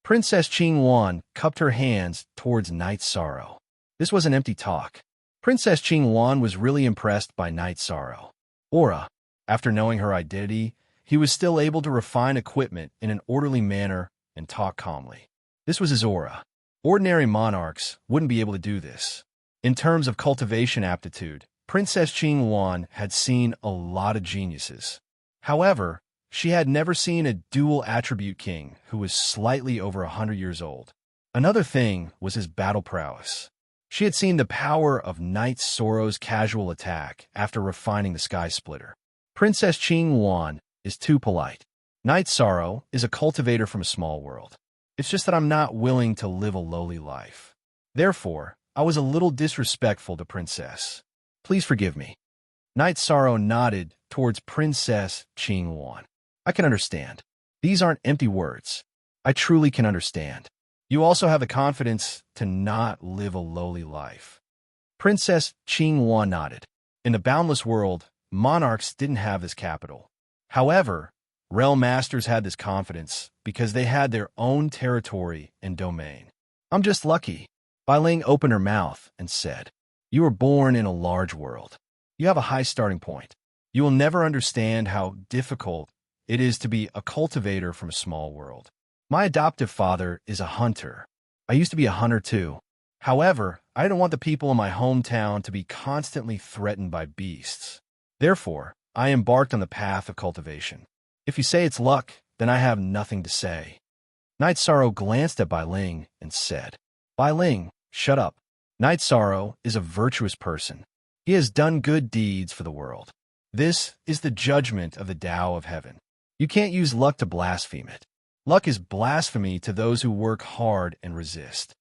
Princess Qing Yuan cupped her hands towards Night Sorrow. This was an empty talk. Princess Qingwan was really impressed by Night Sorrow. Aura. After knowing her identity, he was still able to refine equipment in an orderly manner and talk calmly. This was his aura. Ordinary monarchs wouldn't be able to do this. In terms of cultivation aptitude, Princess Qingwan had seen a lot of geniuses. However, she had never seen a dual attribute king who was slightly over 100 years old. Another thing was his battle prowess. She had seen the power of Night Sorrow's casual attack after refining the Sky Splitter. Princess Qingwan is too polite. Night Sorrow is a cultivator from a small world. It's just that I'm not willing to live a lowly life. Therefore, I was a little disrespectful to Princess. Please forgive me. Night Sorrow nodded towards Princess Qingwan. I can understand. These aren't empty words. I truly can understand. You also have the confidence to not live a lowly life. Princess Qingwan nodded. In the boundless world, monarchs didn't have this capital. However, realm masters had this confidence because they had their own territory and domain. I'm just lucky. Bai Ling opened her mouth and said, "You were born in a large world. You have a high starting point. You will never understand how difficult it is to be a cultivator from a small world. My adoptive father is a hunter. I used to be a hunter too. However, I didn't want the people in my hometown to be constantly threatened by beasts. Therefore, I embarked on the path of cultivation. If you say it's luck, then I have nothing to say." Night Sorrow glanced at Bai Ling and said, "Bai Ling, shut up. Night Sorrow is a virtuous person. He has done good deeds for the world. This is the judgment of the Tao of Heaven. You can't use luck to blaspheme it. Luck is blasphemy to those who work hard and resist."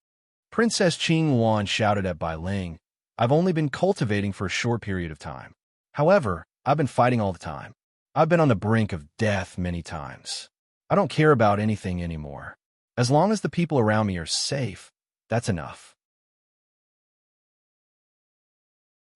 Princess Qingwan shouted at Bai Ling, "I've only been cultivating for a short period of time. However, I've been fighting all the time. I've been on the brink of death many times. I don't care about anything anymore. As long as the people around me are safe, that's enough,"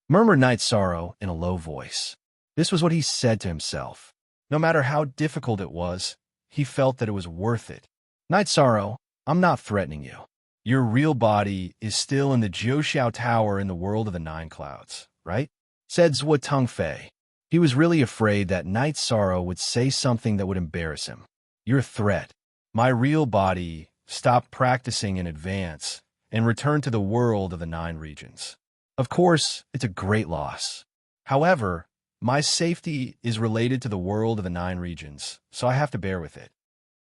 murmured Night Sorrow in a low voice. This was what he said to himself. No matter how difficult it was, he felt that it was worth it. "Night Sorrow, I'm not threatening you. Your real body is still in the Jiuxiao Tower in the world of the Nine Clouds, right?" said Zhua Tengfei. He was really afraid that Night Sorrow would say something that would embarrass him. "Your threat. My real body stopped practicing in advance and returned to the world of the 9 regions. Of course, it's a great loss. However, my safety is related to the world of the 9 regions, so I have to bear with it."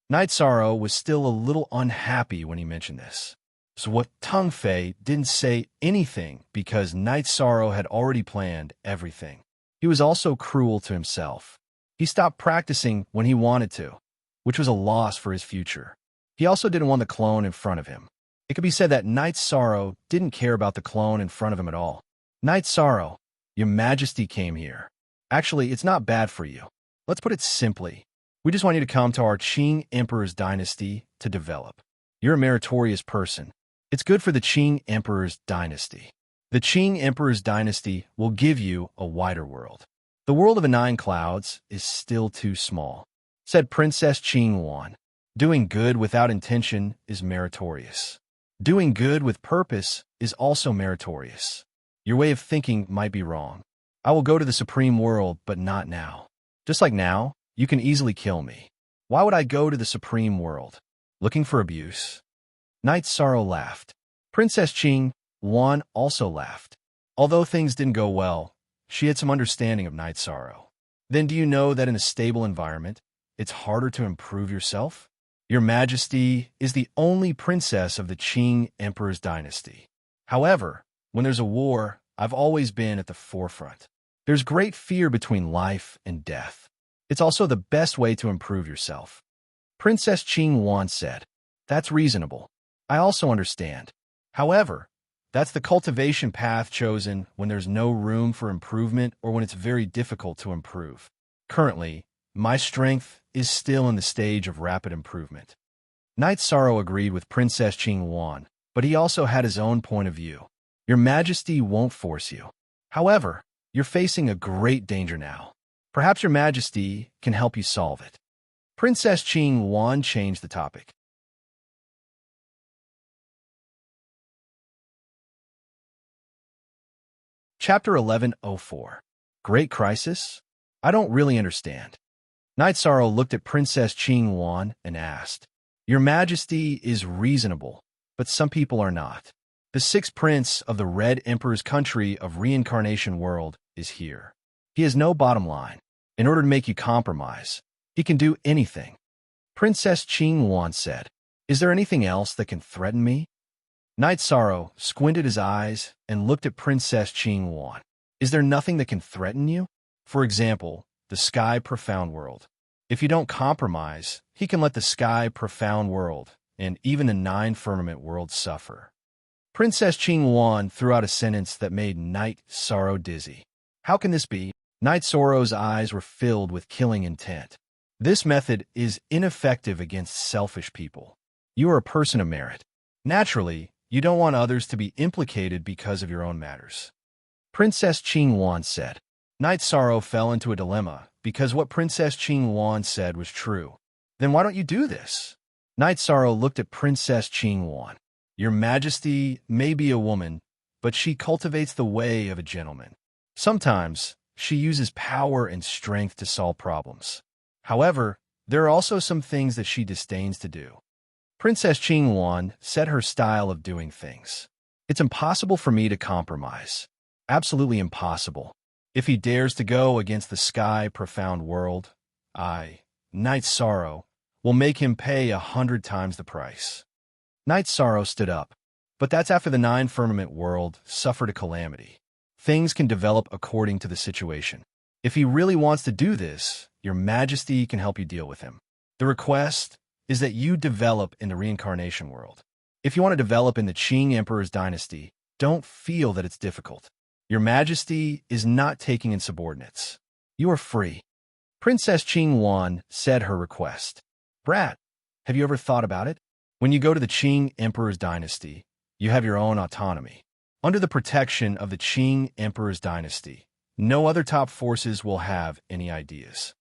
Night Sorrow was still a little unhappy when he mentioned this. So what Tengfei didn't say anything because Night Sorrow had already planned everything. He was also cruel to himself. He stopped practicing when he wanted to, which was a loss for his future. He also didn't want the clone in front of him. It could be said that Night Sorrow didn't care about the clone in front of him at all. "Night Sorrow, Your Majesty came here. Actually, it's not bad for you. Let's put it simply. We just want you to come to our Qing Emperor's dynasty to develop. You're a meritorious person. It's good for the Qing Emperor's dynasty. The Qing Emperor's dynasty will give you a wider world. The world of the 9 clouds is still too small," said Princess Qingwan. "Doing good without intention is meritorious. Doing good with purpose is also meritorious. Your way of thinking might be wrong. I will go to the supreme world, but not now. Just like now, you can easily kill me. Why would I go to the supreme world? Looking for abuse?" Night Sorrow laughed. Princess Qingwan also laughed. Although things didn't go well, she had some understanding of Night Sorrow. "Then do you know that in a stable environment, it's harder to improve yourself? Your Majesty is the only princess of the Qing Emperor's dynasty. However, when there's a war, I've always been at the forefront. There's great fear between life and death. It's also the best way to improve yourself." Princess Qingwan said, "That's reasonable. I also understand. However, that's the cultivation path chosen when there's no room for improvement or when it's very difficult to improve. Currently, my strength is still in the stage of rapid improvement." Night Sorrow agreed with Princess Qingwan, but he also had his own point of view. "Your Majesty won't force you. However, you're facing a great danger now. Perhaps Your Majesty can help you solve it." Princess Qingwan changed the topic. Chapter 1104. Great Crisis? I don't really understand. Night Sorrow looked at Princess Qing Wan and asked, Your Majesty is reasonable, but some people are not. The sixth prince of the Red Emperor's country of Reincarnation World is here. He has no bottom line. In order to make you compromise, he can do anything. Princess Qing Wan said, Is there anything else that can threaten me? Night Sorrow squinted his eyes and looked at Princess Qing Wan. Is there nothing that can threaten you? For example, the Sky Profound World. If you don't compromise, he can let the Sky Profound World and even the Nine Firmament World suffer. Princess Qing Wan threw out a sentence that made Night Sorrow dizzy. How can this be? Night Sorrow's eyes were filled with killing intent. This method is ineffective against selfish people. You are a person of merit. Naturally, you don't want others to be implicated because of your own matters. Princess Qing Wan said. Night Sorrow fell into a dilemma because what Princess Qing Wan said was true. Then why don't you do this? Night Sorrow looked at Princess Qing Wan. Your Majesty may be a woman, but she cultivates the way of a gentleman. Sometimes, she uses power and strength to solve problems. However, there are also some things that she disdains to do. Princess Qing Wan set her style of doing things. It's impossible for me to compromise. Absolutely impossible. If he dares to go against the Sky Profound World, I, Night Sorrow, will make him pay 100 times the price. Night Sorrow stood up. But that's after the Nine Firmament World suffered a calamity. Things can develop according to the situation. If he really wants to do this, Your Majesty can help you deal with him. The request is that you develop in the Reincarnation World. If you want to develop in the Qing Emperor's dynasty, don't feel that it's difficult. Your Majesty is not taking in subordinates. You are free. Princess Qing Wan said her request. Brat, have you ever thought about it? When you go to the Qing Emperor's dynasty, you have your own autonomy. Under the protection of the Qing Emperor's dynasty, no other top forces will have any ideas.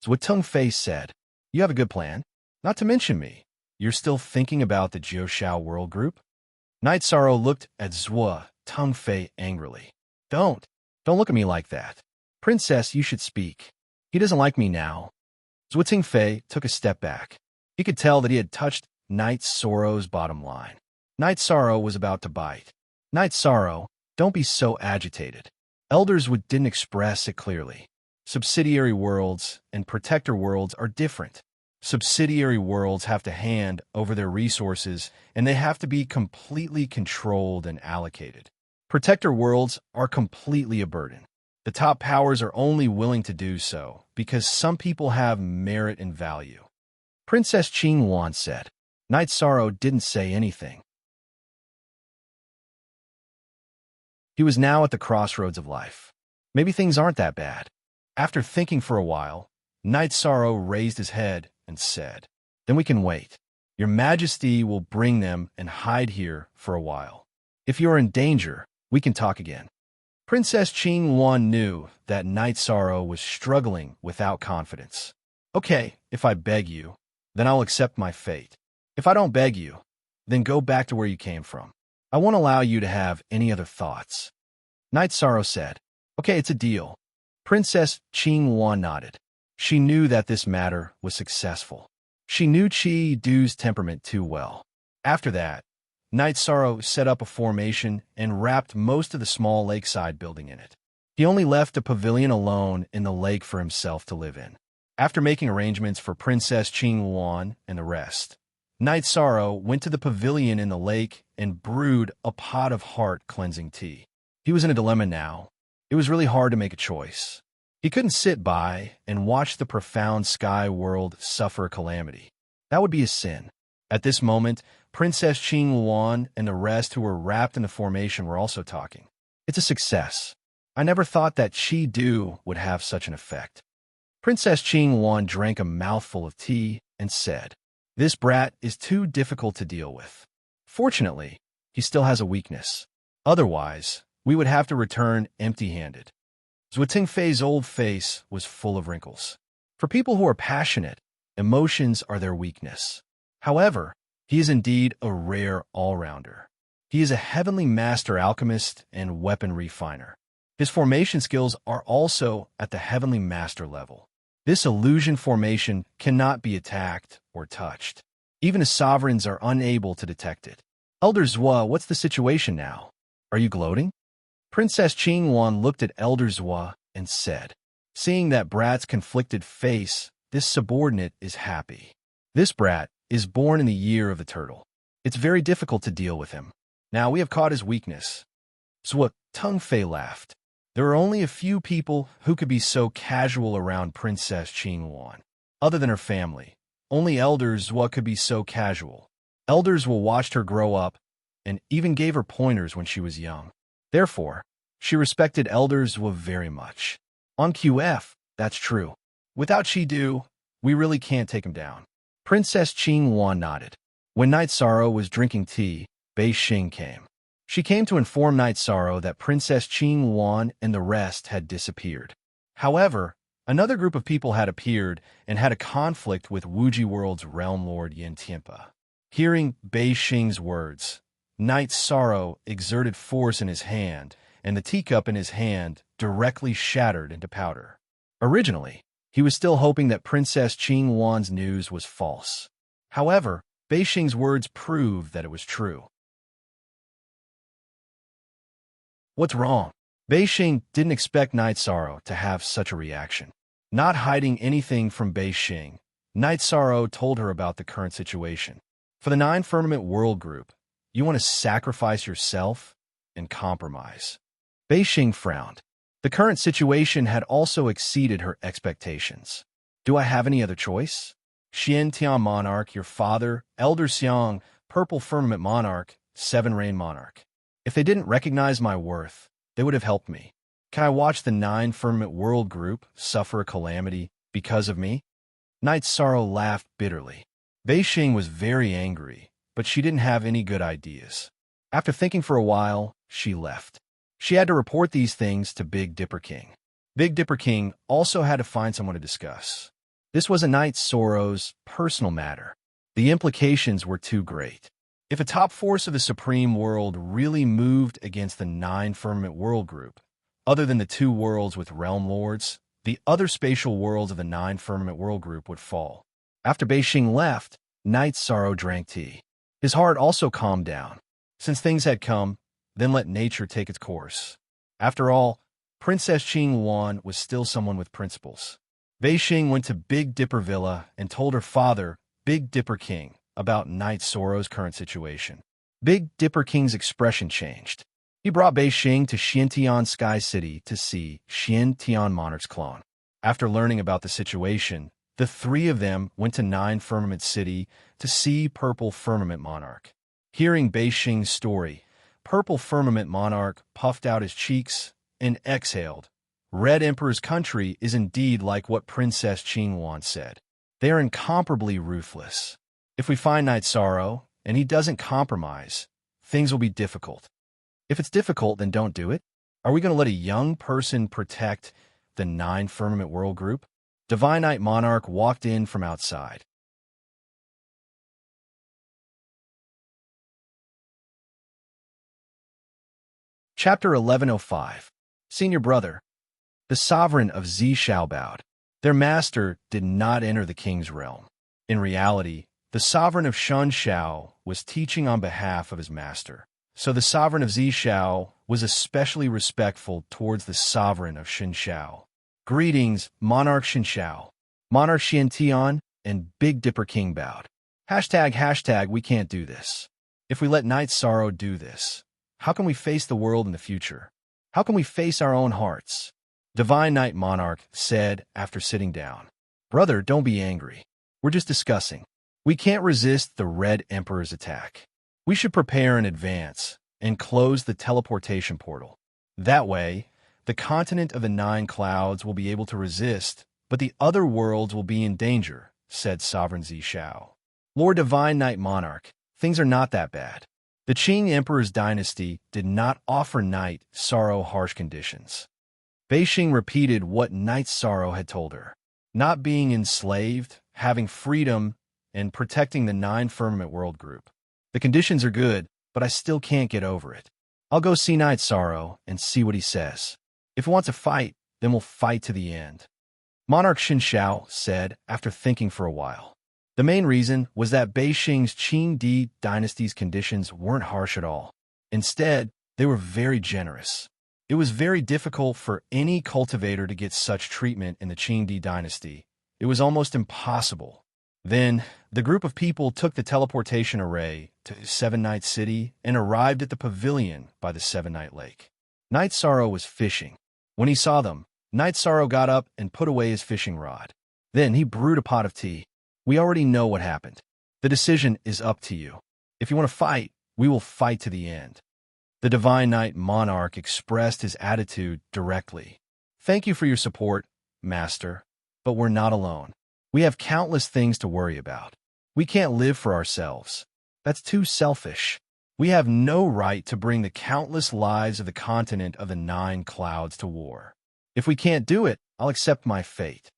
Zhou Tengfei said, You have a good plan. Not to mention me. You're still thinking about the Jiuxiao World Group? Night Sorrow looked at Zhou Tengfei angrily. Don't look at me like that. Princess, you should speak. He doesn't like me now. Zhou Tengfei took a step back. He could tell that he had touched Night Sorrow's bottom line. Night Sorrow was about to bite. Night Sorrow, don't be so agitated. Elders didn't express it clearly. Subsidiary worlds and protector worlds are different. Subsidiary worlds have to hand over their resources, and they have to be completely controlled and allocated. Protector worlds are completely a burden. The top powers are only willing to do so because some people have merit and value. Princess Qing Wan said. Night Sorrow didn't say anything. He was now at the crossroads of life. Maybe things aren't that bad. After thinking for a while, Night Sorrow raised his head and said, Then we can wait. Your Majesty will bring them and hide here for a while. If you are in danger, we can talk again. Princess Qing Wan knew that Night Sorrow was struggling without confidence. Okay, if I beg you, then I'll accept my fate. If I don't beg you, then go back to where you came from. I won't allow you to have any other thoughts. Night Sorrow said, Okay, it's a deal. Princess Qing Wan nodded. She knew that this matter was successful. She knew Qi Du's temperament too well. After that, Night Sorrow set up a formation and wrapped most of the small lakeside building in it. He only left a pavilion alone in the lake for himself to live in. After making arrangements for Princess Qing Wan and the rest, Night Sorrow went to the pavilion in the lake and brewed a pot of heart-cleansing tea. He was in a dilemma now. It was really hard to make a choice. He couldn't sit by and watch the profound sky world suffer a calamity. That would be a sin. At this moment, Princess Qing Wan and the rest who were wrapped in the formation were also talking. It's a success. I never thought that Qi Du would have such an effect. Princess Qing Wan drank a mouthful of tea and said, This brat is too difficult to deal with. Fortunately, he still has a weakness. Otherwise, we would have to return empty-handed. Zhou Tengfei's old face was full of wrinkles. For people who are passionate, emotions are their weakness. However, he is indeed a rare all-rounder. He is a heavenly master alchemist and weapon refiner. His formation skills are also at the Heavenly Master level. This illusion formation cannot be attacked or touched. Even his sovereigns are unable to detect it. Elder Zhua, what's the situation now? Are you gloating? Princess Qingwan looked at Elder Zhua and said, seeing that brat's conflicted face, this subordinate is happy. This brat is born in the year of the turtle. It's very difficult to deal with him. Now we have caught his weakness. Zhua Tung Fei laughed. There are only a few people who could be so casual around Princess Qingwan. Other than her family, only Elder Zhua could be so casual. Elder Zhua watched her grow up and even gave her pointers when she was young. Therefore, she respected Elder Zhua very much. On QF, that's true. Without Shidu, we really can't take him down. Princess Qingwan nodded. When Night Sorrow was drinking tea, Bei Xing came. She came to inform Night Sorrow that Princess Qingwan and the rest had disappeared. However, another group of people had appeared and had a conflict with Wuji World's Realm Lord Yin Tianpa. Hearing Bei Xing's words, Night Sorrow exerted force in his hand, and the teacup in his hand directly shattered into powder. Originally, he was still hoping that Princess Qingwan's news was false. However, Bei Xing's words proved that it was true. What's wrong? Bei Xing didn't expect Night Sorrow to have such a reaction. Not hiding anything from Bei Xing, Night Sorrow told her about the current situation. For the Nine Firmament World Group, you want to sacrifice yourself and compromise. Bei Xing frowned. The current situation had also exceeded her expectations. Do I have any other choice? Xian Tian Monarch, your father, Elder Xiang, Purple Firmament Monarch, Seven Rain Monarch. If they didn't recognize my worth, they would have helped me. Can I watch the Nine Firmament World Group suffer a calamity because of me? Night Sorrow laughed bitterly. Bei Xing was very angry, but she didn't have any good ideas. After thinking for a while, she left. She had to report these things to Big Dipper King. Big Dipper King also had to find someone to discuss. This was a Night Sorrow's personal matter. The implications were too great. If a top force of the Supreme World really moved against the Nine Firmament World Group, other than the two worlds with Realm Lords, the other spatial worlds of the Nine Firmament World Group would fall. After Bei Xing left, Night Sorrow drank tea. His heart also calmed down. Since things had come, then let nature take its course. After all, Princess Qingwan was still someone with principles. Bei Xing went to Big Dipper Villa and told her father, Big Dipper King, about Night Sorrow's current situation. Big Dipper King's expression changed. He brought Bei Xing to Xiantian Sky City to see Xiantian Monarch's clone. After learning about the situation, the three of them went to Nine Firmament City to see Purple Firmament Monarch. Hearing Bei Xing's story, Purple Firmament Monarch puffed out his cheeks and exhaled. Red Emperor's country is indeed like what Princess Qingwan said. They are incomparably ruthless. If we find Night Sorrow, and he doesn't compromise, things will be difficult. If it's difficult, then don't do it. Are we going to let a young person protect the Nine Firmament World Group? Divine Night Monarch walked in from outside. Chapter 1105. Senior Brother. The sovereign of Zishao bowed. Their master did not enter the king's realm. In reality, the sovereign of Shunshao was teaching on behalf of his master. So the sovereign of Zishao was especially respectful towards the sovereign of Shinshao. Greetings, Monarch Shinshao. Monarch Xiantian and Big Dipper King bowed. Hashtag, we can't do this. If we let Night Sorrow do this, how can we face the world in the future? How can we face our own hearts? Divine Night Monarch said after sitting down. Brother, don't be angry. We're just discussing. We can't resist the Red Emperor's attack. We should prepare in advance and close the teleportation portal. That way, the continent of the Nine Clouds will be able to resist, but the other worlds will be in danger, said Sovereign Zishao. Lord Divine Night Monarch, things are not that bad. The Qing Emperor's dynasty did not offer Night Sorrow harsh conditions. Bei Xing repeated what Night Sorrow had told her. Not being enslaved, having freedom, and protecting the Nine Firmament World Group. The conditions are good, but I still can't get over it. I'll go see Night Sorrow and see what he says. If it wants to fight, then we'll fight to the end. Monarch Xiao said after thinking for a while. The main reason was that Beijing's Qing Di dynasty's conditions weren't harsh at all. Instead, they were very generous. It was very difficult for any cultivator to get such treatment in the Qing Di dynasty. It was almost impossible. Then, the group of people took the teleportation array to Seven Night City and arrived at the pavilion by the Seven Night Lake. Night Sorrow was fishing. When he saw them, Night Sorrow got up and put away his fishing rod. Then he brewed a pot of tea. We already know what happened. The decision is up to you. If you want to fight, we will fight to the end. The Divine Knight Monarch expressed his attitude directly. Thank you for your support, Master, but we're not alone. We have countless things to worry about. We can't live for ourselves. That's too selfish. We have no right to bring the countless lives of the continent of the Nine Clouds to war. If we can't do it, I'll accept my fate.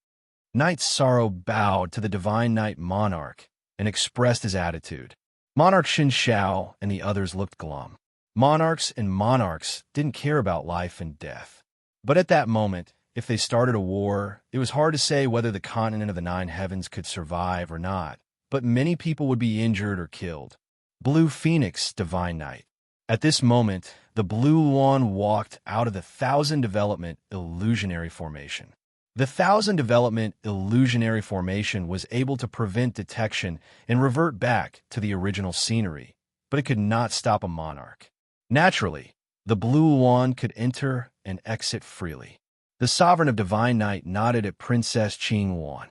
Night Sorrow bowed to the Divine Knight Monarch and expressed his attitude. Monarch Xiao and the others looked glum. Monarchs and monarchs didn't care about life and death. But at that moment, if they started a war, it was hard to say whether the continent of the Nine Heavens could survive or not, but many people would be injured or killed. Blue Phoenix, Divine Knight. At this moment, the Blue One walked out of the Thousand Development Illusionary Formation. The Thousand Development Illusionary Formation was able to prevent detection and revert back to the original scenery, but it could not stop a monarch. Naturally, the Blue One could enter and exit freely. The Sovereign of Divine Night nodded at Princess Qing Wan.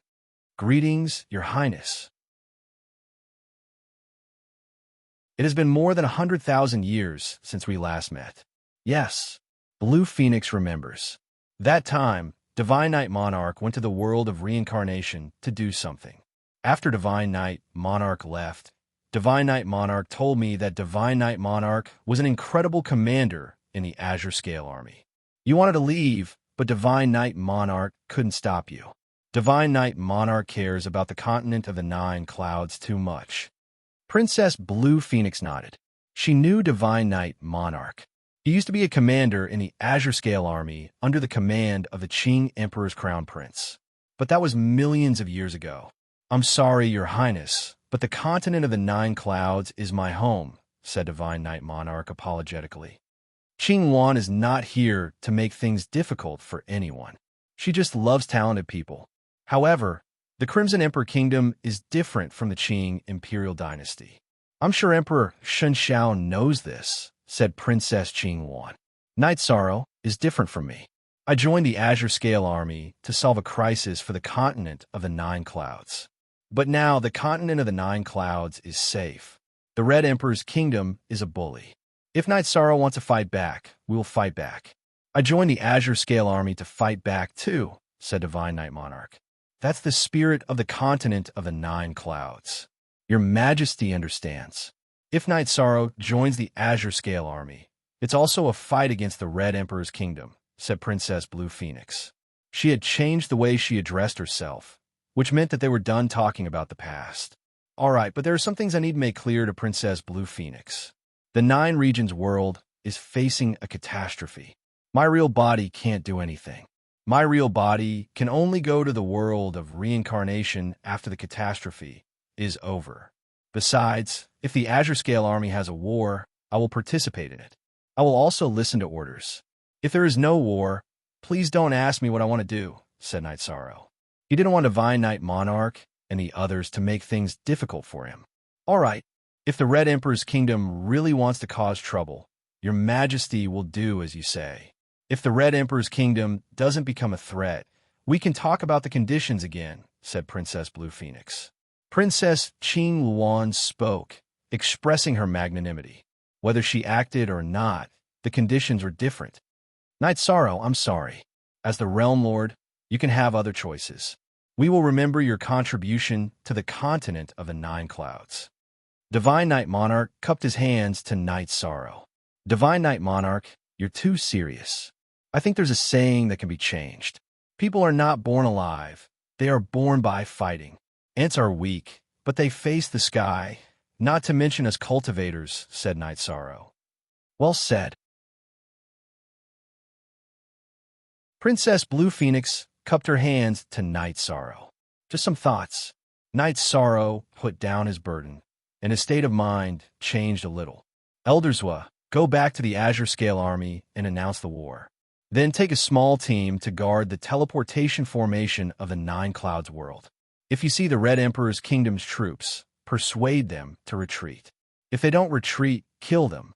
Greetings, Your Highness. It has been more than 100,000 years since we last met. Yes, Blue Phoenix remembers. That time, Divine Knight Monarch went to the world of reincarnation to do something. After Divine Knight Monarch left, Divine Knight Monarch told me that Divine Knight Monarch was an incredible commander in the Azure Scale Army. You wanted to leave, but Divine Knight Monarch couldn't stop you. Divine Knight Monarch cares about the continent of the Nine Clouds too much. Princess Blue Phoenix nodded. She knew Divine Knight Monarch. He used to be a commander in the Azure Scale Army under the command of the Qing Emperor's Crown Prince. But that was millions of years ago. I'm sorry, Your Highness, but the continent of the Nine Clouds is my home, said Divine Knight Monarch apologetically. Qing Wan is not here to make things difficult for anyone. She just loves talented people. However, the Crimson Emperor Kingdom is different from the Qing Imperial Dynasty. I'm sure Emperor Xiao knows this, said Princess Qing Wan. Night Sorrow is different from me. I joined the Azure Scale Army to solve a crisis for the continent of the Nine Clouds. But now the continent of the Nine Clouds is safe. The Red Emperor's kingdom is a bully. If Night Sorrow wants to fight back, we will fight back. I joined the Azure Scale Army to fight back too, said Divine Knight Monarch. That's the spirit of the continent of the Nine Clouds. Your Majesty understands. If Night Sorrow joins the Azure Scale Army, it's also a fight against the Red Emperor's kingdom, said Princess Blue Phoenix. She had changed the way she addressed herself, which meant that they were done talking about the past. All right, but there are some things I need to make clear to Princess Blue Phoenix. The Nine Regions world is facing a catastrophe. My real body can't do anything. My real body can only go to the world of reincarnation after the catastrophe is over. Besides, if the Azure Scale Army has a war, I will participate in it. I will also listen to orders. If there is no war, please don't ask me what I want to do, said Night Sorrow. He didn't want Divine Knight Monarch and the others to make things difficult for him. All right, if the Red Emperor's kingdom really wants to cause trouble, Your Majesty will do as you say. If the Red Emperor's kingdom doesn't become a threat, we can talk about the conditions again, said Princess Blue Phoenix. Princess Qing Wan spoke, expressing her magnanimity. Whether she acted or not, the conditions were different. Night Sorrow, I'm sorry. As the Realm Lord, you can have other choices. We will remember your contribution to the continent of the Nine Clouds. Divine Knight Monarch cupped his hands to Night Sorrow. Divine Knight Monarch, you're too serious. I think there's a saying that can be changed. People are not born alive. They are born by fighting. Ants are weak, but they face the sky. Not to mention us cultivators, said Night Sorrow. Well said. Princess Blue Phoenix cupped her hands to Night Sorrow. Just some thoughts. Night Sorrow put down his burden, and his state of mind changed a little. Elderswa, go back to the Azure Scale Army and announce the war. Then take a small team to guard the teleportation formation of the Nine Clouds world. If you see the Red Emperor's kingdom's troops, persuade them to retreat. If they don't retreat, kill them.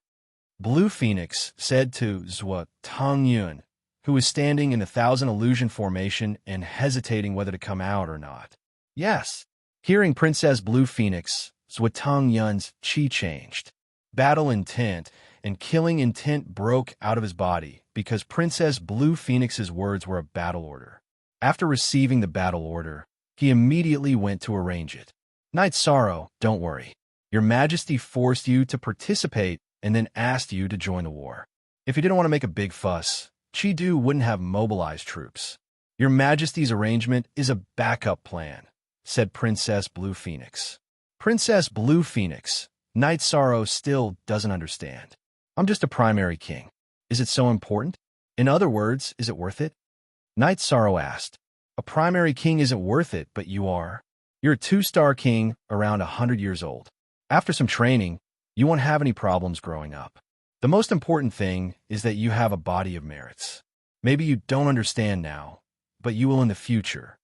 Blue Phoenix said to Zhua Tongyun, who was standing in the Thousand Illusion formation and hesitating whether to come out or not. Yes. Hearing Princess Blue Phoenix, Zhua Tongyun's chi changed. Battle intent and killing intent broke out of his body because Princess Blue Phoenix's words were a battle order. After receiving the battle order, he immediately went to arrange it. Night Sorrow, don't worry. Your Majesty forced you to participate and then asked you to join the war. If you didn't want to make a big fuss, Chi-Du wouldn't have mobilized troops. Your Majesty's arrangement is a backup plan, said Princess Blue Phoenix. Princess Blue Phoenix, Night Sorrow still doesn't understand. I'm just a primary king. Is it so important? In other words, is it worth it? Night Sorrow asked. A primary king isn't worth it, but you are. You're a 2-star king around 100 years old. After some training, you won't have any problems growing up. The most important thing is that you have a body of merits. Maybe you don't understand now, but you will in the future.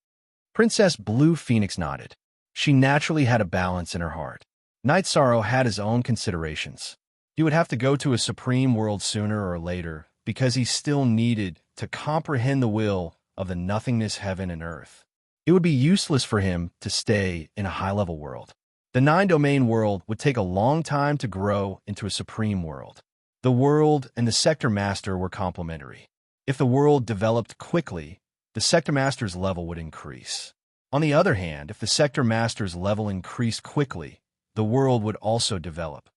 Princess Blue Phoenix nodded. She naturally had a balance in her heart. Night Sorrow had his own considerations. He would have to go to a supreme world sooner or later because he still needed to comprehend the will of the nothingness heaven and earth. It would be useless for him to stay in a high-level world. The 9-domain world would take a long time to grow into a supreme world. The world and the sector master were complementary. If the world developed quickly, the sector master's level would increase. On the other hand, if the sector master's level increased quickly, the world would also develop.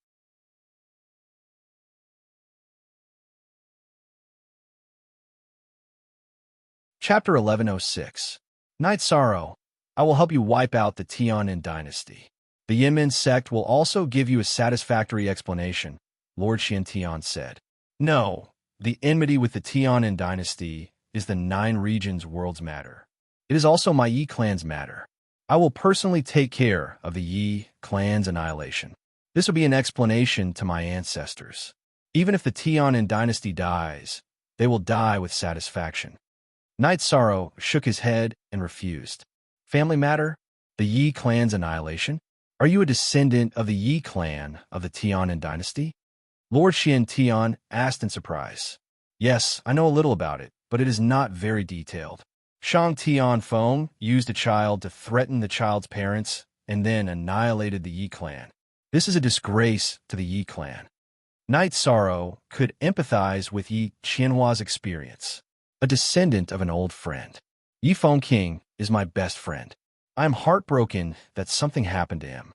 Chapter 1106. Night Sorrow, I will help you wipe out the Tianan dynasty. The Yinmen sect will also give you a satisfactory explanation, Lord Xiantian said. No, the enmity with the Tianan dynasty is the 9 regions' world's matter. It is also my Yi clan's matter. I will personally take care of the Yi clan's annihilation. This will be an explanation to my ancestors. Even if the Tianan dynasty dies, they will die with satisfaction. Night Sorrow shook his head and refused. Family matter? The Yi clan's annihilation? Are you a descendant of the Yi clan of the Tianan dynasty? Lord Xiantian asked in surprise. Yes, I know a little about it, but it is not very detailed. Shang Tian Feng used a child to threaten the child's parents and then annihilated the Yi clan. This is a disgrace to the Yi clan. Night Sorrow could empathize with Yi Qianhua's experience. A descendant of an old friend. Yi Feng King is my best friend. I am heartbroken that something happened to him.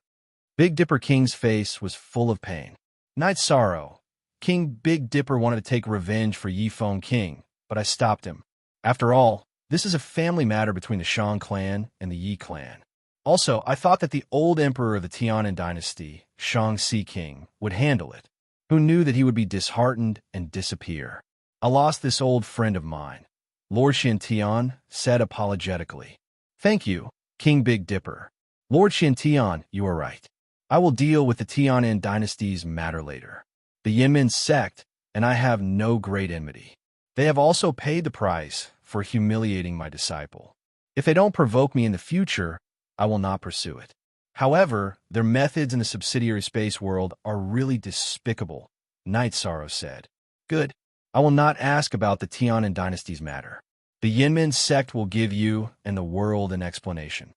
Big Dipper King's face was full of pain. Night Sorrow. King Big Dipper wanted to take revenge for Yi Feng King, but I stopped him. After all, this is a family matter between the Shang clan and the Yi clan. Also, I thought that the old emperor of the Tianan dynasty, Shang Si King, would handle it. Who knew that he would be disheartened and disappear? I lost this old friend of mine, Lord Xiantian said apologetically. Thank you, King Big Dipper. Lord Xiantian, you are right. I will deal with the Tianan dynasty's matter later. The Yinmen sect, and I have no great enmity. They have also paid the price for humiliating my disciple. If they don't provoke me in the future, I will not pursue it. However, their methods in the subsidiary space world are really despicable, Night Sorrow said. Good. I will not ask about the Tianan dynasty's matter. The Yinmen sect will give you and the world an explanation.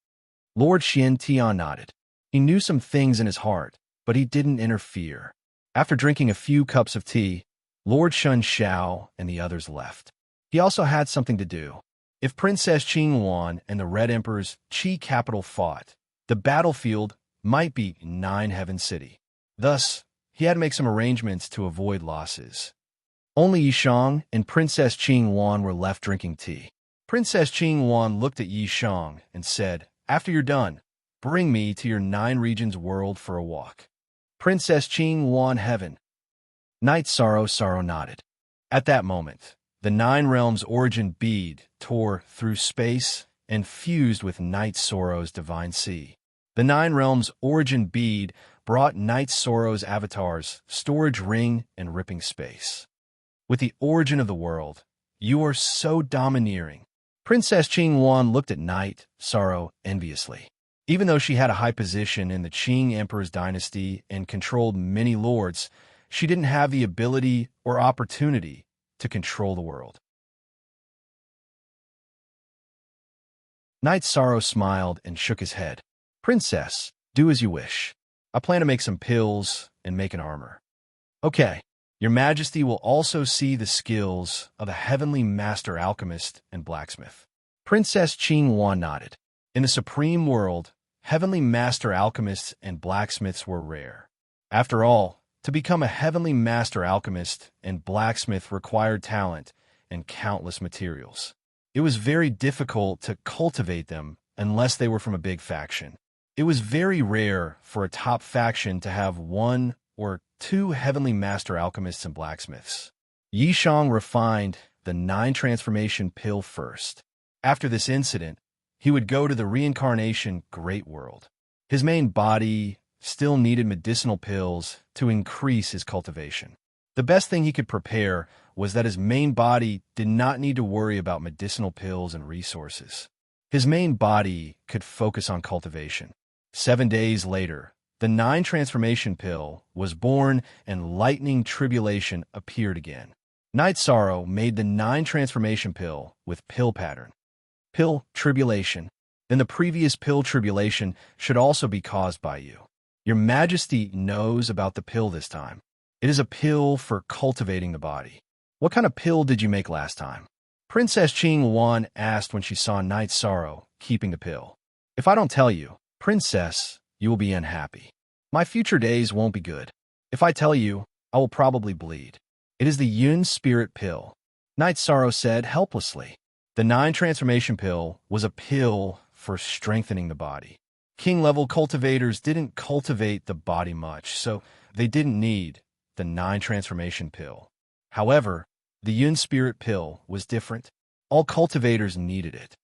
Lord Xiantian nodded. He knew some things in his heart, but he didn't interfere. After drinking a few cups of tea, Lord Shun Xiao and the others left. He also had something to do. If Princess Qingwan and the Red Emperor's Qi capital fought, the battlefield might be 9 Heaven City. Thus, he had to make some arrangements to avoid losses. Only Yishang and Princess Qingwan were left drinking tea. Princess Qingwan looked at Yishang and said, After you're done, bring me to your 9 regions world for a walk. Princess Qingwan Heaven. Night Sorrow nodded. At that moment, The Nine Realms origin bead tore through space and fused with Night Sorrow's divine sea. The Nine Realms origin bead brought Night Sorrow's avatars, storage ring, and ripping space. With the origin of the world, you are so domineering. Princess Qing Wan looked at Night Sorrow enviously. Even though she had a high position in the Qing Emperor's dynasty and controlled many lords, she didn't have the ability or opportunity to control the world. Night Sorrow smiled and shook his head. Princess, do as you wish. I plan to make some pills and make an armor. Okay. Your Majesty will also see the skills of a heavenly master alchemist and blacksmith. Princess Qing Wan nodded. In the supreme world, heavenly master alchemists and blacksmiths were rare. After all, to become a heavenly master alchemist and blacksmith required talent and countless materials. It was very difficult to cultivate them unless they were from a big faction. It was very rare for a top faction to have one or two heavenly master alchemists and blacksmiths. Yishang refined the 9 transformation pill first. After this incident, he would go to the reincarnation great world. His main body still needed medicinal pills to increase his cultivation. The best thing he could prepare was that his main body did not need to worry about medicinal pills and resources. His main body could focus on cultivation. 7 days later, the 9 transformation pill was born and lightning tribulation appeared again. Night Sorrow made the 9 transformation pill with pill pattern. Pill tribulation. Then the previous pill tribulation should also be caused by you. Your Majesty knows about the pill this time. It is a pill for cultivating the body. What kind of pill did you make last time? Princess Qing Wan asked when she saw Night Sorrow keeping the pill. If I don't tell you, Princess, you will be unhappy. My future days won't be good. If I tell you, I will probably bleed. It is the Yun Spirit Pill. Night Sorrow said helplessly. The 9 transformation pill was a pill for strengthening the body. King-level cultivators didn't cultivate the body much, so they didn't need the 9 transformation pill. However, the Yun Spirit Pill was different. All cultivators needed it.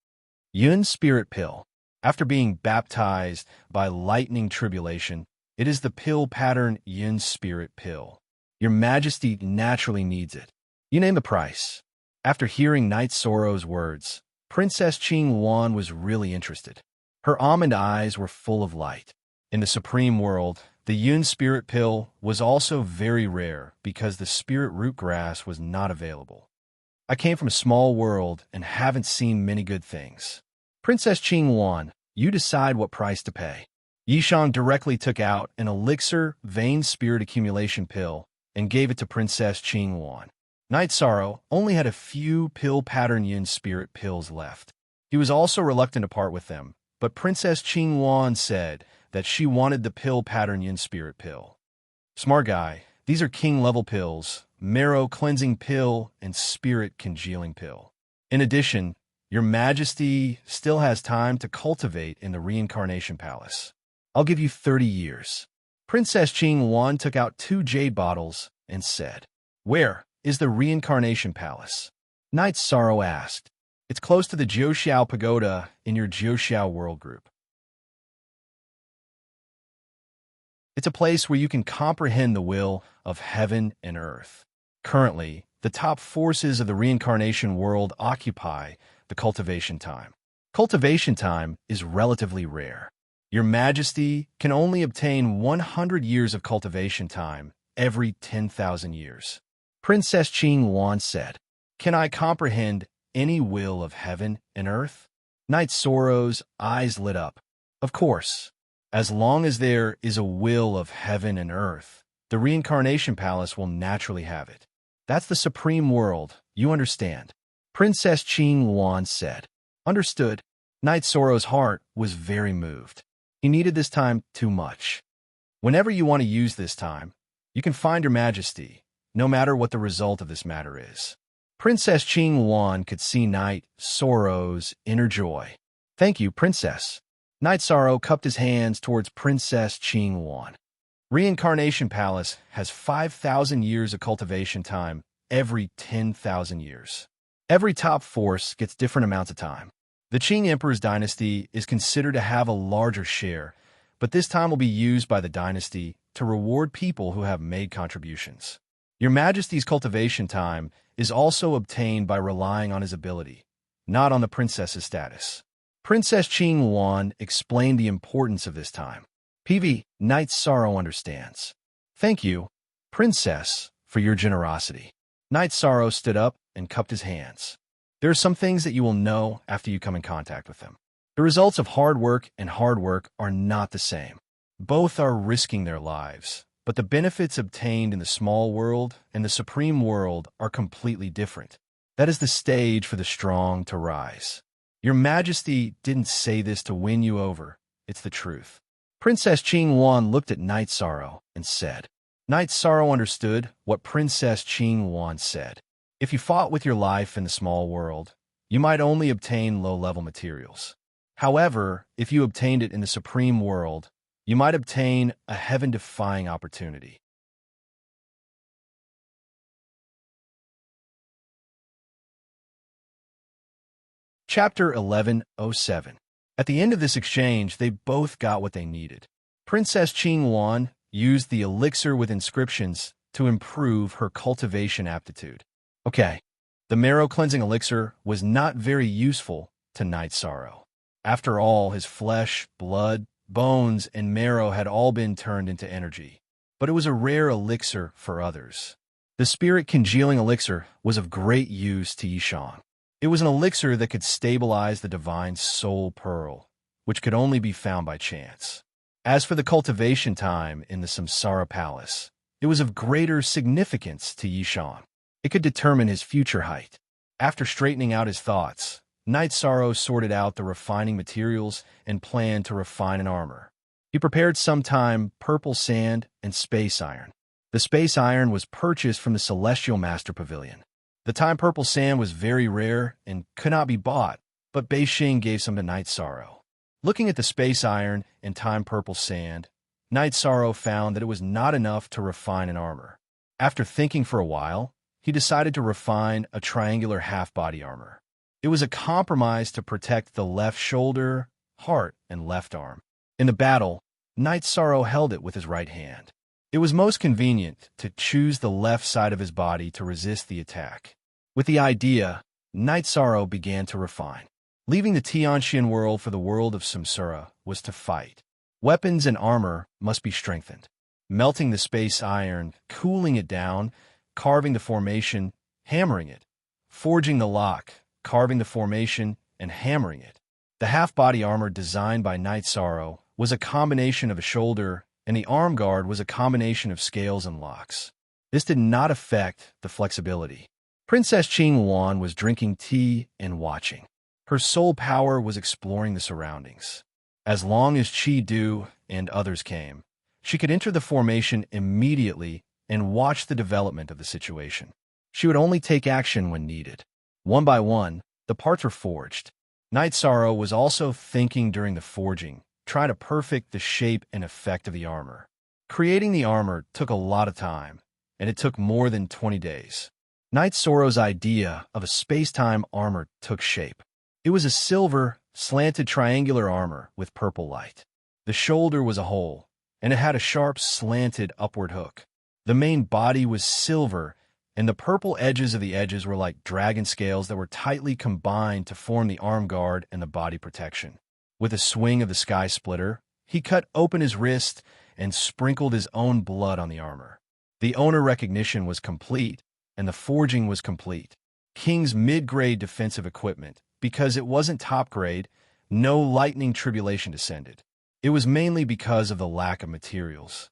Yun Spirit Pill. After being baptized by lightning tribulation, it is the pill pattern Yun Spirit Pill. Your Majesty naturally needs it. You name the price. After hearing Night Sorrow's words, Princess Qing Wan was really interested. Her almond eyes were full of light. In the supreme world, the Yun Spirit Pill was also very rare because the spirit root grass was not available. I came from a small world and haven't seen many good things. Princess Qing Wan, you decide what price to pay. Yishang directly took out an elixir vein spirit accumulation pill and gave it to Princess Qing Wan. Night Sorrow only had a few pill pattern Yun Spirit pills left. He was also reluctant to part with them, but Princess Qing Wan said that she wanted the pill pattern Yun Spirit pill. Smart guy, these are king-level pills, marrow cleansing pill, and spirit congealing pill. In addition, Your Majesty still has time to cultivate in the Reincarnation Palace. I'll give you 30 years. Princess Qing Wan took out 2 jade bottles and said, Where is the Reincarnation Palace? Night Sorrow asked. It's close to the Jiuxiao Pagoda in your Jiuxiao World Group. It's a place where you can comprehend the will of heaven and earth. Currently, the top forces of the reincarnation world occupy the cultivation time. Cultivation time is relatively rare. Your Majesty can only obtain 100 years of cultivation time every 10,000 years. Princess Qing Wan said, Can I comprehend any will of heaven and earth? Night Sorrow's eyes lit up. Of course. As long as there is a will of heaven and earth, the Reincarnation Palace will naturally have it. That's the supreme world, you understand. Princess Qing Wan said. Understood. Night Sorrow's heart was very moved. He needed this time too much. Whenever you want to use this time, you can find Your Majesty, no matter what the result of this matter is. Princess Qing Wan could see Night Sorrow's inner joy. Thank you, Princess. Night Sorrow cupped his hands towards Princess Qing Wan. Reincarnation Palace has 5,000 years of cultivation time every 10,000 years. Every top force gets different amounts of time. The Qing Emperor's dynasty is considered to have a larger share, but this time will be used by the dynasty to reward people who have made contributions. Your Majesty's cultivation time is also obtained by relying on his ability, not on the princess's status. Princess Qing Yuan explained the importance of this time. PV, Knight Sorrow understands. Thank you, Princess, for your generosity. Knight Sorrow stood up and cupped his hands. There are some things that you will know after you come in contact with them. The results of hard work and hard work are not the same. Both are risking their lives, but the benefits obtained in the small world and the supreme world are completely different. That is the stage for the strong to rise. Your Majesty didn't say this to win you over. It's the truth. Princess Qing Yuan looked at Knight Sorrow and said. Knight Sorrow understood what Princess Qing Yuan said. If you fought with your life in the small world, you might only obtain low-level materials. However, if you obtained it in the supreme world, you might obtain a heaven-defying opportunity. Chapter 1107. At the end of this exchange, they both got what they needed. Princess Qing Yuan used the elixir with inscriptions to improve her cultivation aptitude. Okay, the marrow-cleansing elixir was not very useful to Knight Sorrow. After all, his flesh, blood, bones, and marrow had all been turned into energy. But it was a rare elixir for others. The spirit-congealing elixir was of great use to Yishang. It was an elixir that could stabilize the divine soul pearl, which could only be found by chance. As for the cultivation time in the Samsara Palace, it was of greater significance to Yishang. It could determine his future height. After straightening out his thoughts, Knight Sorrow sorted out the refining materials and planned to refine an armor. He prepared sometime purple sand and space iron. The space iron was purchased from the Celestial Master Pavilion. The time purple sand was very rare and could not be bought, but Beixing gave some to Knight Sorrow. Looking at the space iron and time purple sand, Knight Sorrow found that it was not enough to refine an armor. After thinking for a while, he decided to refine a triangular half-body armor. It was a compromise to protect the left shoulder, heart, and left arm. In the battle, Knight Sorrow held it with his right hand. It was most convenient to choose the left side of his body to resist the attack. With the idea, Knight Sorrow began to refine. Leaving the Tianxian world for the world of Samsara was to fight. Weapons and armor must be strengthened. Melting the space iron, cooling it down, carving the formation, hammering it, forging the lock, carving the formation, and hammering it. The half-body armor designed by Knight Sorrow was a combination of a shoulder, and the arm guard was a combination of scales and locks. This did not affect the flexibility. Princess Qing Yuan was drinking tea and watching. Her soul power was exploring the surroundings. As long as Qi Du and others came, she could enter the formation immediately and watch the development of the situation. She would only take action when needed. One by one, the parts were forged. Knight Sorrow was also thinking during the forging, trying to perfect the shape and effect of the armor. Creating the armor took a lot of time, and it took more than 20 days. Knight Sorrow's idea of a space-time armor took shape. It was a silver, slanted triangular armor with purple light. The shoulder was a hole, and it had a sharp, slanted upward hook. The main body was silver, and the purple edges of the edges were like dragon scales that were tightly combined to form the arm guard and the body protection. With a swing of the sky splitter, he cut open his wrist and sprinkled his own blood on the armor. The owner recognition was complete, and the forging was complete. King's mid-grade defensive equipment, because it wasn't top-grade, no lightning tribulation descended. It was mainly because of the lack of materials.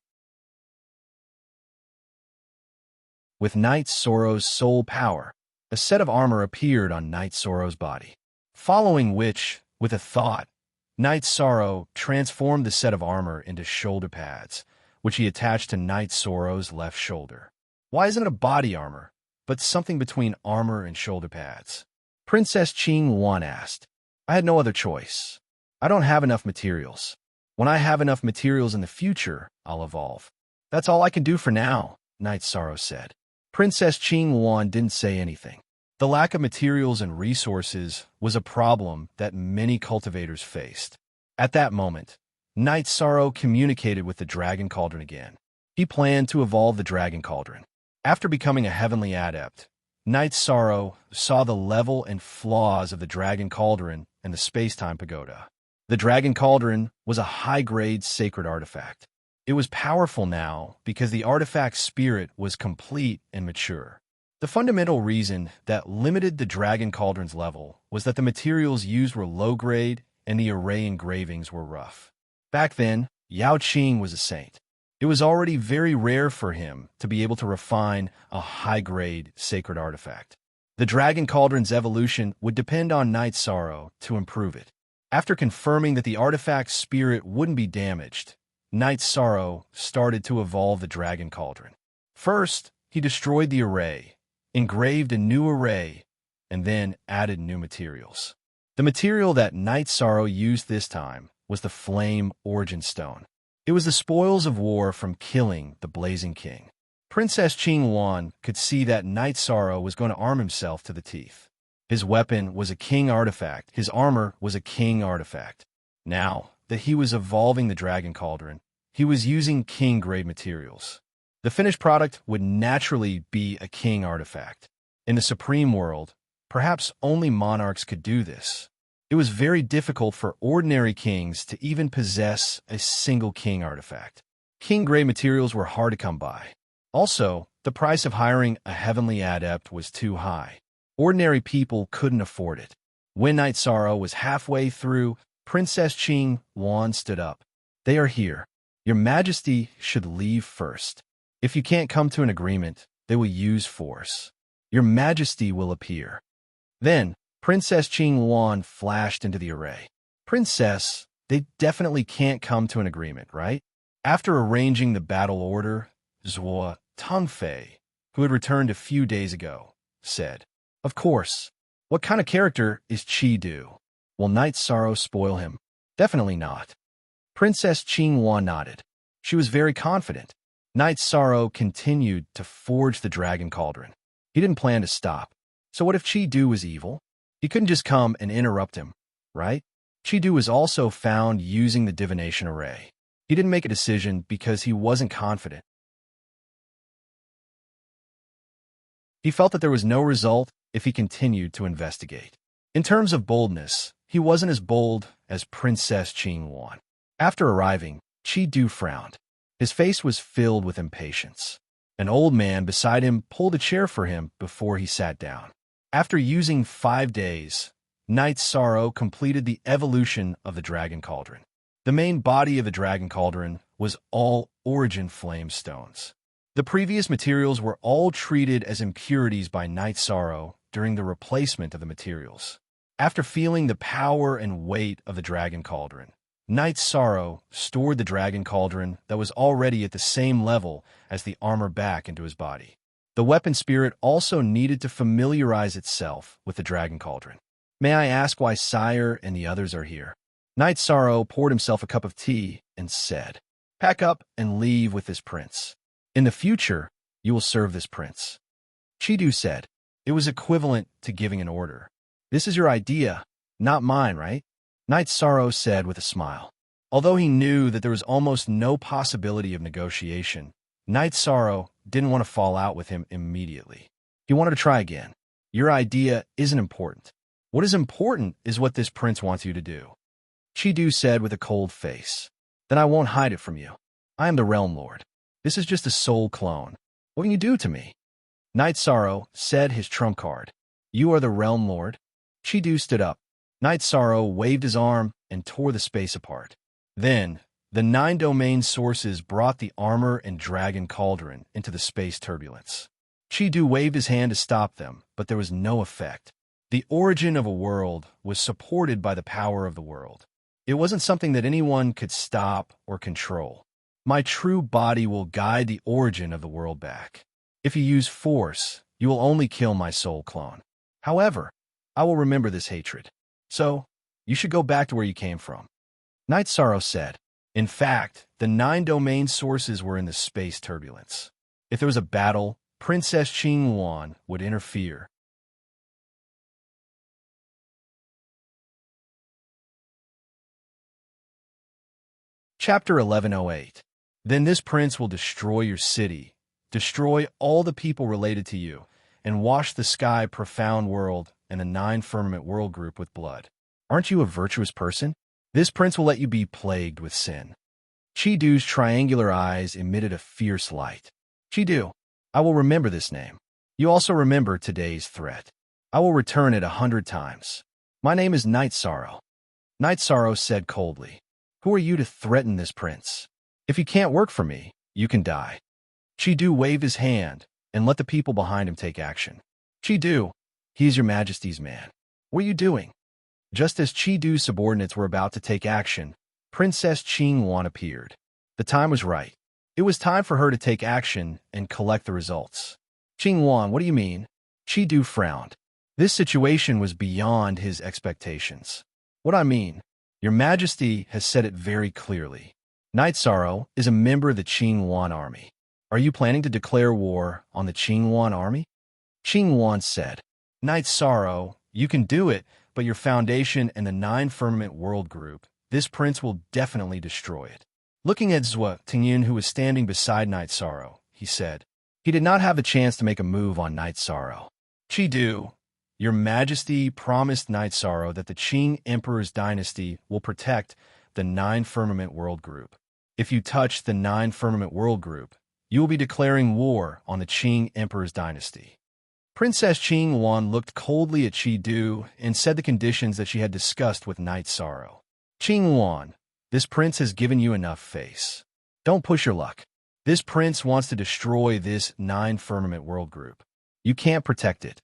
With Knight Sorrow's soul power, a set of armor appeared on Knight Sorrow's body. Following which, with a thought, Knight Sorrow transformed the set of armor into shoulder pads, which he attached to Knight Sorrow's left shoulder. Why isn't it a body armor, but something between armor and shoulder pads? Princess Qing Yuan asked. I had no other choice. I don't have enough materials. When I have enough materials in the future, I'll evolve. That's all I can do for now, Knight Sorrow said. Princess Qing Wan didn't say anything. The lack of materials and resources was a problem that many cultivators faced. At that moment, Knight Sorrow communicated with the Dragon Cauldron again. He planned to evolve the Dragon Cauldron. After becoming a heavenly adept, Knight Sorrow saw the level and flaws of the Dragon Cauldron and the Space-Time Pagoda. The Dragon Cauldron was a high-grade sacred artifact. It was powerful now because the artifact's spirit was complete and mature. The fundamental reason that limited the Dragon Cauldron's level was that the materials used were low-grade and the array engravings were rough. Back then, Yao Qing was a saint. It was already very rare for him to be able to refine a high-grade sacred artifact. The Dragon Cauldron's evolution would depend on Knight Sorrow to improve it. After confirming that the artifact's spirit wouldn't be damaged, Knight Sorrow started to evolve the Dragon Cauldron. First, he destroyed the array, engraved a new array, and then added new materials. The material that Knight Sorrow used this time was the Flame Origin Stone. It was the spoils of war from killing the Blazing King. Princess Qing Wan could see that Knight Sorrow was going to arm himself to the teeth. His weapon was a king artifact. His armor was a king artifact. Now that he was evolving the Dragon Cauldron, he was using king-grade materials. The finished product would naturally be a king artifact. In the Supreme World, perhaps only monarchs could do this. It was very difficult for ordinary kings to even possess a single king artifact. King-grade materials were hard to come by. Also, the price of hiring a heavenly adept was too high. Ordinary people couldn't afford it. When Knight Sorrow was halfway through, Princess Qing Wan stood up. "They are here. Your Majesty should leave first. If you can't come to an agreement, they will use force. Your Majesty will appear." Then, Princess Qing Wan flashed into the array. "Princess, they definitely can't come to an agreement, right?" After arranging the battle order, Zhuo Tengfei, who had returned a few days ago, said, "Of course. What kind of character is Qi Du? Will Knight Sorrow spoil him?" "Definitely not." Princess Qing Wan nodded. She was very confident. Knight Sorrow continued to forge the Dragon Cauldron. He didn't plan to stop. So what if Qi Du was evil? He couldn't just come and interrupt him, right? Qi Du was also found using the divination array. He didn't make a decision because he wasn't confident. He felt that there was no result if he continued to investigate. In terms of boldness, he wasn't as bold as Princess Qing Wan. After arriving, Qi Du frowned. His face was filled with impatience. An old man beside him pulled a chair for him before he sat down. After using 5 days, Knight Sorrow completed the evolution of the Dragon Cauldron. The main body of the Dragon Cauldron was all origin flame stones. The previous materials were all treated as impurities by Knight Sorrow during the replacement of the materials. After feeling the power and weight of the Dragon Cauldron, Knight Sorrow stored the Dragon Cauldron that was already at the same level as the armor back into his body. The weapon spirit also needed to familiarize itself with the Dragon Cauldron. "May I ask why Sire and the others are here?" Knight Sorrow poured himself a cup of tea and said, "Pack up and leave with this prince. In the future, you will serve this prince." Qi Du said, "It was equivalent to giving an order. This is your idea, not mine, right?" Knight Sorrow said with a smile. Although he knew that there was almost no possibility of negotiation, Knight Sorrow didn't want to fall out with him immediately. He wanted to try again. "Your idea isn't important. What is important is what this prince wants you to do." Qi Du said with a cold face. "Then I won't hide it from you. I am the Realm Lord. This is just a soul clone. What can you do to me?" Knight Sorrow said his trump card. "You are the Realm Lord?" Qi Du stood up. Knight Sorrow waved his arm and tore the space apart. Then, the 9 domain sources brought the armor and Dragon Cauldron into the space turbulence. Qi Du waved his hand to stop them, but there was no effect. The origin of a world was supported by the power of the world. It wasn't something that anyone could stop or control. "My true body will guide the origin of the world back. If you use force, you will only kill my soul clone. However, I will remember this hatred. So, you should go back to where you came from." Knight Sorrow said. In fact, the 9 domain sources were in the space turbulence. If there was a battle, Princess Qing Yuan would interfere. Chapter 1108. Then this prince will destroy your city, destroy all the people related to you, and wash the sky profound world and the nine firmament world group with blood. Aren't you a virtuous person? This prince will let you be plagued with sin. Chidu's triangular eyes emitted a fierce light. Chidu, I will remember this name. You also remember today's threat. I will return it 100 times. My name is Night Sorrow. Night Sorrow said coldly. Who are you to threaten this prince? If you can't work for me, you can die. Chidu waved his hand and let the people behind him take action. Chidu, he is your majesty's man. What are you doing? Just as Chidu's subordinates were about to take action, Princess Qing Yuan appeared. The time was right. It was time for her to take action and collect the results. Qing Yuan, what do you mean? Chidu frowned. This situation was beyond his expectations. What I mean, your majesty has said it very clearly. Night Sorrow is a member of the Qing Yuan army. Are you planning to declare war on the Qing Yuan army? Qing Yuan said, Night Sorrow, you can do it, but your foundation and the nine firmament world group, this prince will definitely destroy it. Looking at Zhua Tingyun, who was standing beside Night Sorrow, he said, he did not have a chance to make a move on Night Sorrow. Chidu, your majesty promised Night Sorrow that the Qing Emperor's dynasty will protect the nine firmament world group. If you touch the nine firmament world group, you will be declaring war on the Qing Emperor's dynasty. Princess Qing Yuan looked coldly at Chidu and said the conditions that she had discussed with Night Sorrow. Qing Yuan, this prince has given you enough face. Don't push your luck. This prince wants to destroy this nine firmament world group. You can't protect it.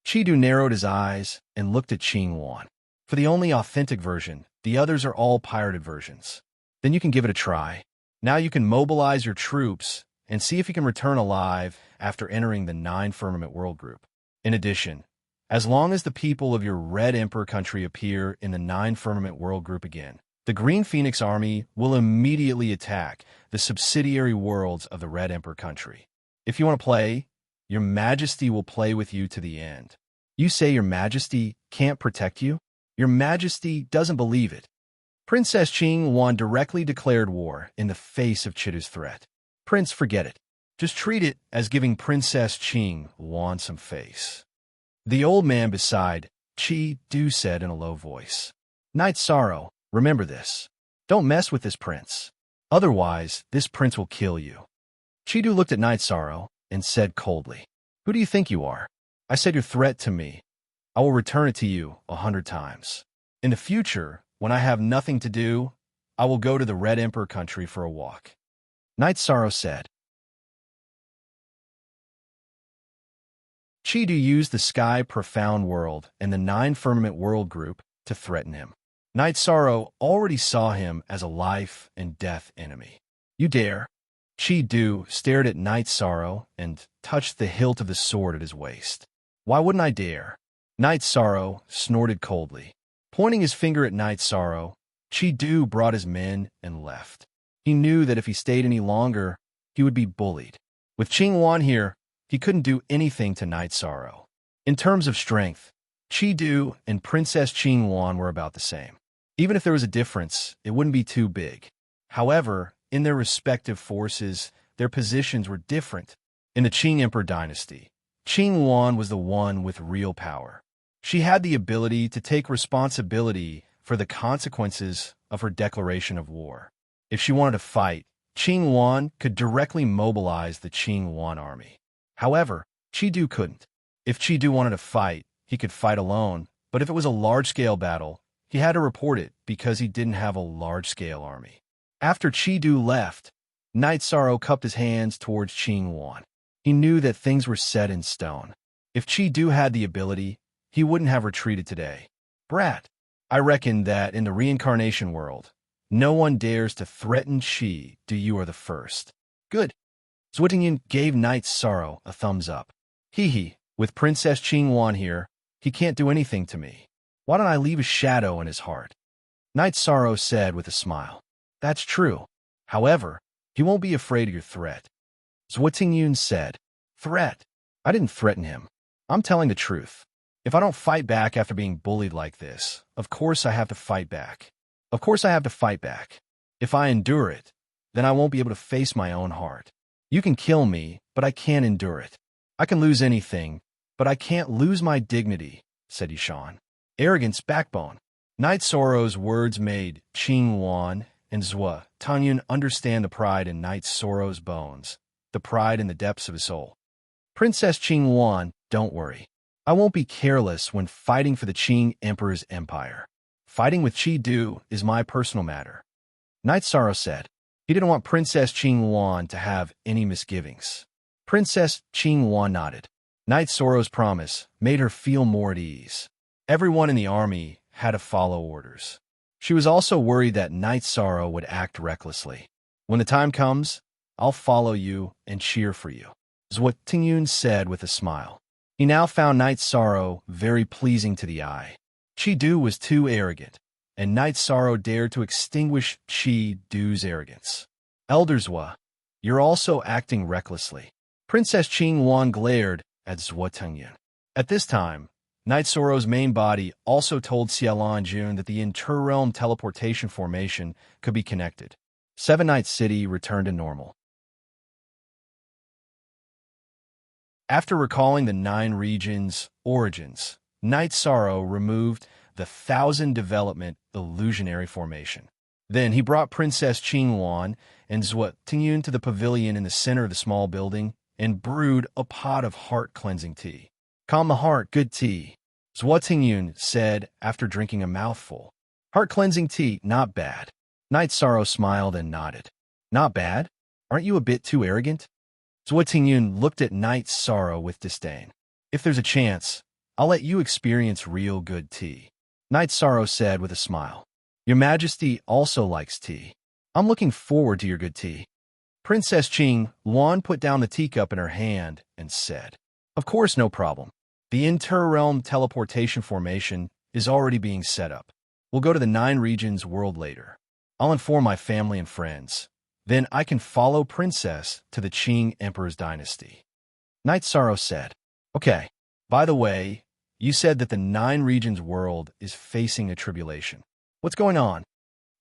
Chidu narrowed his eyes and looked at Qing Yuan. For the only authentic version, the others are all pirated versions. Then you can give it a try. Now you can mobilize your troops and see if you can return alive after entering the nine firmament world group. In addition, as long as the people of your Red Emperor country appear in the nine firmament world group again, the Green Phoenix army will immediately attack the subsidiary worlds of the Red Emperor country. If you want to play, your majesty will play with you to the end. You say your majesty can't protect you? Your majesty doesn't believe it. Princess Qing Yuan directly declared war in the face of Chidu's threat. Prince, forget it. Just treat it as giving Princess Qing Yuan some face. The old man beside Chidu said in a low voice. Night Sorrow, remember this. Don't mess with this prince. Otherwise, this prince will kill you. Chidu looked at Night Sorrow and said coldly, Who do you think you are? I said your threat to me. I will return it to you 100 times. In the future, when I have nothing to do, I will go to the Red Emperor country for a walk. Night Sorrow said. Chidu used the Sky Profound World and the Nine Firmament World group to threaten him. Night Sorrow already saw him as a life and death enemy. You dare? Chidu stared at Night Sorrow and touched the hilt of the sword at his waist. Why wouldn't I dare? Night Sorrow snorted coldly. Pointing his finger at Night Sorrow, Chidu brought his men and left. He knew that if he stayed any longer, he would be bullied. With Qing Yuan here, he couldn't do anything to Night Sorrow. In terms of strength, Chidu and Princess Qing Yuan were about the same. Even if there was a difference, it wouldn't be too big. However, in their respective forces, their positions were different. In the Qing Emperor dynasty, Qing Yuan was the one with real power. She had the ability to take responsibility for the consequences of her declaration of war. If she wanted to fight, Qing Yuan could directly mobilize the Qing Yuan army. However, Chidu couldn't. If Chidu wanted to fight, he could fight alone, but if it was a large-scale battle, he had to report it because he didn't have a large-scale army. After Chidu left, Night Sorrow cupped his hands towards Qing Yuan. He knew that things were set in stone. If Chidu had the ability, he wouldn't have retreated today. Brat, I reckon that in the reincarnation world, no one dares to threaten Chi. You are the first. Good. Zhutingyan gave Night Sorrow a thumbs up. Hee, with Princess Qing Yuan here, he can't do anything to me. Why don't I leave a shadow in his heart? Night Sorrow said with a smile. That's true. However, he won't be afraid of your threat. Zhutingyan said. Threat. I didn't threaten him. I'm telling the truth. If I don't fight back after being bullied like this, of course I have to fight back. Of course I have to fight back. If I endure it, then I won't be able to face my own heart. You can kill me, but I can't endure it. I can lose anything, but I can't lose my dignity, said Yishan. Arrogance backbone. Night Sorrow's words made Qing Wan and Zhua Tangyun understand the pride in Night Sorrow's bones, the pride in the depths of his soul. Princess Qing Wan, don't worry. I won't be careless when fighting for the Qing Emperor's empire. Fighting with Qi Du is my personal matter. Night Sorrow said. He didn't want Princess Qing Wan to have any misgivings. Princess Qing Wan nodded. Night Sorrow's promise made her feel more at ease. Everyone in the army had to follow orders. She was also worried that Night Sorrow would act recklessly. When the time comes, I'll follow you and cheer for you, is what Tingyun said with a smile. He now found Night Sorrow very pleasing to the eye. Qi Du was too arrogant, and Night Sorrow dared to extinguish Qi Du's arrogance. Elder Zhua, you're also acting recklessly. Princess Qing Wan glared at Zhua Tengyun. At this time, Night Sorrow's main body also told Xiaolan Jun that the interrealm teleportation formation could be connected. Seven Night City returned to normal. After recalling the 9 regions' origins, Night Sorrow removed the 1000 development illusionary formation. Then he brought Princess Qing Wan and Zhua Tingyun to the pavilion in the center of the small building and brewed a pot of heart-cleansing tea. Calm the heart, good tea, Zhua Tingyun said after drinking a mouthful. Heart-cleansing tea, not bad. Night Sorrow smiled and nodded. Not bad? Aren't you a bit too arrogant? Zhua Tingyun looked at Night Sorrow with disdain. If there's a chance, I'll let you experience real good tea, Night Sorrow said with a smile. Your Majesty also likes tea. I'm looking forward to your good tea. Princess Qing Wan put down the teacup in her hand and said, Of course, no problem. The interrealm teleportation formation is already being set up. We'll go to the 9 regions world later. I'll inform my family and friends. Then I can follow Princess to the Qing Emperor's dynasty. Night Sorrow said, Okay, by the way, you said that the 9 regions world is facing a tribulation. What's going on?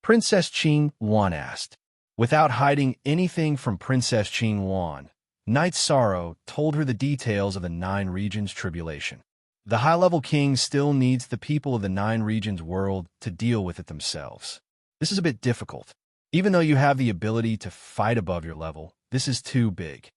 Princess Qing Wan asked. Without hiding anything from Princess Qing Wan, Night Sorrow told her the details of the 9 regions tribulation. The high-level king still needs the people of the 9 regions world to deal with it themselves. This is a bit difficult. Even though you have the ability to fight above your level, this is too big.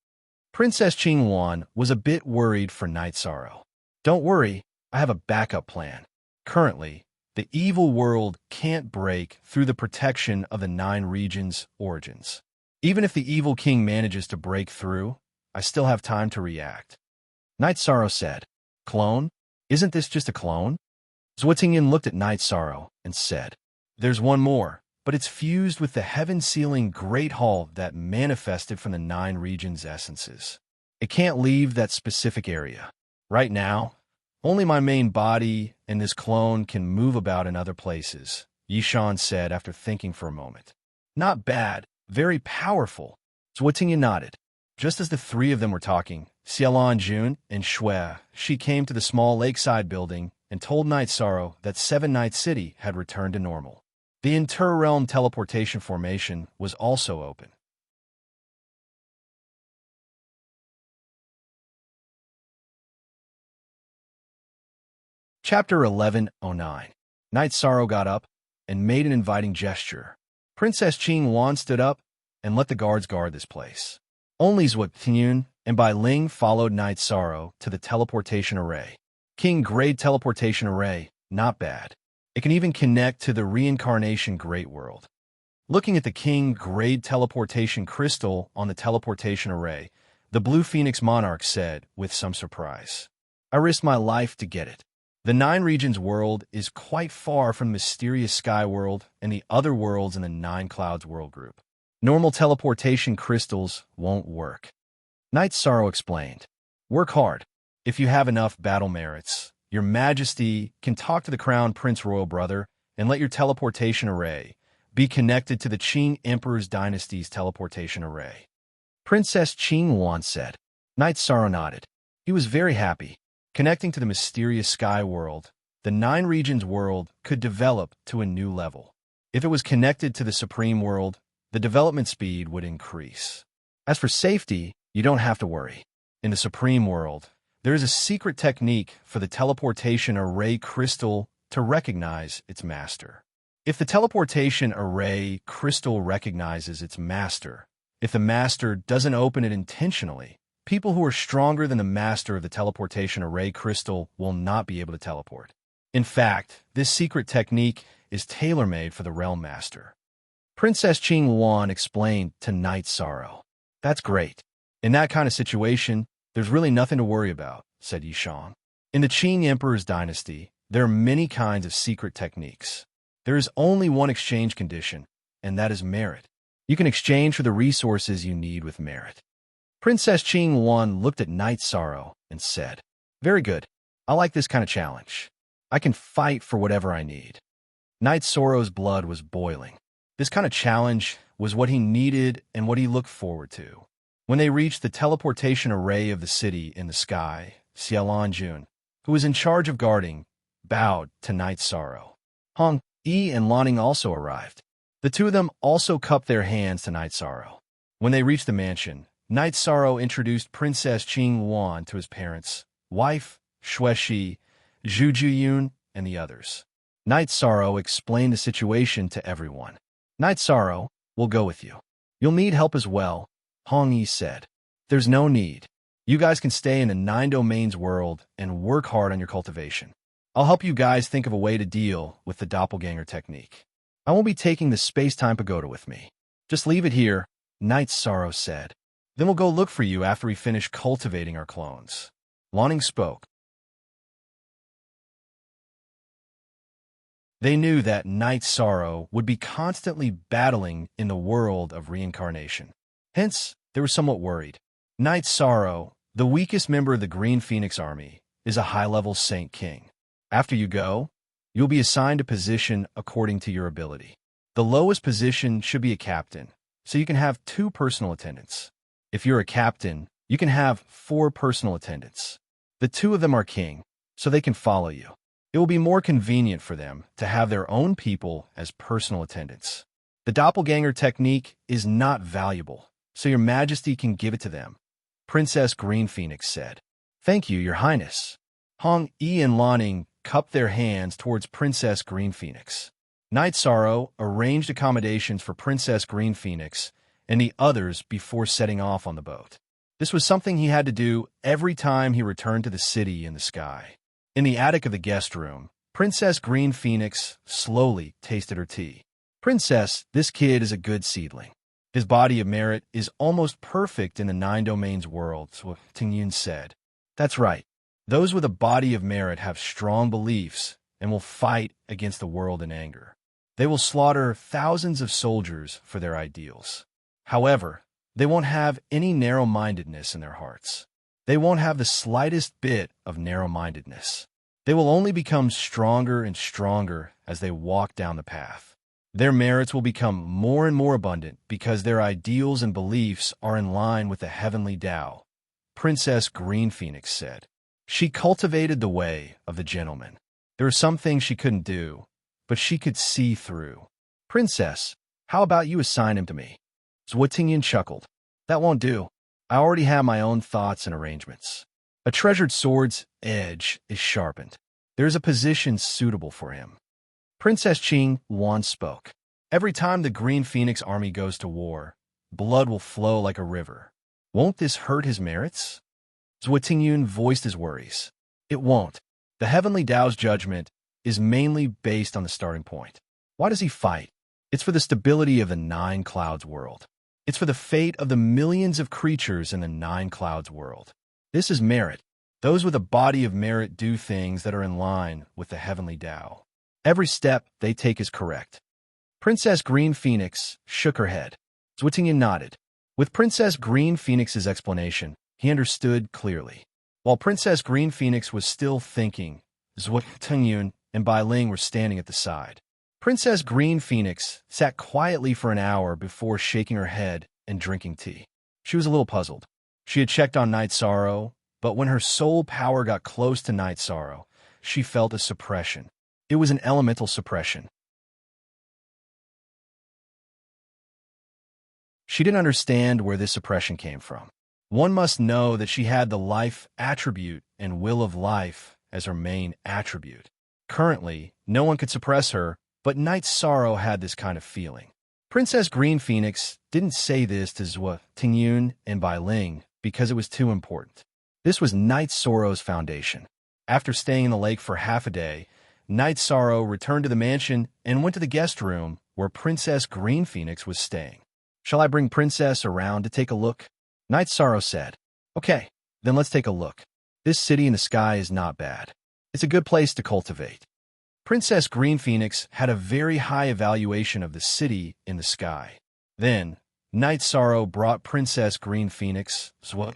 Princess Qing Wan was a bit worried for Night Sorrow. Don't worry, I have a backup plan. Currently, the evil world can't break through the protection of the 9 regions' origins. Even if the evil king manages to break through, I still have time to react. Night Sorrow said, Clone? Isn't this just a clone? Zhua Tingyun looked at Night Sorrow and said, There's one more, but it's fused with the heaven-sealing Great Hall that manifested from the 9 regions' essences. It can't leave that specific area. Right now, only my main body and this clone can move about in other places, Yishan said after thinking for a moment. Not bad, very powerful. Zhua Tingyun nodded. Just as the 3 of them were talking, Xiaolan Jun and Shui, she came to the small lakeside building and told Night Sorrow that 7 Night City had returned to normal. The interrealm teleportation formation was also open. Chapter 1109. Night Sorrow got up and made an inviting gesture. Princess Qing Wan stood up and let the guards guard this place. Only Zhua Tingyun and Bai Ling followed Night Sorrow to the teleportation array. King Grade teleportation array, not bad. It can even connect to the reincarnation Great World. Looking at the King Grade teleportation crystal on the teleportation array, the Blue Phoenix Monarch said with some surprise, I risked my life to get it. The 9 regions world is quite far from the mysterious Sky World and the other worlds in the 9 Clouds world group. Normal teleportation crystals won't work. Night Sorrow explained, Work hard. If you have enough battle merits, Your Majesty can talk to the Crown Prince Royal Brother and let your teleportation array be connected to the Qing Emperor's dynasty's teleportation array. Princess Qing Wan said, Knight Sorrow nodded. He was very happy. Connecting to the mysterious sky world, the Nine Regions world could develop to a new level. If it was connected to the Supreme World, the development speed would increase. As for safety, you don't have to worry. In the Supreme World, there is a secret technique for the teleportation array crystal to recognize its master. If the teleportation array crystal recognizes its master, if the master doesn't open it intentionally, people who are stronger than the master of the teleportation array crystal will not be able to teleport. In fact, this secret technique is tailor-made for the Realm Master. Princess Qing Yuan explained to Knight Sorrow. That's great. In that kind of situation, there's really nothing to worry about, said Yishang. In the Qing Emperor's dynasty, there are many kinds of secret techniques. There is only one exchange condition, and that is merit. You can exchange for the resources you need with merit. Princess Qing Yuan looked at Knight Sorrow and said, Very good. I like this kind of challenge. I can fight for whatever I need. Knight Sorrow's blood was boiling. This kind of challenge was what he needed and what he looked forward to. When they reached the teleportation array of the city in the sky, Xiaolan Jun, who was in charge of guarding, bowed to Knight Sorrow. Hong Yi and Lanning also arrived. The two of them also cupped their hands to Knight Sorrow. When they reached the mansion, Knight Sorrow introduced Princess Qing Yuan to his parents, wife, Xueshi, Zhu Juyun, and the others. Knight Sorrow explained the situation to everyone. Knight Sorrow, we'll go with you. You'll need help as well, Hong Yi said. There's no need. You guys can stay in the Nine Domains world and work hard on your cultivation. I'll help you guys think of a way to deal with the doppelganger technique. I won't be taking the space-time pagoda with me. Just leave it here, Knight Sorrow said. Then we'll go look for you after we finish cultivating our clones. Lanning spoke. They knew that Knight Sorrow would be constantly battling in the world of reincarnation. Hence, they were somewhat worried. Knight Sorrow, the weakest member of the Green Phoenix Army, is a high-level Saint King. After you go, you'll be assigned a position according to your ability. The lowest position should be a captain, so you can have 2 personal attendants. If you're a captain, you can have 4 personal attendants. The 2 of them are king, so they can follow you. It will be more convenient for them to have their own people as personal attendants. The doppelganger technique is not valuable, so your majesty can give it to them, Princess Green Phoenix said. Thank you, your highness. Hong Yi and Lanning cupped their hands towards Princess Green Phoenix. Knight Sorrow arranged accommodations for Princess Green Phoenix and the others before setting off on the boat. This was something he had to do every time he returned to the city in the sky. In the attic of the guest room, Princess Green Phoenix slowly tasted her tea. Princess, this kid is a good seedling. His body of merit is almost perfect in the Nine Domains world, so Tingyun said. That's right. Those with a body of merit have strong beliefs and will fight against the world in anger. They will slaughter thousands of soldiers for their ideals. However, they won't have any narrow-mindedness in their hearts. They won't have the slightest bit of narrow-mindedness. They will only become stronger and stronger as they walk down the path. Their merits will become more and more abundant because their ideals and beliefs are in line with the heavenly Tao, Princess Green Phoenix said. She cultivated the way of the gentleman. There are some things she couldn't do, but she could see through. Princess, how about you assign him to me? Zhuotingyan chuckled. That won't do. I already have my own thoughts and arrangements. A treasured sword's edge is sharpened. There is a position suitable for him. Princess Qing Yuan spoke. Every time the Green Phoenix army goes to war, blood will flow like a river. Won't this hurt his merits? Zhuotingyun voiced his worries. It won't. The heavenly Tao's judgment is mainly based on the starting point. Why does he fight? It's for the stability of the Nine Clouds world. It's for the fate of the millions of creatures in the Nine Clouds world. This is merit. Those with a body of merit do things that are in line with the heavenly Tao. Every step they take is correct. Princess Green Phoenix shook her head. Zhuotingyan nodded. With Princess Green Phoenix's explanation, he understood clearly. While Princess Green Phoenix was still thinking, Zhuotingyun and Bai Ling were standing at the side. Princess Green Phoenix sat quietly for an hour before shaking her head and drinking tea. She was a little puzzled. She had checked on Night Sorrow, but when her soul power got close to Night Sorrow, she felt a suppression. It was an elemental suppression. She didn't understand where this suppression came from. One must know that she had the life attribute and will of life as her main attribute. Currently, no one could suppress her, but Night Sorrow had this kind of feeling. Princess Green Phoenix didn't say this to Zhua, Tingyun, and Bai Ling because it was too important. This was Night Sorrow's foundation. After staying in the lake for half a day, Night Sorrow returned to the mansion and went to the guest room where Princess Green Phoenix was staying. "Shall I bring Princess around to take a look?" Night Sorrow said. "Okay, then let's take a look. This city in the sky is not bad. It's a good place to cultivate." Princess Green Phoenix had a very high evaluation of the city in the sky. Then, Night Sorrow brought Princess Green Phoenix, Zhuo,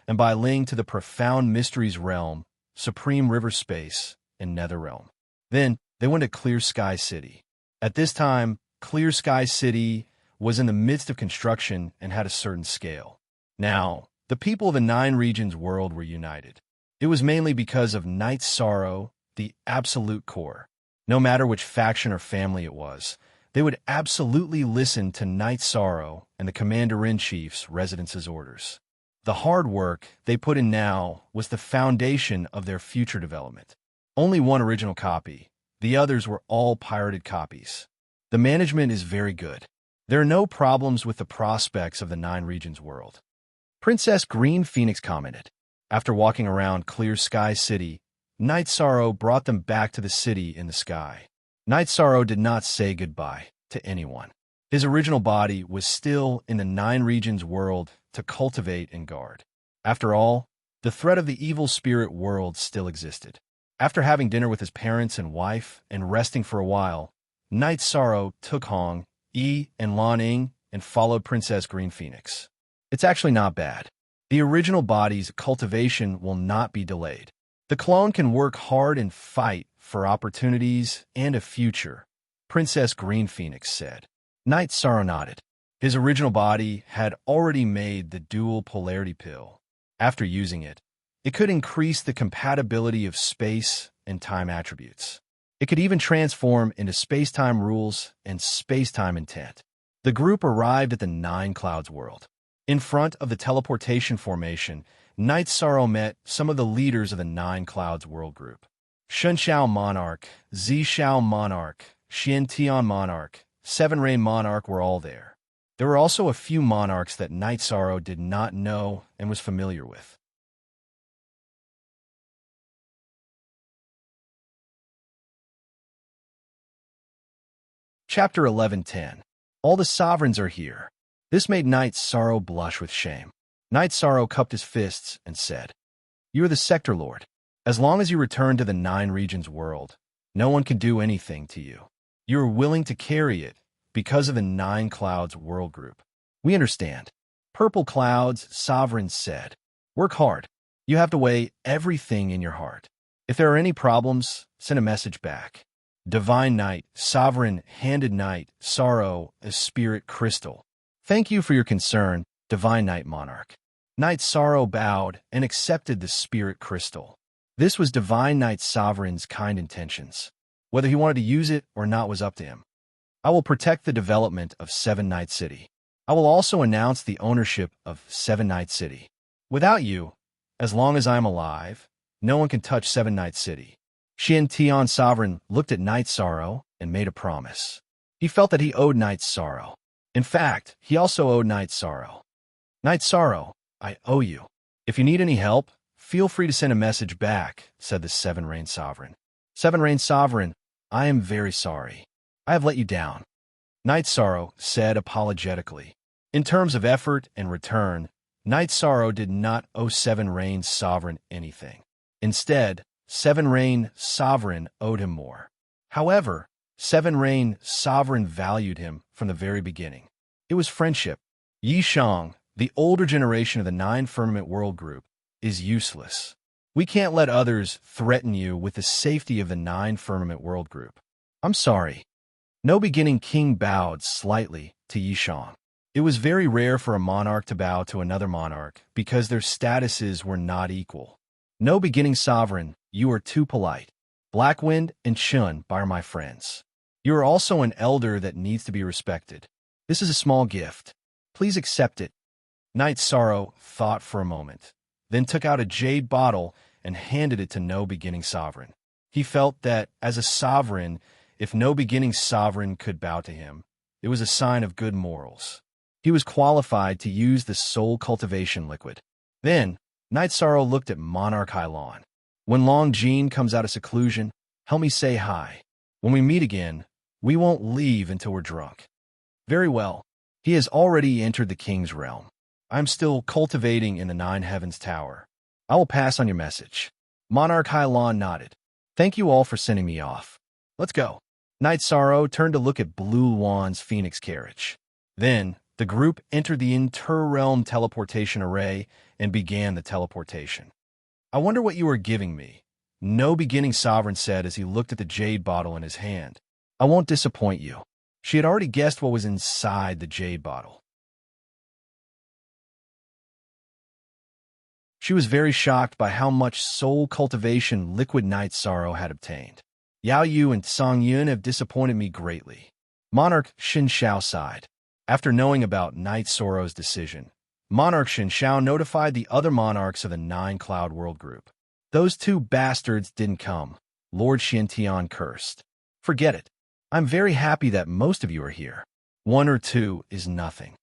and Bai Ling to the profound mysteries realm, supreme river space, and nether realm. Then, they went to Clear Sky City. At this time, Clear Sky City was in the midst of construction and had a certain scale. Now, the people of the 9 regions world were united. It was mainly because of Night Sorrow, the absolute core. No matter which faction or family it was, they would absolutely listen to Night Sorrow and the Commander-in-Chief's residence's orders. The hard work they put in now was the foundation of their future development. Only one original copy. The others were all pirated copies. The management is very good. There are no problems with the prospects of the 9 regions world. Princess Green Phoenix commented. After walking around Clear Sky City, Night Sorrow brought them back to the city in the sky. Night Sorrow did not say goodbye to anyone. His original body was still in the 9 regions world to cultivate and guard. After all, the threat of the evil spirit world still existed. After having dinner with his parents and wife and resting for a while, Night Sorrow took Hong, Yi, and Lan Ning and followed Princess Green Phoenix. It's actually not bad. The original body's cultivation will not be delayed. The clone can work hard and fight for opportunities and a future, Princess Green Phoenix said. Night Sorrow nodded. His original body had already made the dual polarity pill. After using it, it could increase the compatibility of space and time attributes. It could even transform into space-time rules and space-time intent. The group arrived at the 9 Clouds world. In front of the teleportation formation, Night Sorrow met some of the leaders of the 9 Clouds world group. Shunxiao Monarch, Zishao Monarch, Xiantian Monarch, 7 Rain Monarch were all there. There were also a few monarchs that Night Sorrow did not know and was familiar with. Chapter 11:10. All the sovereigns are here. This made Night Sorrow blush with shame. Night Sorrow cupped his fists and said, "You are the Sector Lord. As long as you return to the 9 regions world, no one can do anything to you. You are willing to carry it because of the 9 Clouds world group. We understand." Purple Clouds Sovereign said, "Work hard. You have to weigh everything in your heart. If there are any problems, send a message back." Divine Night, Sovereign handed Night Sorrow a spirit crystal. "Thank you for your concern, Divine Night Monarch." Night Sorrow bowed and accepted the spirit crystal. This was Divine Night Sovereign's kind intentions. Whether he wanted to use it or not was up to him. "I will protect the development of 7 Night City. I will also announce the ownership of 7 Night City. Without you, as long as I am alive, no one can touch 7 Night City." Xiantian Sovereign looked at Night Sorrow and made a promise. He felt that he owed Night Sorrow. In fact, he also owed Night Sorrow. "Night Sorrow, I owe you. If you need any help, feel free to send a message back," said the 7 Rain Sovereign. 7 Rain Sovereign, I am very sorry. I have let you down." Night Sorrow said apologetically. In terms of effort and return, Night Sorrow did not owe 7 Rain Sovereign anything. Instead, 7 Rain Sovereign owed him more. However, 7 Rain Sovereign valued him from the very beginning. It was friendship. Yi Shang, the older generation of the 9 Firmament World Group, is useless. We can't let others threaten you with the safety of the 9 Firmament World Group. I'm sorry. No Beginning King bowed slightly to Yi Shang. It was very rare for a monarch to bow to another monarch because their statuses were not equal. No beginning sovereign, you are too polite. Blackwind and Shun are my friends. You are also an elder that needs to be respected. This is a small gift. Please accept it. Knight Sorrow thought for a moment, then took out a jade bottle and handed it to No Beginning Sovereign. He felt that, as a sovereign, if No Beginning Sovereign could bow to him, it was a sign of good morals. He was qualified to use the soul cultivation liquid. Then, Knight Sorrow looked at Monarch Hylon. When Long Jean comes out of seclusion, help me say hi. When we meet again, we won't leave until we're drunk. Very well. He has already entered the king's realm. I'm still cultivating in the Nine Heavens Tower. I will pass on your message. Monarch Hylon nodded. Thank you all for sending me off. Let's go. Knight Sorrow turned to look at Blue Wan's phoenix carriage. Then, the group entered the inter-realm teleportation array and began the teleportation. I wonder what you are giving me, No Beginning Sovereign said as he looked at the jade bottle in his hand. I won't disappoint you. She had already guessed what was inside the jade bottle. She was very shocked by how much soul cultivation liquid Knight Sorrow had obtained. Yao Yu and Song Yun have disappointed me greatly. Monarch Xin Xiao sighed. After knowing about Knight Sorrow's decision, Monarch Xin Xiao notified the other monarchs of the Nine Cloud World Group. Those two bastards didn't come. Lord Xiantian cursed. Forget it. I'm very happy that most of you are here. One or two is nothing.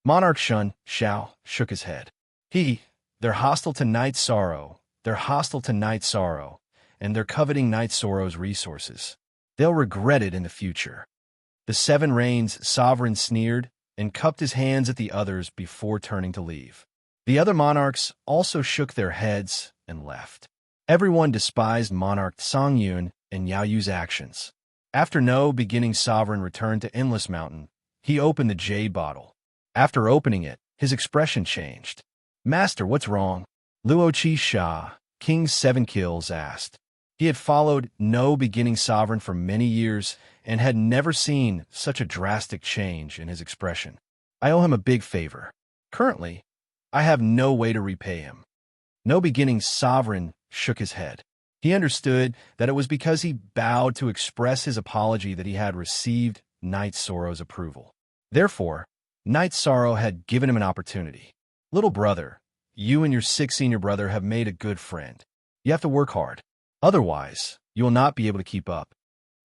Monarch Xin Xiao shook his head. They're hostile to Knight Sorrow. They're hostile to Knight Sorrow, and they're coveting Knight Sorrow's resources. They'll regret it in the future. The Seven Rains sovereign sneered and cupped his hands at the others before turning to leave. The other monarchs also shook their heads and left. Everyone despised Monarch Song Yun and Yao Yu's actions. After No Beginning Sovereign returned to Endless Mountain, he opened the jade bottle. After opening it, his expression changed. Master, what's wrong? Luo Qi Sha, King's 7 Kills, asked. He had followed No Beginning Sovereign for many years and had never seen such a drastic change in his expression. I owe him a big favor. Currently, I have no way to repay him. No Beginning Sovereign shook his head. He understood that it was because he bowed to express his apology that he had received Knight Sorrow's approval. Therefore, Knight Sorrow had given him an opportunity. Little brother, you and your 6 senior brother have made a good friend. You have to work hard. Otherwise, you will not be able to keep up.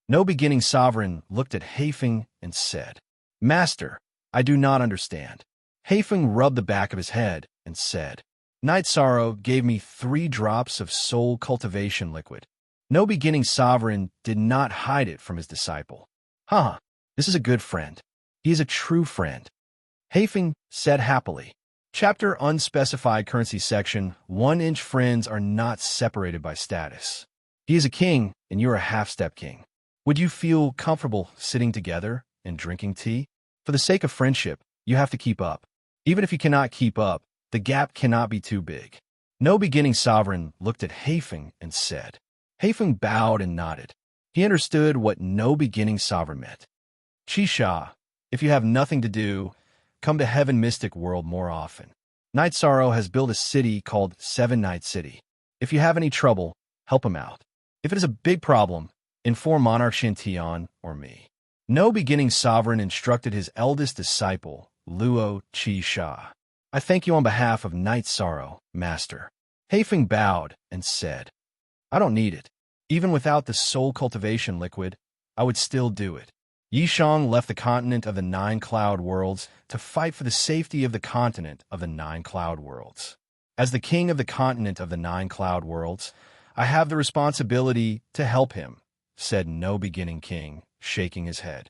No Beginning Sovereign looked at Haifeng and said, Master, I do not understand. Haifeng rubbed the back of his head and said, Knight Sorrow gave me 3 drops of soul cultivation liquid. No Beginning Sovereign did not hide it from his disciple. This is a good friend. He is a true friend. Haifeng said happily. Chapter Unspecified Currency Section 1-inch friends are not separated by status. He is a king, and you are a half-step king. Would you feel comfortable sitting together and drinking tea? For the sake of friendship, you have to keep up. Even if you cannot keep up, the gap cannot be too big. No Beginning Sovereign looked at Haifeng and said. Haifeng bowed and nodded. He understood what No Beginning Sovereign meant. Qisha, if you have nothing to do, come to Heaven Mystic World more often. Knight Sorrow has built a city called Seven Night City. If you have any trouble, help him out. If it is a big problem, inform Monarch Xiantian or me. No Beginning Sovereign instructed his eldest disciple, Luo Qi Sha. I thank you on behalf of Knight Sorrow, Master. Haifeng bowed and said, I don't need it. Even without the soul cultivation liquid, I would still do it. Yishang left the continent of the 9 Cloud Worlds to fight for the safety of the continent of the 9 Cloud Worlds. As the king of the continent of the 9 Cloud Worlds, I have the responsibility to help him, said No Beginning King, shaking his head.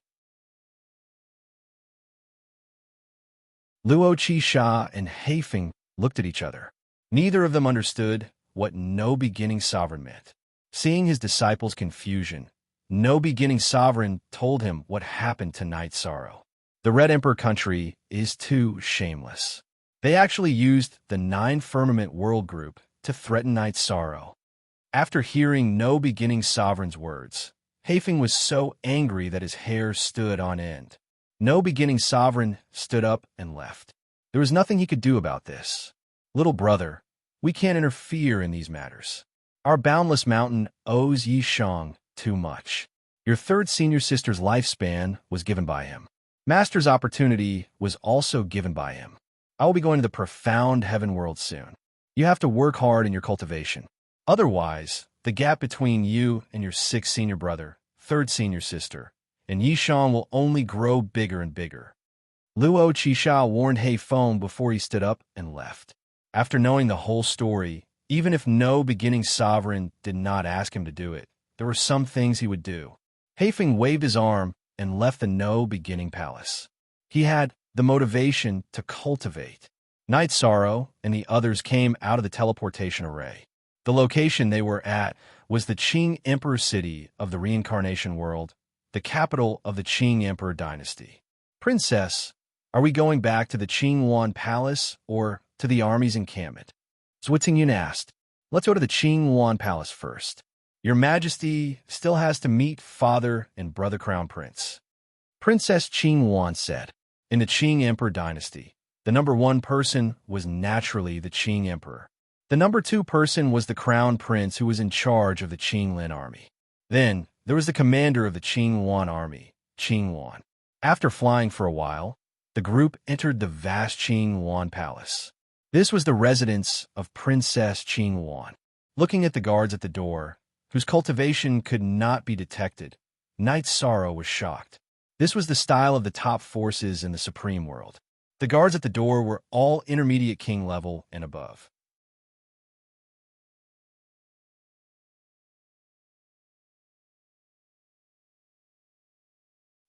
Luo Qi Sha and Haifeng looked at each other. Neither of them understood what No Beginning Sovereign meant. Seeing his disciples' confusion, No Beginning Sovereign told him what happened to Knight Sorrow. The Red Emperor country is too shameless. They actually used the 9 Firmament World Group to threaten Knight Sorrow. After hearing No Beginning Sovereign's words, Haifeng was so angry that his hair stood on end. No beginning sovereign stood up and left. There was nothing he could do about this. Little brother, we can't interfere in these matters. Our boundless mountain owes Yi Shang too much. Your third senior sister's lifespan was given by him. Master's opportunity was also given by him. I will be going to the profound heaven world soon. You have to work hard in your cultivation. Otherwise, the gap between you and your sixth senior brother, third senior sister, and Yi Shang will only grow bigger and bigger. Luo Qisha warned He Feng before he stood up and left. After knowing the whole story, even if no beginning sovereign did not ask him to do it, there were some things he would do. He Feng waved his arm and left the no beginning palace. He had the motivation to cultivate. Night Sorrow and the others came out of the teleportation array. The location they were at was the Qing Emperor city of the reincarnation world, the capital of the Qing Emperor dynasty. Princess, are we going back to the Qing Yuan Palace or to the army's encampment? Zhutingyun asked. Let's go to the Qing Yuan Palace first. Your Majesty still has to meet father and brother crown prince. Princess Qing Yuan said. In the Qing Emperor dynasty, the number one person was naturally the Qing Emperor. The number two person was the crown prince who was in charge of the Qing Lin army. Then, there was the commander of the Qing Yuan army, Qing Yuan. After flying for a while, the group entered the vast Qing Yuan Palace. This was the residence of Princess Qing Yuan. Looking at the guards at the door, whose cultivation could not be detected, Night Sorrow was shocked. This was the style of the top forces in the Supreme World. The guards at the door were all intermediate king level and above.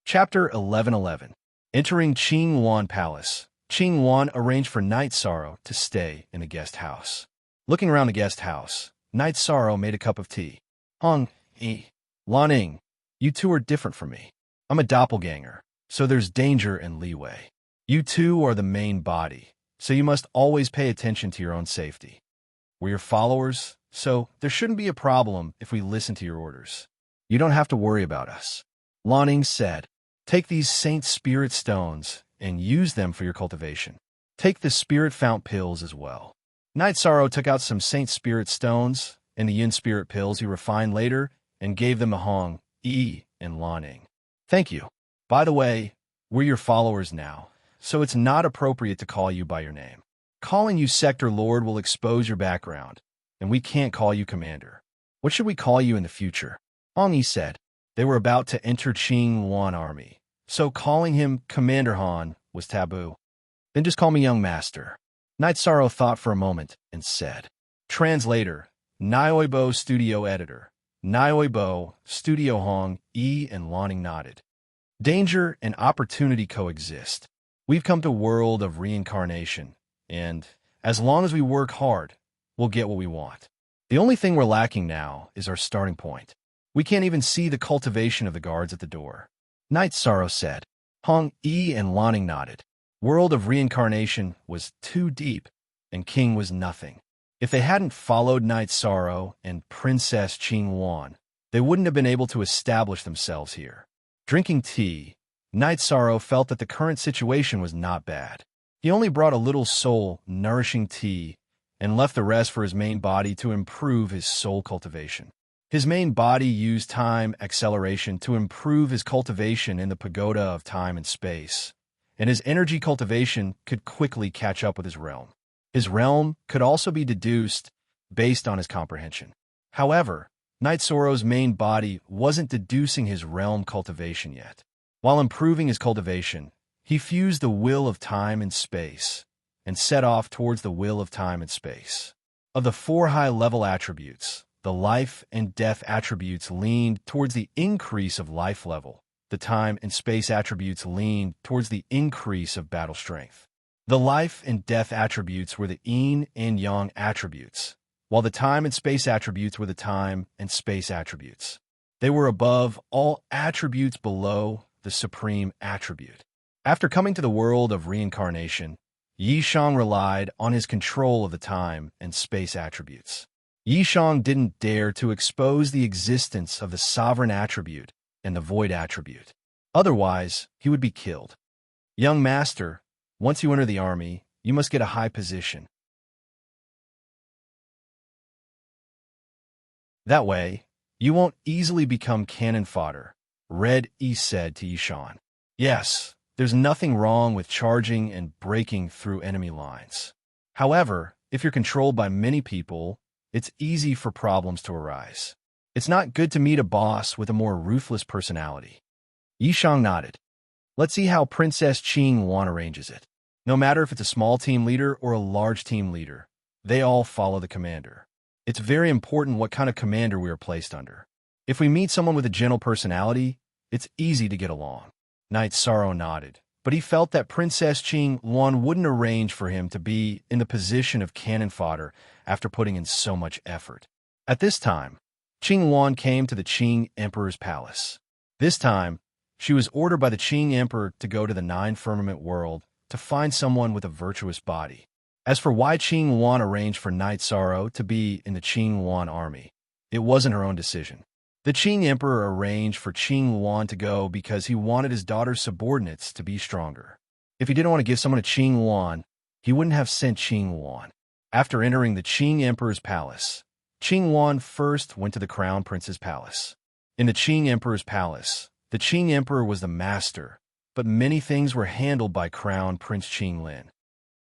Chapter 1111. Entering Qing Yuan Palace, Qing Yuan arranged for Night Sorrow to stay in the guest house. Looking around the guest house, Night Sorrow made a cup of tea. Hong, Lanning, you two are different from me. I'm a doppelganger, so there's danger and leeway. You two are the main body, so you must always pay attention to your own safety. We're your followers, so there shouldn't be a problem if we listen to your orders. You don't have to worry about us. Lanning said. Take these Saint Spirit stones and use them for your cultivation. Take the Spirit Fount pills as well. Night Sorrow took out some Saint Spirit stones and the Yin Spirit pills he refined later and gave them to Hong, and Lanning. Thank you. By the way, we're your followers now, so it's not appropriate to call you by your name. Calling you Sector Lord will expose your background, and we can't call you Commander. What should we call you in the future? Hong said. They were about to enter Qing Yuan army, so calling him Commander Han was taboo. Then just call me Young Master. Night Sorrow thought for a moment and said. Translator, Nioibo Studio Editor. Nioibo, Studio Hong, and Lanning nodded. Danger and opportunity coexist. We've come to a world of reincarnation, and as long as we work hard, we'll get what we want. The only thing we're lacking now is our starting point. We can't even see the cultivation of the guards at the door. Night Sorrow said. Hong and Lanning nodded. World of reincarnation was too deep, and King was nothing. If they hadn't followed Night Sorrow and Princess Qing Yuan, they wouldn't have been able to establish themselves here. Drinking tea, Night Sorrow felt that the current situation was not bad. He only brought a little soul-nourishing tea and left the rest for his main body to improve his soul cultivation. His main body used time acceleration to improve his cultivation in the pagoda of time and space, and his energy cultivation could quickly catch up with his realm. His realm could also be deduced based on his comprehension. However, Night Sorrow's main body wasn't deducing his realm cultivation yet. While improving his cultivation, he fused the will of time and space and set off towards the will of time and space. Of the four high-level attributes, the life and death attributes leaned towards the increase of life level. The time and space attributes leaned towards the increase of battle strength. The life and death attributes were the yin and yang attributes, while the time and space attributes were the time and space attributes. They were above all attributes below the supreme attribute. After coming to the world of reincarnation, Yi Shang relied on his control of the time and space attributes. Yi Shang didn't dare to expose the existence of the sovereign attribute and the void attribute. Otherwise, he would be killed. Young master, once you enter the army, you must get a high position. That way, you won't easily become cannon fodder, Red E said to Yishan. Yes, there's nothing wrong with charging and breaking through enemy lines. However, if you're controlled by many people, it's easy for problems to arise. It's not good to meet a boss with a more ruthless personality. Yishang nodded. Let's see how Princess Qing Wan arranges it. No matter if it's a small team leader or a large team leader, they all follow the commander. It's very important what kind of commander we are placed under. If we meet someone with a gentle personality, it's easy to get along. Knight Sorrow nodded, but he felt that Princess Qing Wan wouldn't arrange for him to be in the position of cannon fodder after putting in so much effort. At this time, Qing Wan came to the Qing Emperor's palace. This time, she was ordered by the Qing Emperor to go to the Nine-Firmament world to find someone with a virtuous body. As for why Qing Wan arranged for Knight Sorrow to be in the Qing Wan army, it wasn't her own decision. The Qing Emperor arranged for Qing Wan to go because he wanted his daughter's subordinates to be stronger. If he didn't want to give someone to Qing Wan, he wouldn't have sent Qing Wan. After entering the Qing Emperor's palace, Qing Wan first went to the Crown Prince's palace. In the Qing Emperor's palace, the Qing Emperor was the master, but many things were handled by Crown Prince Qing Lin.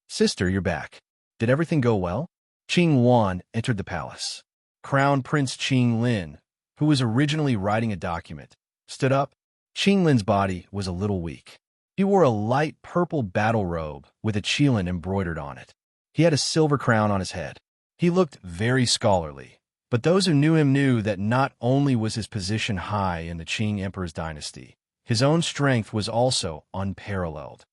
Sister, you're back. Did everything go well? Qing Wan entered the palace. Crown Prince Qing Lin, who was originally writing a document, stood up. Qing Lin's body was a little weak. He wore a light purple battle robe with a qilin embroidered on it. He had a silver crown on his head. He looked very scholarly, but those who knew him knew that not only was his position high in the Qing Emperor's dynasty, his own strength was also unparalleled.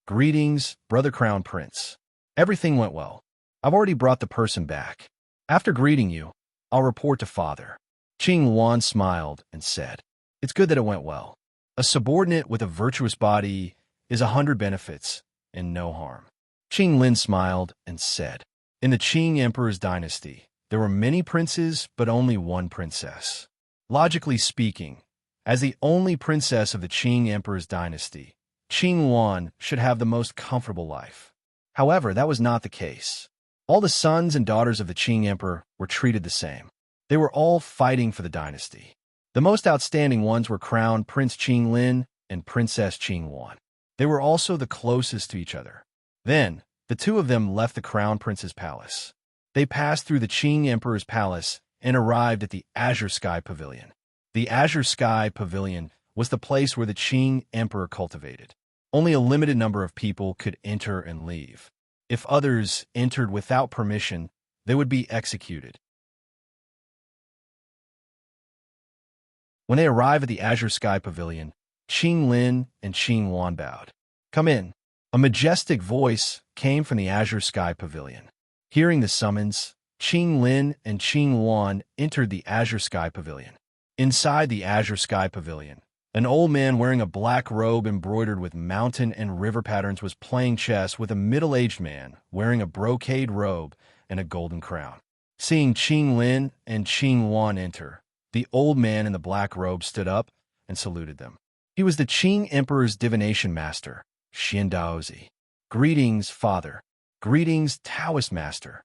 Greetings, Brother Crown Prince. Everything went well. I've already brought the person back. After greeting you, I'll report to Father. Qing Wan smiled and said, It's good that it went well. A subordinate with a virtuous body is 100 benefits and no harm. Qing Lin smiled and said, In the Qing Emperor's dynasty, there were many princes but only one princess. Logically speaking, as the only princess of the Qing Emperor's dynasty, Qing Wan should have the most comfortable life. However, that was not the case. All the sons and daughters of the Qing Emperor were treated the same. They were all fighting for the dynasty. The most outstanding ones were Crown Prince Qing Lin and Princess Qing Wan. They were also the closest to each other. Then, the two of them left the Crown Prince's palace. They passed through the Qing Emperor's palace and arrived at the Azure Sky Pavilion. The Azure Sky Pavilion was the place where the Qing Emperor cultivated. Only a limited number of people could enter and leave. If others entered without permission, they would be executed. When they arrived at the Azure Sky Pavilion, Qing Lin and Qing Wan bowed. Come in. A majestic voice came from the Azure Sky Pavilion. Hearing the summons, Qing Lin and Qing Wan entered the Azure Sky Pavilion. Inside the Azure Sky Pavilion, an old man wearing a black robe embroidered with mountain and river patterns was playing chess with a middle-aged man wearing a brocade robe and a golden crown. Seeing Qing Lin and Qing Wan enter, the old man in the black robe stood up and saluted them. He was the Qing Emperor's divination master, Xian Daozi. Greetings, Father. Greetings, Taoist Master.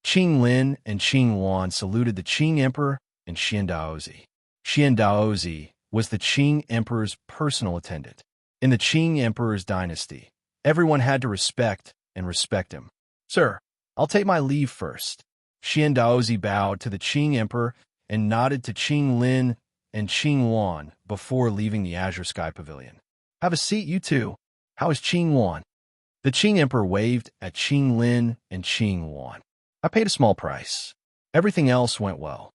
Qing Lin and Qing Wan saluted the Qing Emperor and Xian Daozi. Xian Daozi was the Qing Emperor's personal attendant. In the Qing Emperor's dynasty, everyone had to respect him. Sir, I'll take my leave first. Xian Daozi bowed to the Qing Emperor and nodded to Qing Lin and Qing Wan before leaving the Azure Sky Pavilion. Have a seat, you two. How is Qing Wan? The Qing Emperor waved at Qing Lin and Qing Wan. I paid a small price. Everything else went well.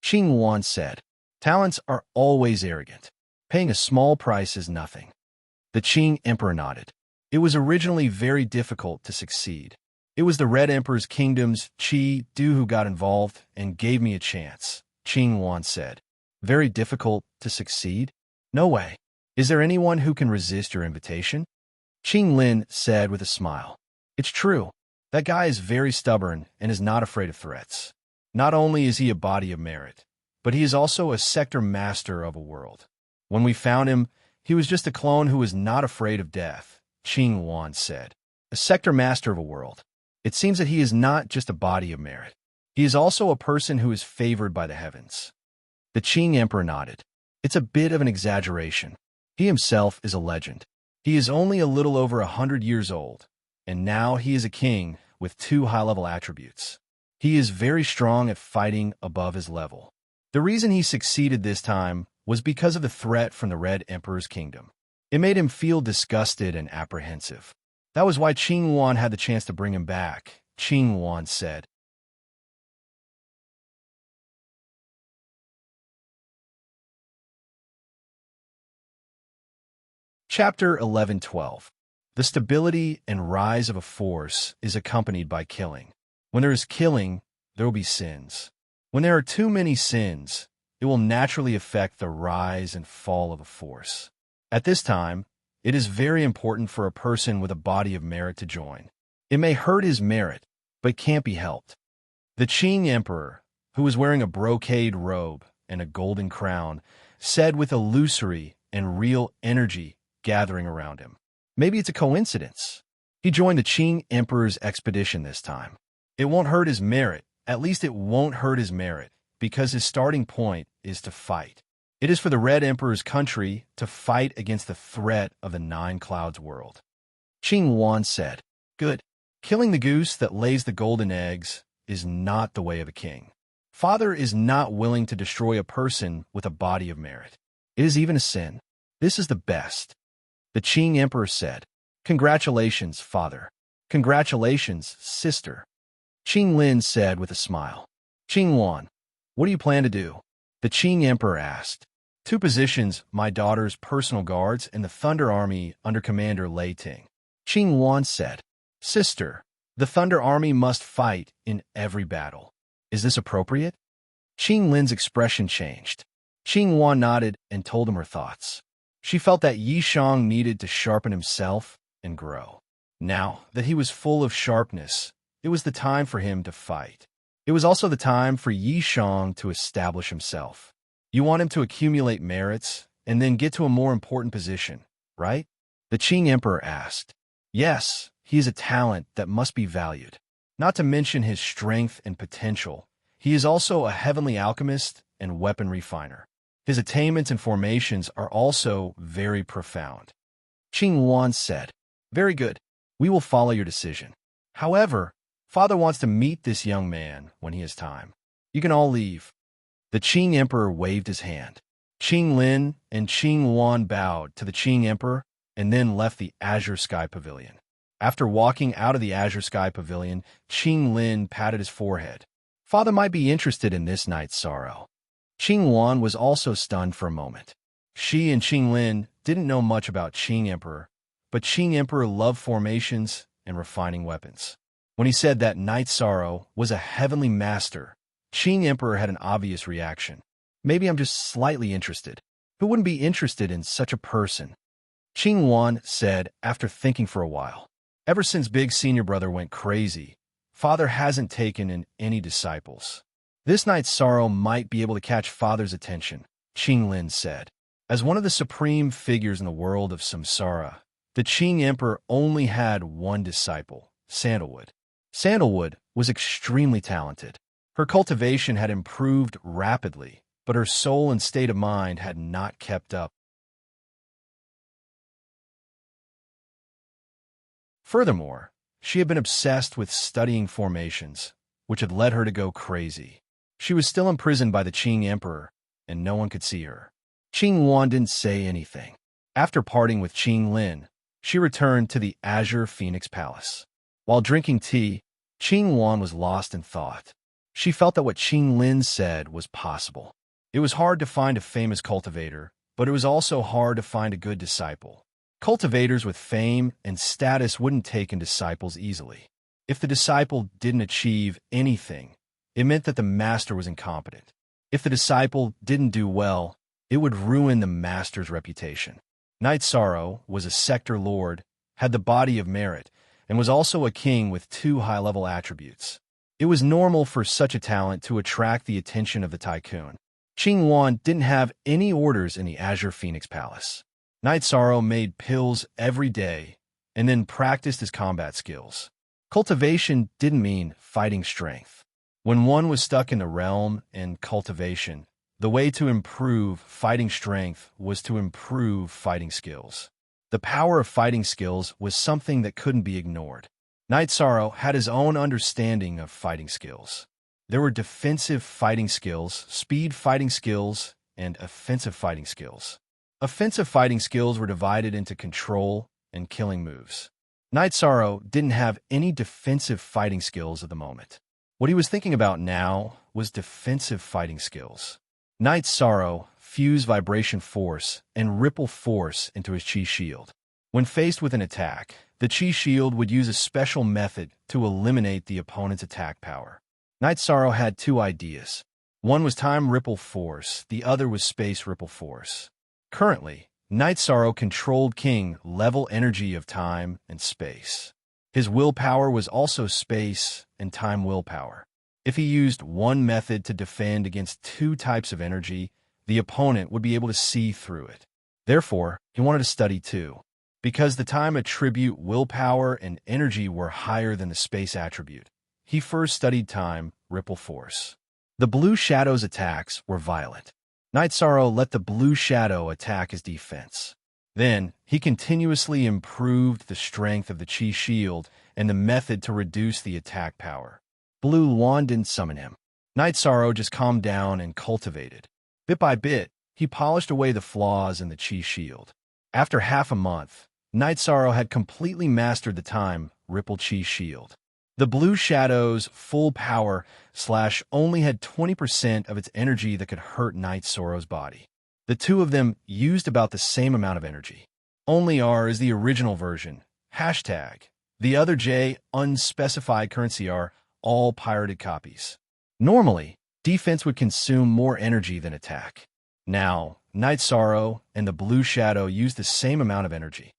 Qing Wan said, Talents are always arrogant. Paying a small price is nothing. The Qing Emperor nodded. It was originally very difficult to succeed. It was the Red Emperor's kingdom's Qi Du who got involved and gave me a chance, Qing Wan said. Very difficult to succeed? No way. Is there anyone who can resist your invitation? Qing Lin said with a smile. It's true. That guy is very stubborn and is not afraid of threats. Not only is he a body of merit, but he is also a sector master of a world. When we found him, He was just a clone who was not afraid of death, Qing Wan said. A sector master of a world. It seems that he is not just a body of merit. He is also a person who is favored by the heavens. The Qing Emperor nodded. It's a bit of an exaggeration. He himself is a legend. He is only a little over 100 years old, and now he is a king with 2 high-level attributes. He is very strong at fighting above his level. The reason he succeeded this time was because of the threat from the Red Emperor's kingdom. It made him feel disgusted and apprehensive. That was why Qing Wan had the chance to bring him back, Qing Wan said. Chapter 11:12. The stability and rise of a force is accompanied by killing. When there is killing, there will be sins. When there are too many sins, it will naturally affect the rise and fall of a force. At this time, it is very important for a person with a body of merit to join. It may hurt his merit, but can't be helped. The Qing Emperor, who was wearing a brocade robe and a golden crown, said with illusory and real energy gathering around him. Maybe it's a coincidence. He joined the Qing Emperor's expedition this time. It won't hurt his merit, at least it won't hurt his merit, because his starting point is to fight. It is for the Red Emperor's country to fight against the threat of the Nine Clouds world. Qing Wan said, "Good. Killing the goose that lays the golden eggs is not the way of a king. Father is not willing to destroy a person with a body of merit. It is even a sin. This is the best." The Qing Emperor said, "Congratulations, father. Congratulations, sister." Qing Lin said with a smile. "Qing Wan, what do you plan to do?" The Qing Emperor asked. "2 positions, my daughter's personal guards and the Thunder Army under Commander Lei Ting." Qing Wan said, "Sister, the Thunder Army must fight in every battle. Is this appropriate?" Qing Lin's expression changed. Qing Wan nodded and told him her thoughts. She felt that Yi Shang needed to sharpen himself and grow. Now that he was full of sharpness, it was the time for him to fight. It was also the time for Yi Shang to establish himself. You want him to accumulate merits and then get to a more important position, right? The Qing Emperor asked. Yes, he is a talent that must be valued. Not to mention his strength and potential, he is also a heavenly alchemist and weapon refiner. His attainments and formations are also very profound. Qing Wan said, "Very good. We will follow your decision. However, Father wants to meet this young man when he has time. You can all leave." The Qing Emperor waved his hand. Qing Lin and Qing Wan bowed to the Qing Emperor and then left the Azure Sky Pavilion. After walking out of the Azure Sky Pavilion, Qing Lin patted his forehead. Father might be interested in this night's sorrow. Qing Wan was also stunned for a moment. She and Qing Lin didn't know much about Qing Emperor, but Qing Emperor loved formations and refining weapons. When he said that Night Sorrow was a heavenly master, Qing Emperor had an obvious reaction. Maybe I'm just slightly interested. Who wouldn't be interested in such a person? Qing Wan said after thinking for a while. Ever since Big Senior Brother went crazy, Father hasn't taken in any disciples. This Night's Sorrow might be able to catch Father's attention, Qing Lin said. As one of the supreme figures in the world of samsara, the Qing Emperor only had one disciple, Sandalwood. Sandalwood was extremely talented. Her cultivation had improved rapidly, but her soul and state of mind had not kept up. Furthermore, she had been obsessed with studying formations, which had led her to go crazy. She was still imprisoned by the Qing Emperor, and no one could see her. Qing Wan didn't say anything. After parting with Qing Lin, she returned to the Azure Phoenix Palace. While drinking tea, Qing Wan was lost in thought. She felt that what Qing Lin said was possible. It was hard to find a famous cultivator, but it was also hard to find a good disciple. Cultivators with fame and status wouldn't take in disciples easily. If the disciple didn't achieve anything, it meant that the master was incompetent. If the disciple didn't do well, it would ruin the master's reputation. Night Sorrow was a sector lord, had the body of merit, and was also a king with 2 high-level attributes. It was normal for such a talent to attract the attention of the tycoon. Qing Wan didn't have any orders in the Azure Phoenix Palace. Night Sorrow made pills every day and then practiced his combat skills. Cultivation didn't mean fighting strength. When one was stuck in the realm and cultivation, the way to improve fighting strength was to improve fighting skills. The power of fighting skills was something that couldn't be ignored. Night Sorrow had his own understanding of fighting skills. There were defensive fighting skills, speed fighting skills, and offensive fighting skills. Offensive fighting skills were divided into control and killing moves. Night Sorrow didn't have any defensive fighting skills at the moment. What he was thinking about now was defensive fighting skills. Night Sorrow fused vibration force and ripple force into his chi shield. When faced with an attack, the chi shield would use a special method to eliminate the opponent's attack power. Night Sorrow had two ideas. One was time ripple force, the other was space ripple force. Currently, Night Sorrow controlled King level energy of time and space. His willpower was also space and time willpower. If he used one method to defend against two types of energy, the opponent would be able to see through it. Therefore, he wanted to study too. Because the time attribute, willpower, and energy were higher than the space attribute, he first studied time, ripple force. The blue shadow's attacks were violent. Night Sorrow let the blue shadow attack his defense. Then, he continuously improved the strength of the chi shield and the method to reduce the attack power. Blue Wand didn't summon him. Night Sorrow just calmed down and cultivated. Bit by bit, he polished away the flaws in the chi shield. After half a month, Night Sorrow had completely mastered the time ripple chi shield. The blue shadow's full power / only had 20% of its energy that could hurt Night Sorrow's body. The two of them used about the same amount of energy. Only R is the original version. Hashtag. The other J, unspecified currency are all pirated copies. Normally, defense would consume more energy than attack. Now, Night Sorrow and the blue shadow used the same amount of energy.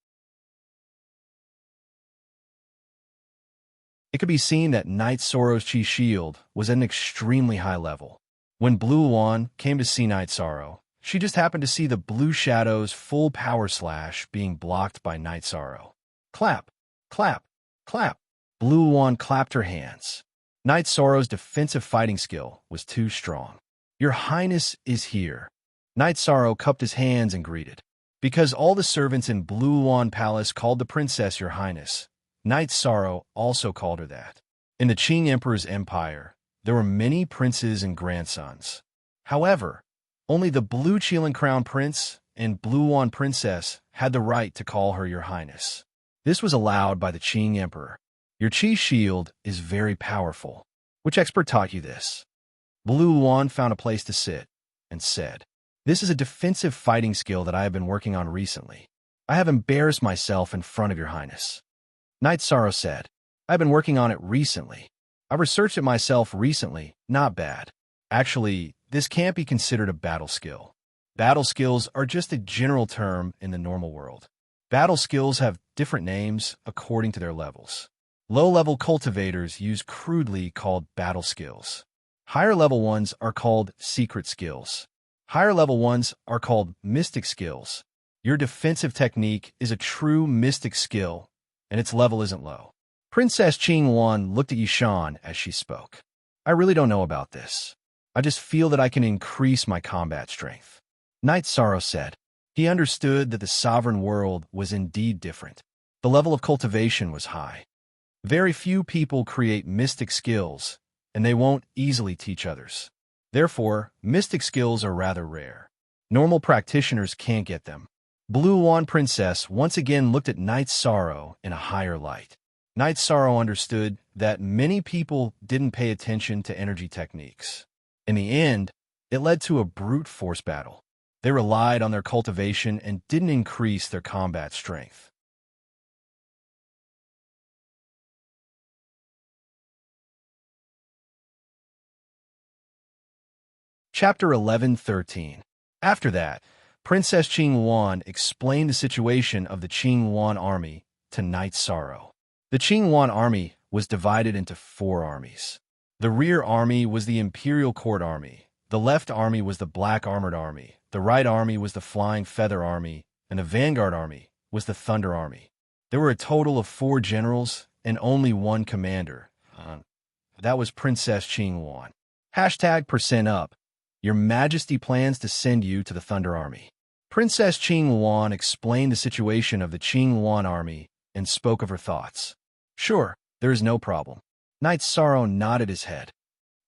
It could be seen that Night Sorrow's chi shield was at an extremely high level. When Blue Wand came to see Night Sorrow, she just happened to see the blue shadow's full power / being blocked by Night Sorrow. Clap, clap, clap. Blue Wand clapped her hands. Night Sorrow's defensive fighting skill was too strong. Your Highness is here. Night Sorrow cupped his hands and greeted. Because all the servants in Blue Wand Palace called the princess Your Highness, Night Sorrow also called her that. In the Qing Emperor's empire, there were many princes and grandsons. However, only the Blue Qilin Crown Prince and Blue Wand Princess had the right to call her Your Highness. This was allowed by the Qing Emperor. Your chi shield is very powerful. Which expert taught you this? Blue Wand found a place to sit and said, This is a defensive fighting skill that I have been working on recently. I have embarrassed myself in front of Your Highness. Night Sorrow said, I've been working on it recently. I researched it myself recently, not bad. Actually, this can't be considered a battle skill. Battle skills are just a general term in the normal world. Battle skills have different names according to their levels. Low-level cultivators use crudely called battle skills. Higher-level ones are called secret skills. Higher-level ones are called mystic skills. Your defensive technique is a true mystic skill, and its level isn't low. Princess Qing Wan looked at Yishan as she spoke. I really don't know about this. I just feel that I can increase my combat strength. Night Sorrow said. He understood that the sovereign world was indeed different. The level of cultivation was high. Very few people create mystic skills, and they won't easily teach others. Therefore, mystic skills are rather rare. Normal practitioners can't get them. Blue Wand Princess once again looked at Night Sorrow in a higher light. Night Sorrow understood that many people didn't pay attention to energy techniques. In the end, it led to a brute force battle. They relied on their cultivation and didn't increase their combat strength. Chapter 11:13. After that, Princess Qing Wan explained the situation of the Qing Wan army to Night Sorrow. The Qing Wan army was divided into 4 armies. The rear army was the Imperial Court Army, the left army was the Black Armored Army, the right army was the Flying Feather Army, and the vanguard army was the Thunder Army. There were a total of 4 generals and only 1 commander. That was Princess Qingwan. #%up. Your Majesty plans to send you to the Thunder Army. Princess Qingwan explained the situation of the Qingwan army and spoke of her thoughts. Sure, there is no problem. Knight Sorrow nodded his head.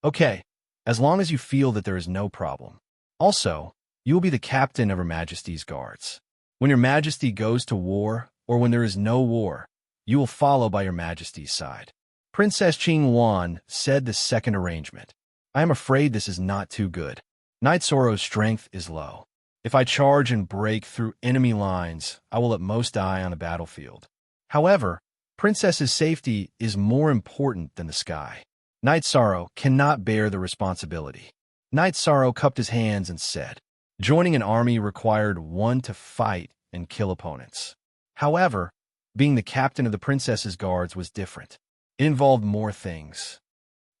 Okay, as long as you feel that there is no problem. Also, you will be the captain of Her Majesty's guards. When Your Majesty goes to war, or when there is no war, you will follow by Your Majesty's side. Princess Qingwan said the second arrangement. I am afraid this is not too good. Knight Sorrow's strength is low. If I charge and break through enemy lines, I will at most die on the battlefield. However, Princess's safety is more important than the sky. Knight Sorrow cannot bear the responsibility. Knight Sorrow cupped his hands and said, joining an army required one to fight and kill opponents. However, being the captain of the princess's guards was different. It involved more things.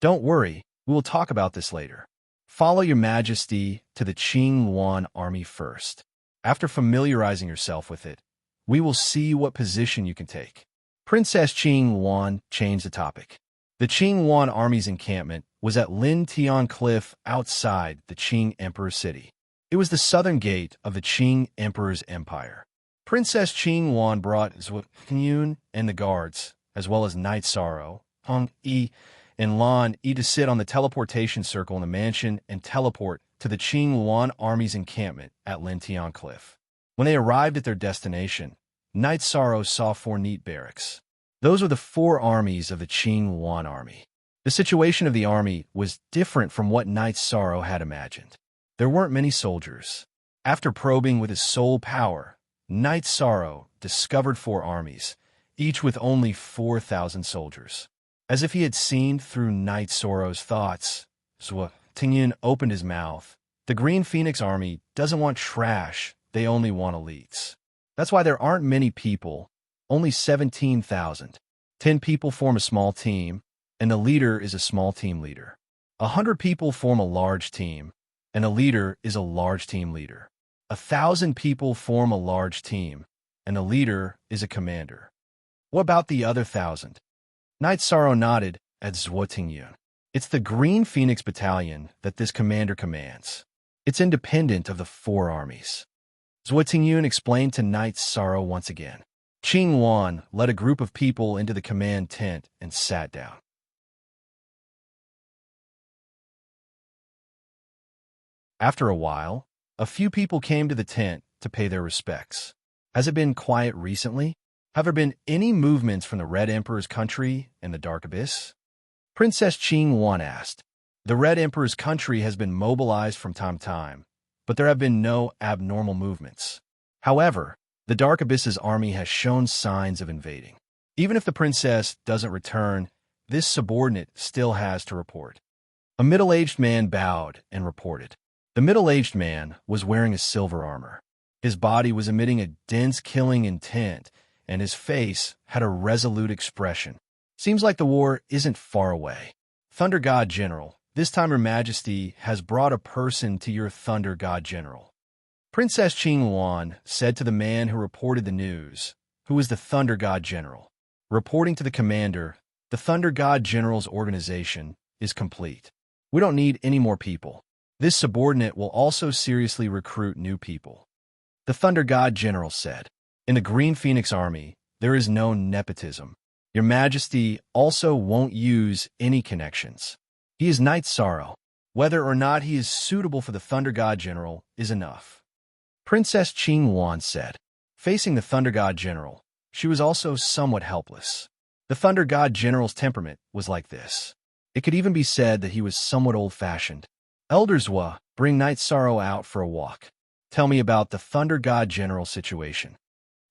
Don't worry, we will talk about this later. Follow Your Majesty to the Qingwan army first. After familiarizing yourself with it, we will see what position you can take. Princess Qingwan changed the topic. The Qingwan army's encampment was at Lin Tian Cliff outside the Qing Emperor's city. It was the southern gate of the Qing Emperor's empire. Princess Qingwan brought Zhuo Tinyun and the guards, as well as Knight Sorrow, Hong Yi, and Lan Yi to sit on the teleportation circle in the mansion and teleport to the Qingwan army's encampment at Lin Tian Cliff. When they arrived at their destination, Knight Sorrow saw 4 neat barracks. Those were the 4 armies of the Qingwan army. The situation of the army was different from what Knight Sorrow had imagined. There weren't many soldiers. After probing with his soul power, Knight Sorrow discovered 4 armies, each with only 4,000 soldiers. As if he had seen through Knight Sorrow's thoughts, Zhuo Tinyun opened his mouth. The Green Phoenix army doesn't want trash, they only want elites. That's why there aren't many people, only 17,000. 10 people form a small team, and the leader is a small team leader. 100 people form a large team, and a leader is a large team leader. 1,000 people form a large team, and the leader is a commander. What about the other 1,000? Knight Sorrow nodded at Zhuo Tinyun. It's the Green Phoenix Battalion that this commander commands. It's independent of the 4 armies. Zhuo Tinyun explained to Knight Sorrow once again. Qingwan led a group of people into the command tent and sat down. After a while, a few people came to the tent to pay their respects. Has it been quiet recently? Have there been any movements from the Red Emperor's country and the Dark Abyss? Princess Qingwan asked. The Red Emperor's country has been mobilized from time to time, but there have been no abnormal movements. However, the Dark Abyss's army has shown signs of invading. Even if the princess doesn't return, this subordinate still has to report. A middle-aged man bowed and reported. The middle-aged man was wearing a silver armor. His body was emitting a dense killing intent, and his face had a resolute expression. Seems like the war isn't far away. Thunder God General, this time Her Majesty has brought a person to your Thunder God General. Princess Qingwan said to the man who reported the news, who was the Thunder God General. Reporting to the commander, the Thunder God General's organization is complete. We don't need any more people. This subordinate will also seriously recruit new people. The Thunder God General said, in the Green Phoenix Army, there is no nepotism. Your Majesty also won't use any connections. He is Knight Sorrow. Whether or not he is suitable for the Thunder God General is enough. Princess Qingwan said. Facing the Thunder God General, she was also somewhat helpless. The Thunder God General's temperament was like this. It could even be said that he was somewhat old-fashioned. Elder Zhuo, bring Knight Sorrow out for a walk. Tell me about the Thunder God General situation.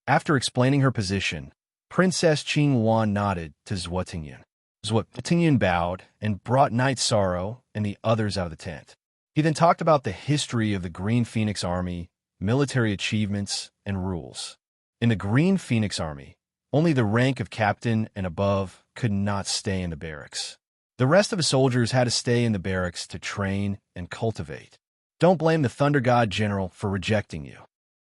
After explaining her position, Princess Qingwan nodded to Zhuo Tinyun. Zhuo Tinyun bowed and brought Knight Sorrow and the others out of the tent. He then talked about the history of the Green Phoenix Army, military achievements, and rules. In the Green Phoenix Army, only the rank of captain and above could not stay in the barracks. The rest of the soldiers had to stay in the barracks to train and cultivate. Don't blame the Thunder God General for rejecting you.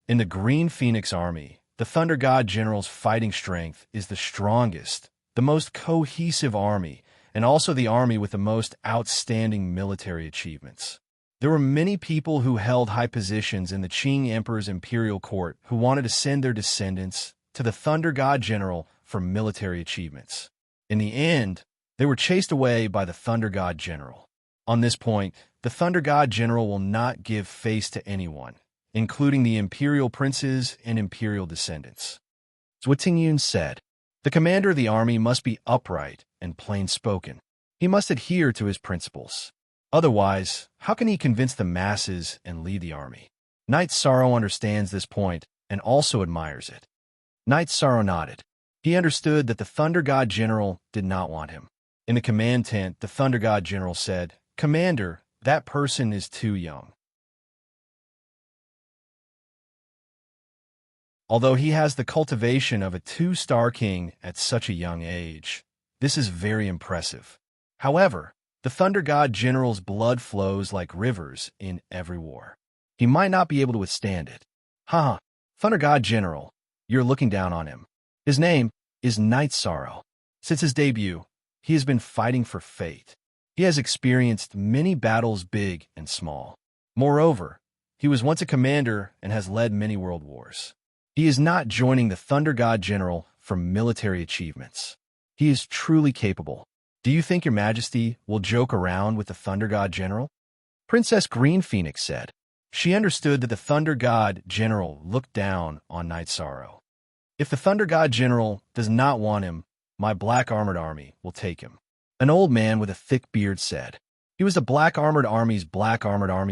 In the Green Phoenix Army, the Thunder God General's fighting strength is the strongest, the most cohesive army, and also the army with the most outstanding military achievements. There were many people who held high positions in the Qing Emperor's imperial court who wanted to send their descendants to the Thunder God General for military achievements. In the end, they were chased away by the Thunder God General. On this point, the Thunder God General will not give face to anyone, including the imperial princes and imperial descendants. Zhutingyun said, "The commander of the army must be upright and plain-spoken. He must adhere to his principles. Otherwise, how can he convince the masses and lead the army?" Knight Sorrow understands this point and also admires it. Knight Sorrow nodded. He understood that the Thunder God General did not want him. In the command tent, the Thunder God General said, "Commander, that person is too young. Although he has the cultivation of a 2-star king at such a young age, this is very impressive. However, the Thunder God General's blood flows like rivers in every war. He might not be able to withstand it." Haha, Thunder God General, you're looking down on him. His name is Knight Sorrow. Since his debut, he has been fighting for fate. He has experienced many battles big and small. Moreover, he was once a commander and has led many world wars. He is not joining the Thunder God General for military achievements. He is truly capable. Do you think your majesty will joke around with the Thunder God General? Princess Green Phoenix said. She understood that the Thunder God General looked down on Knight Sorrow. If the Thunder God General does not want him, my black armored army will take him. An old man with a thick beard said. He was the Black Armored Army's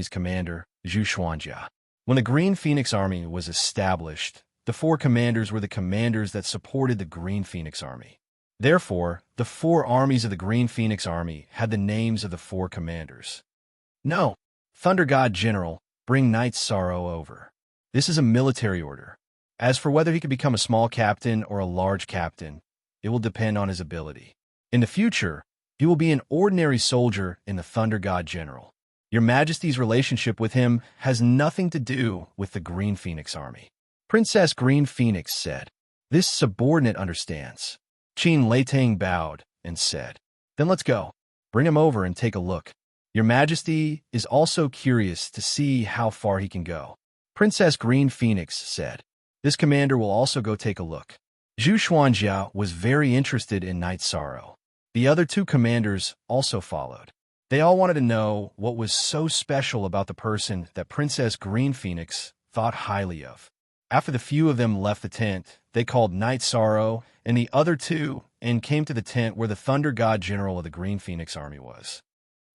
commander, Zhu Xuanjia. When the Green Phoenix Army was established, the 4 commanders were the commanders that supported the Green Phoenix Army. Therefore, the 4 armies of the Green Phoenix Army had the names of the 4 commanders. No, Thunder God General, bring Knight Sorrow over. This is a military order. As for whether he could become a small captain or a large captain, it will depend on his ability. In the future, he will be an ordinary soldier in the Thunder God General. Your Majesty's relationship with him has nothing to do with the Green Phoenix Army. Princess Green Phoenix said. This subordinate understands. Qin Leitang bowed and said, "Then let's go. Bring him over and take a look. Your Majesty is also curious to see how far he can go." Princess Green Phoenix said, "This commander will also go take a look." Zhu Xuanjia was very interested in Knight Sorrow. The other 2 commanders also followed. They all wanted to know what was so special about the person that Princess Green Phoenix thought highly of. After the few of them left the tent, they called Knight Sorrow and the other 2 and came to the tent where the Thunder God General of the Green Phoenix Army was.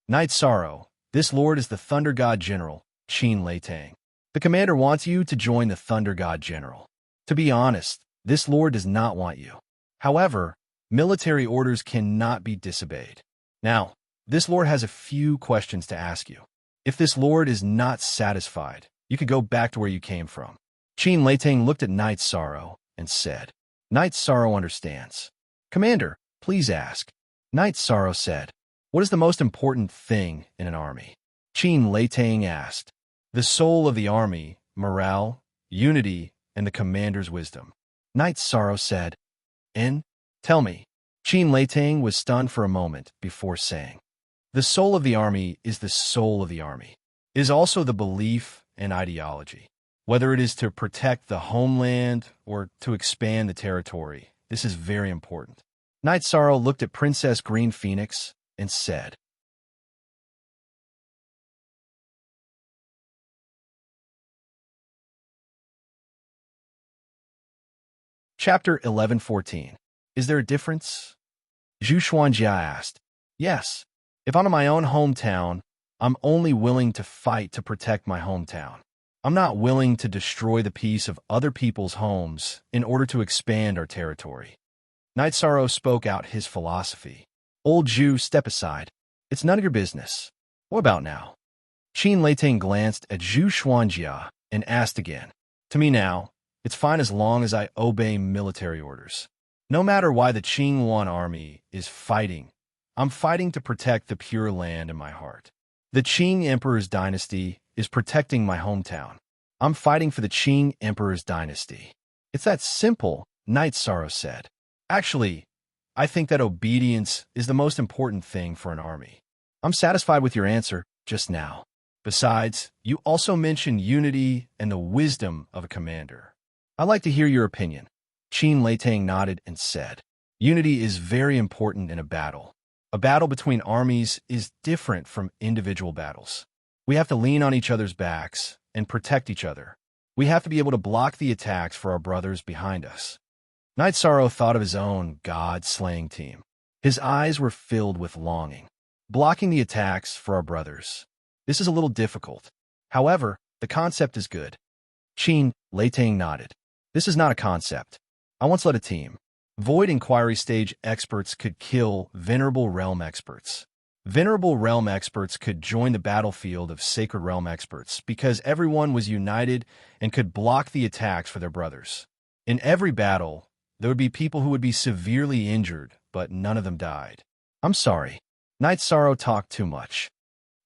Knight Sorrow, this lord is the Thunder God General, Qin Leitang. The commander wants you to join the Thunder God General. To be honest, this lord does not want you. However, military orders cannot be disobeyed. Now, this lord has a few questions to ask you. If this lord is not satisfied, you could go back to where you came from. Qin Leitang looked at Knight Sorrow and said, Knight Sorrow understands. Commander, please ask. Knight Sorrow said, what is the most important thing in an army? Qin Leitang asked. The soul of the army, morale, unity, and the commander's wisdom. Knight Sorrow said, Tell me. Qin Leitang was stunned for a moment before saying, the soul of the army is the soul of the army. It is also the belief and ideology. Whether it is to protect the homeland or to expand the territory, this is very important. Knight Sorrow looked at Princess Green Phoenix and said, Chapter 11:14. Is there a difference? Zhu Xuanjia asked. Yes. If I'm in my own hometown, I'm only willing to fight to protect my hometown. I'm not willing to destroy the peace of other people's homes in order to expand our territory. Knight Sorrow spoke out his philosophy. Old Zhu, step aside. It's none of your business. What about now? Qin Leitang glanced at Zhu Xuanjia and asked again. To me now, it's fine as long as I obey military orders. No matter why the Qing Yuan army is fighting, I'm fighting to protect the pure land in my heart. The Qing Emperor's dynasty is protecting my hometown. I'm fighting for the Qing Emperor's dynasty. It's that simple, Night Sorrow said. Actually, I think that obedience is the most important thing for an army. I'm satisfied with your answer just now. Besides, you also mentioned unity and the wisdom of a commander. I'd like to hear your opinion. Qin Leitang nodded and said, unity is very important in a battle. A battle between armies is different from individual battles. We have to lean on each other's backs and protect each other. We have to be able to block the attacks for our brothers behind us. Night Sorrow thought of his own god-slaying team. His eyes were filled with longing. Blocking the attacks for our brothers. This is a little difficult. However, the concept is good. Qin Leitang nodded. This is not a concept. I once led a team. Void Inquiry Stage experts could kill Venerable Realm experts. Venerable Realm experts could join the battlefield of Sacred Realm experts because everyone was united and could block the attacks for their brothers. In every battle, there would be people who would be severely injured, but none of them died. I'm sorry. Night Sorrow talked too much.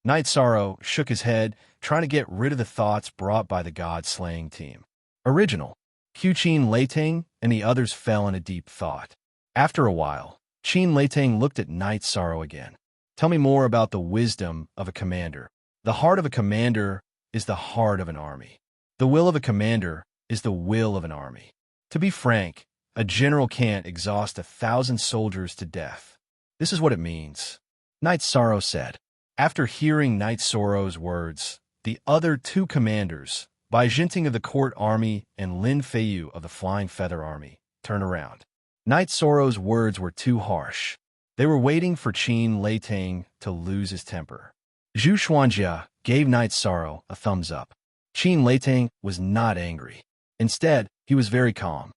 Night Sorrow shook his head, trying to get rid of the thoughts brought by the god-slaying team. Original. Qin Leitang and the others fell in a deep thought. After a while, Qin Leitang looked at Night Sorrow again. Tell me more about the wisdom of a commander. The heart of a commander is the heart of an army. The will of a commander is the will of an army. To be frank, a general can't exhaust 1,000 soldiers to death. This is what it means. Night Sorrow said. After hearing Night Sorrow's words, the other two commanders, Bai Jinting of the Court Army and Lin Feiyu of the Flying Feather Army, turned around. Night Sorrow's words were too harsh. They were waiting for Qin Leitang to lose his temper. Zhu Xuanjia gave Night Sorrow a thumbs up. Qin Leitang was not angry. Instead, he was very calm.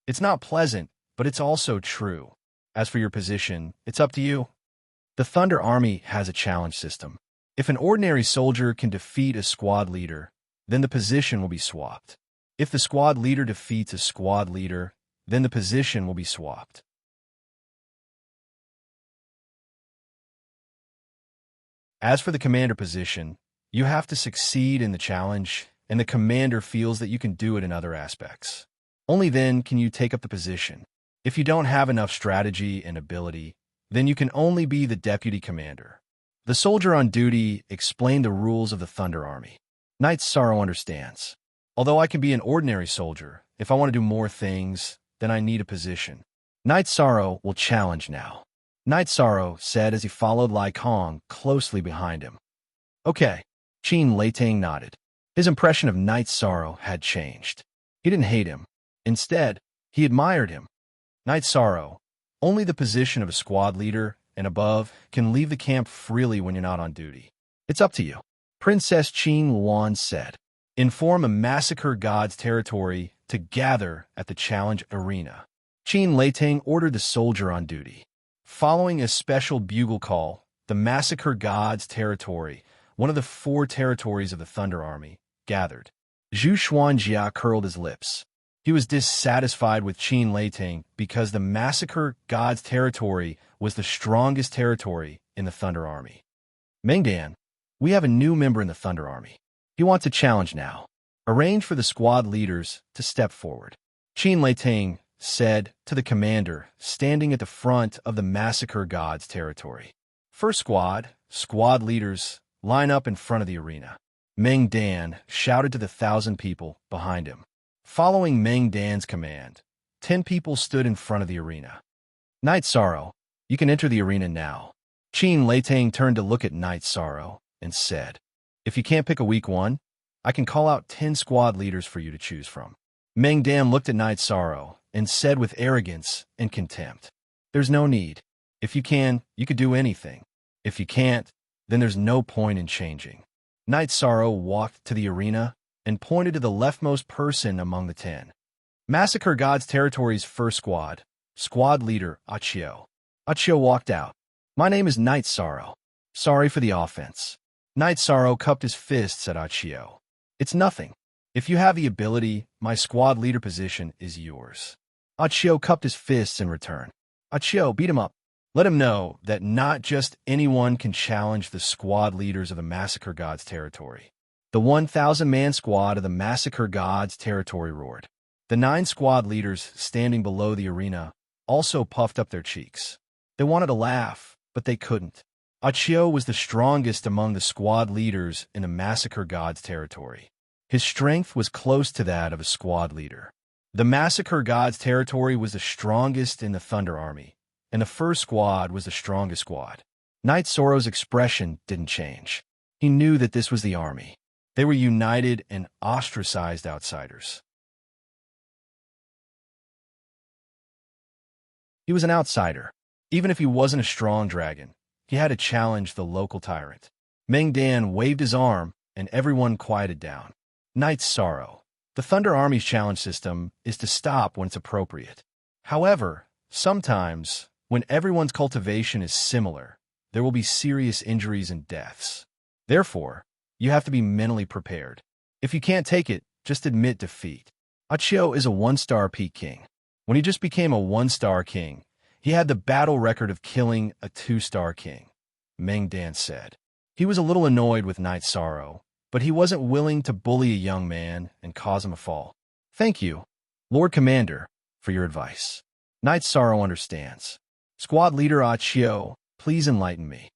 It's not pleasant, but it's also true. As for your position, it's up to you. The Thunder Army has a challenge system. If an ordinary soldier can defeat a squad leader, then the position will be swapped. If the squad leader defeats a squad leader, then the position will be swapped. As for the commander position, you have to succeed in the challenge, and the commander feels that you can do it in other aspects. Only then can you take up the position. If you don't have enough strategy and ability, then you can only be the deputy commander. The soldier on duty explained the rules of the Thunder Army. Night Sorrow understands. Although I can be an ordinary soldier, if I want to do more things, then I need a position. Night Sorrow will challenge now. Night Sorrow said as he followed Lai Kong closely behind him. Okay. Qin Leitang nodded. His impression of Night Sorrow had changed. He didn't hate him. Instead, he admired him. Night Sorrow, only the position of a squad leader and above can leave the camp freely when you're not on duty. It's up to you. Princess Qin Luan said. Inform a Massacre God's territory to gather at the challenge arena. Qin Leitang ordered the soldier on duty. Following a special bugle call, the Massacre God's territory, one of the 4 territories of the Thunder Army, gathered. Zhu Xuanjia curled his lips. He was dissatisfied with Qin Leitang because the Massacre God's territory was the strongest territory in the Thunder Army. Mengdan, we have a new member in the Thunder Army. He wants a challenge now. Arrange for the squad leaders to step forward. Qin Leitang said to the commander standing at the front of the Massacre God's territory. First squad leaders, line up in front of the arena. Meng Dan shouted to the 1,000 people behind him. Following Meng Dan's command, 10 people stood in front of the arena. Night Sorrow, you can enter the arena now. Qin Leitang turned to look at Night Sorrow and said, if you can't pick a weak one, I can call out 10 squad leaders for you to choose from. Meng Dan looked at Night Sorrow and said with arrogance and contempt, there's no need. If you can, you could do anything. If you can't, then there's no point in changing. Night Sorrow walked to the arena and pointed to the leftmost person among the 10. Massacre God's territory's first squad leader, Achio. Achio walked out. My name is Night Sorrow. Sorry for the offense. Night Sorrow cupped his fists at Achio. It's nothing. If you have the ability, my squad leader position is yours. Achio cupped his fists in return. Achio, beat him up. Let him know that not just anyone can challenge the squad leaders of the Massacre God's territory. The 1,000-man squad of the Massacre Gods territory roared. The 9 squad leaders standing below the arena also puffed up their cheeks. They wanted to laugh, but they couldn't. Accio was the strongest among the squad leaders in the Massacre Gods territory. His strength was close to that of a squad leader. The Massacre Gods territory was the strongest in the Thunder Army, and the first squad was the strongest squad. Knight Sorrow's expression didn't change. He knew that this was the army. They were united and ostracized outsiders. He was an outsider. Even if he wasn't a strong dragon, he had to challenge the local tyrant. Meng Dan waved his arm, and everyone quieted down. Knight's Sorrow. The Thunder Army's challenge system is to stop when it's appropriate. However, sometimes, when everyone's cultivation is similar, there will be serious injuries and deaths. Therefore, you have to be mentally prepared. If you can't take it, just admit defeat. Accio is a 1-star peak king. When he just became a 1-star king, he had the battle record of killing a 2-star king, Meng Dan said. He was a little annoyed with Knight Sorrow, but he wasn't willing to bully a young man and cause him a fall. Thank you, Lord Commander, for your advice. Knight Sorrow understands. Squad leader Accio, please enlighten me.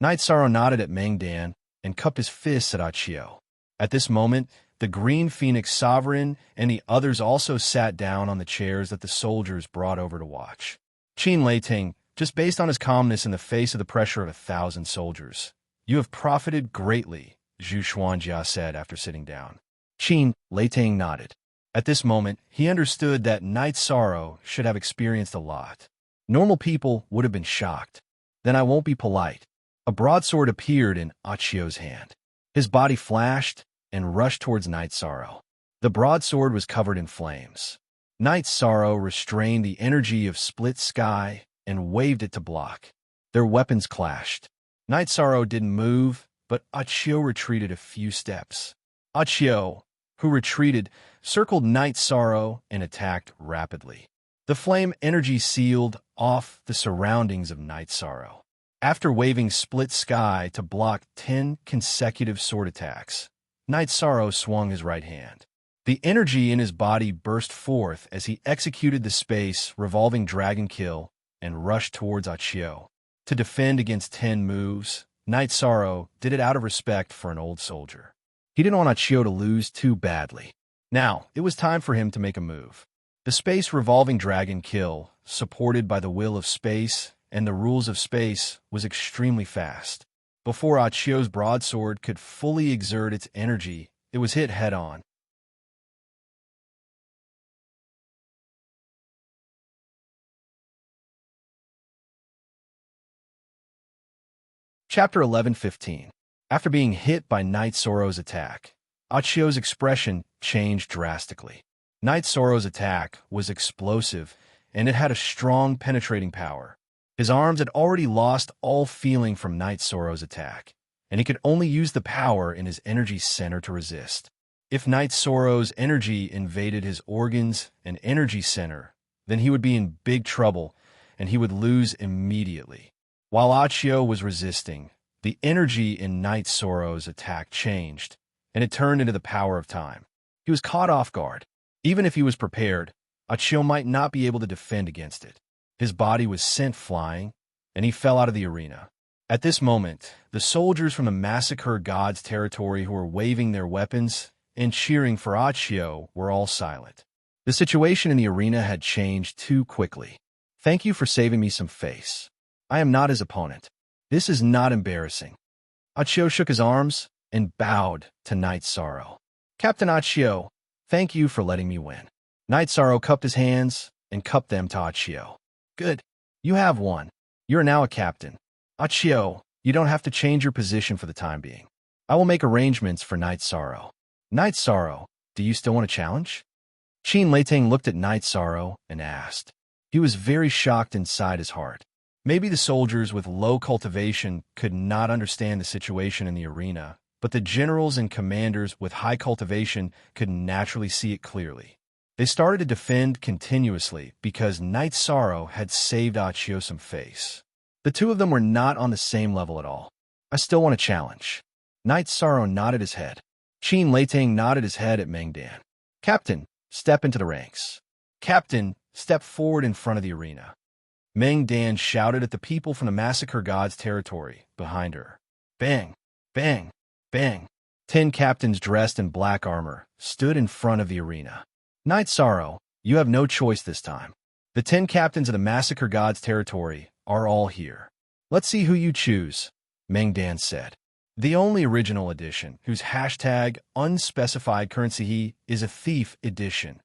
Knight Sorrow nodded at Meng Dan and cupped his fists at Accio. At this moment, the Green Phoenix Sovereign and the others also sat down on the chairs that the soldiers brought over to watch. Qin Leiting, just based on his calmness in the face of the pressure of 1,000 soldiers. You have profited greatly, Zhu Xuanjia said after sitting down. Qin Leiting nodded. At this moment, he understood that Knight Sorrow should have experienced a lot. Normal people would have been shocked. Then I won't be polite. A broadsword appeared in Accio's hand. His body flashed and rushed towards Knight Sorrow. The broadsword was covered in flames. Knight Sorrow restrained the energy of Split Sky and waved it to block. Their weapons clashed. Knight Sorrow didn't move, but Accio retreated a few steps. Accio, who retreated, circled Knight Sorrow and attacked rapidly. The flame energy sealed off the surroundings of Knight Sorrow. After waving Split Sky to block 10 consecutive sword attacks, Knight Sorrow swung his right hand. The energy in his body burst forth as he executed the space revolving dragon kill and rushed towards Accio. To defend against 10 moves, Knight Sorrow did it out of respect for an old soldier. He didn't want Accio to lose too badly. Now, it was time for him to make a move. The space revolving dragon kill, supported by the will of space and the rules of space, was extremely fast. Before Accio's broadsword could fully exert its energy, it was hit head-on. Chapter 11:15. After being hit by Knight Sorrow's attack, Accio's expression changed drastically. Knight Sorrow's attack was explosive, and it had a strong penetrating power. His arms had already lost all feeling from Knight Sorrow's attack, and he could only use the power in his energy center to resist. If Knight Sorrow's energy invaded his organs and energy center, then he would be in big trouble, and he would lose immediately. While Accio was resisting, the energy in Knight Sorrow's attack changed, and it turned into the power of time. He was caught off guard. Even if he was prepared, Accio might not be able to defend against it. His body was sent flying, and he fell out of the arena. At this moment, the soldiers from the Massacre Gods territory who were waving their weapons and cheering for Accio were all silent. The situation in the arena had changed too quickly. Thank you for saving me some face. I am not his opponent. This is not embarrassing. Accio shook his arms and bowed to Knight Sorrow. Captain Accio, thank you for letting me win. Knight Sorrow cupped his hands and cupped them to Accio. Good. You have won. You are now a captain. Accio, you don't have to change your position for the time being. I will make arrangements for Knight Sorrow. Knight Sorrow, do you still want a challenge? Qin Leiting looked at Knight Sorrow and asked. He was very shocked inside his heart. Maybe the soldiers with low cultivation could not understand the situation in the arena, but the generals and commanders with high cultivation could naturally see it clearly. They started to defend continuously because Knight Sorrow had saved Accio some face. The two of them were not on the same level at all. I still want a challenge. Knight Sorrow nodded his head. Qin Leiting nodded his head at Meng Dan. Captain, step into the ranks. Captain, step forward in front of the arena. Meng Dan shouted at the people from the Massacre God's territory behind her. Bang! Bang! Bang! 10 captains dressed in black armor stood in front of the arena. Night Sorrow, you have no choice this time. The 10 captains of the Massacre God's territory are all here. Let's see who you choose, Meng Dan said. The only original edition, whose hashtag unspecified currency is a thief edition.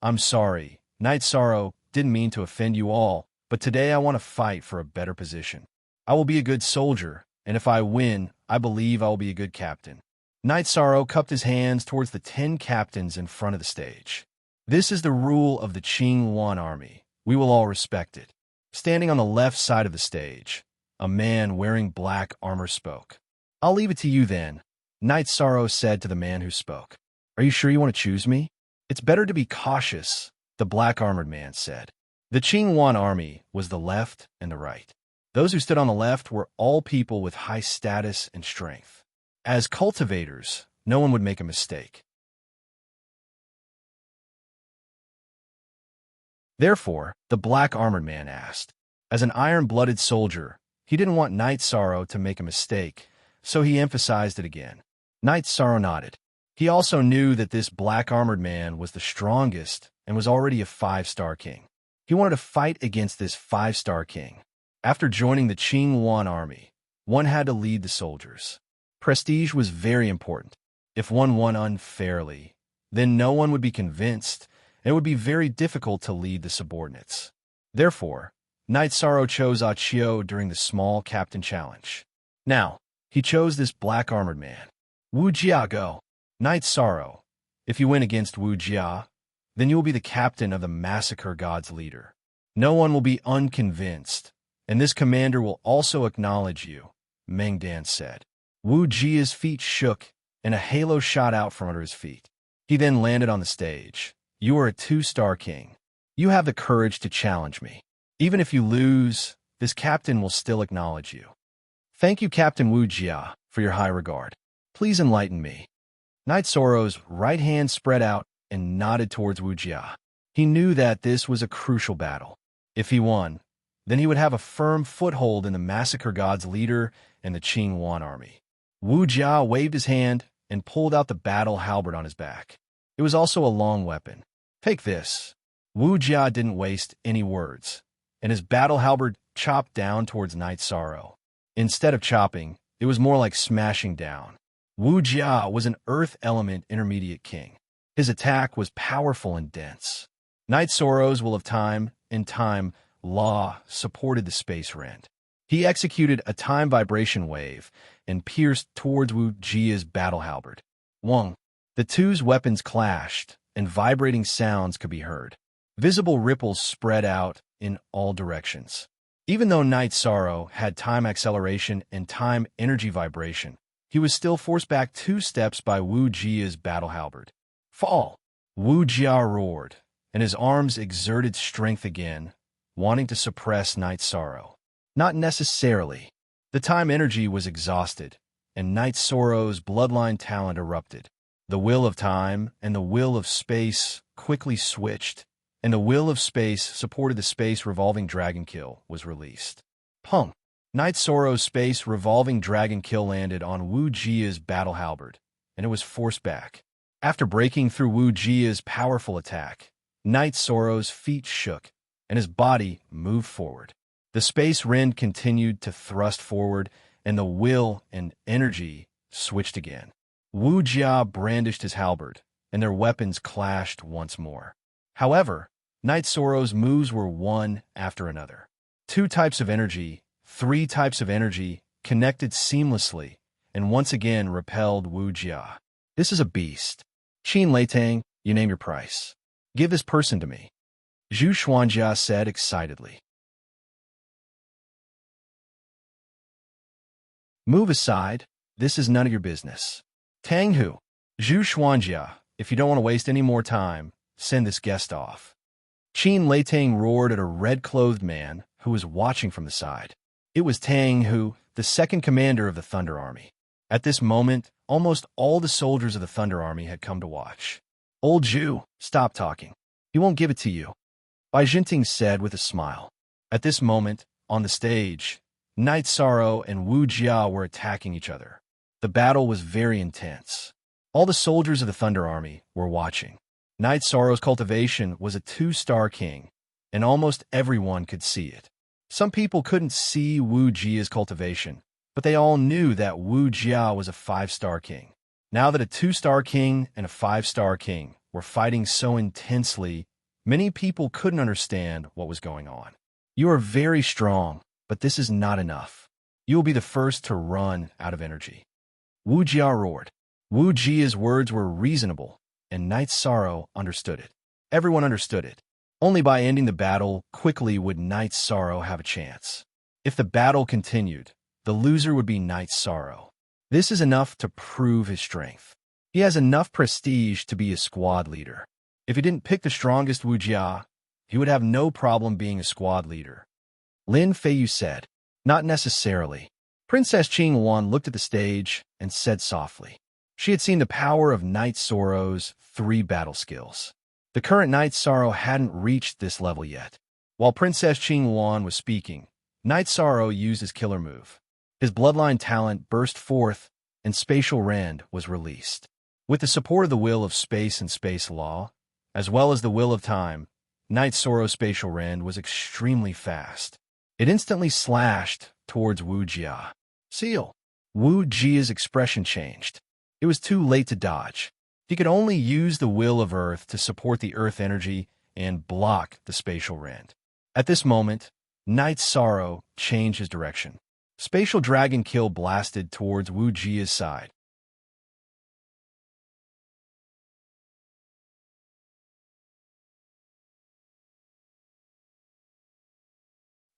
I'm sorry, Night Sorrow didn't mean to offend you all, but today I want to fight for a better position. I will be a good soldier, and if I win, I believe I will be a good captain. Night Sorrow cupped his hands towards the 10 captains in front of the stage. This is the rule of the Qing Yuan army. We will all respect it. Standing on the left side of the stage, a man wearing black armor spoke. I'll leave it to you then, Night Sorrow said to the man who spoke. Are you sure you want to choose me? It's better to be cautious, the black-armored man said. The Qing Yuan army was the left and the right. Those who stood on the left were all people with high status and strength. As cultivators, no one would make a mistake. Therefore, the black-armored man asked. As an iron-blooded soldier, he didn't want Night Sorrow to make a mistake, so he emphasized it again. Night Sorrow nodded. He also knew that this black-armored man was the strongest and was already a 5-star king. He wanted to fight against this 5-star king. After joining the Qing Yuan army, one had to lead the soldiers. Prestige was very important. If one won unfairly, then no one would be convinced, and it would be very difficult to lead the subordinates. Therefore, Night Sorrow chose Achio during the small captain challenge. Now, he chose this black-armored man. Wu Jia go. Night Sorrow. If you win against Wu Jia, then you will be the captain of the Massacre God's leader. No one will be unconvinced, and this commander will also acknowledge you, Meng Dan said. Wu Jia's feet shook, and a halo shot out from under his feet. He then landed on the stage. You are a 2-star king. You have the courage to challenge me. Even if you lose, this captain will still acknowledge you. Thank you, Captain Wu Jia, for your high regard. Please enlighten me. Night Sorrow's right hand spread out and nodded towards Wu Jia. He knew that this was a crucial battle. If he won, then he would have a firm foothold in the Massacre God's leader and the Qing Yuan army. Wu Jia waved his hand and pulled out the battle halberd on his back. It was also a long weapon. Take this. Wu Jia didn't waste any words, and his battle halberd chopped down towards Night Sorrow. Instead of chopping, it was more like smashing down. Wu Jia was an earth element intermediate king. His attack was powerful and dense. Night Sorrow's will of time and time law supported the space rend. He executed a time vibration wave and pierced towards Wu Jia's battle halberd. Wong. The two's weapons clashed, and vibrating sounds could be heard. Visible ripples spread out in all directions. Even though Night Sorrow had time acceleration and time energy vibration, he was still forced back 2 steps by Wu Jia's battle halberd. Fall! Wu Jia roared, and his arms exerted strength again, wanting to suppress Night Sorrow. Not necessarily. The time energy was exhausted, and Night Sorrow's bloodline talent erupted. The will of time and the will of space quickly switched, and the will of space supported the space revolving dragon kill was released. Punk. Night Sorrow's space revolving dragon kill landed on Wu Jia's battle halberd, and it was forced back. After breaking through Wu Jia's powerful attack, Night Sorrow's feet shook, and his body moved forward. The space rend continued to thrust forward, and the will and energy switched again. Wu Jia brandished his halberd, and their weapons clashed once more. However, Night Sorrow's moves were one after another. 2 types of energy, 3 types of energy, connected seamlessly, and once again repelled Wu Jia. This is a beast. Qin Leitang, you name your price. Give this person to me. Zhu Xuanjia said excitedly. Move aside. This is none of your business. Tang Hu. Zhu Xuanjia, if you don't want to waste any more time, send this guest off. Qin Leitang roared at a red-clothed man who was watching from the side. It was Tang Hu, the second commander of the Thunder Army. At this moment, almost all the soldiers of the Thunder Army had come to watch. Old Jew, stop talking. He won't give it to you, Bai Jinting said with a smile. At this moment, on the stage, Night Sorrow and Wu Jia were attacking each other. The battle was very intense. All the soldiers of the Thunder Army were watching. Night Sorrow's cultivation was a 2-star king, and almost everyone could see it. Some people couldn't see Wu Jia's cultivation, but they all knew that Wu Jia was a 5-star king. Now that a 2-star king and a 5-star king were fighting so intensely, many people couldn't understand what was going on. You are very strong, but this is not enough. You will be the first to run out of energy. Wu Jia roared. Wu Jia's words were reasonable, and Night Sorrow understood it. Everyone understood it. Only by ending the battle quickly would Night Sorrow have a chance. If the battle continued, the loser would be Night Sorrow. This is enough to prove his strength. He has enough prestige to be a squad leader. If he didn't pick the strongest Wu Jia, he would have no problem being a squad leader. Lin Feiyu said, not necessarily. Princess Qing Wan looked at the stage and said softly. She had seen the power of Night Sorrow's 3 battle skills. The current Night Sorrow hadn't reached this level yet. While Princess Qing Wan was speaking, Night Sorrow used his killer move. His bloodline talent burst forth, and Spatial Rend was released. With the support of the will of space and space law, as well as the will of time, Night Sorrow's Spatial Rend was extremely fast. It instantly slashed towards Wu Jia. Seal. Wu Jia's expression changed. It was too late to dodge. He could only use the will of Earth to support the Earth energy and block the Spatial Rend. At this moment, Night Sorrow changed his direction. Spatial Dragon Kill blasted towards Wu Jia's side.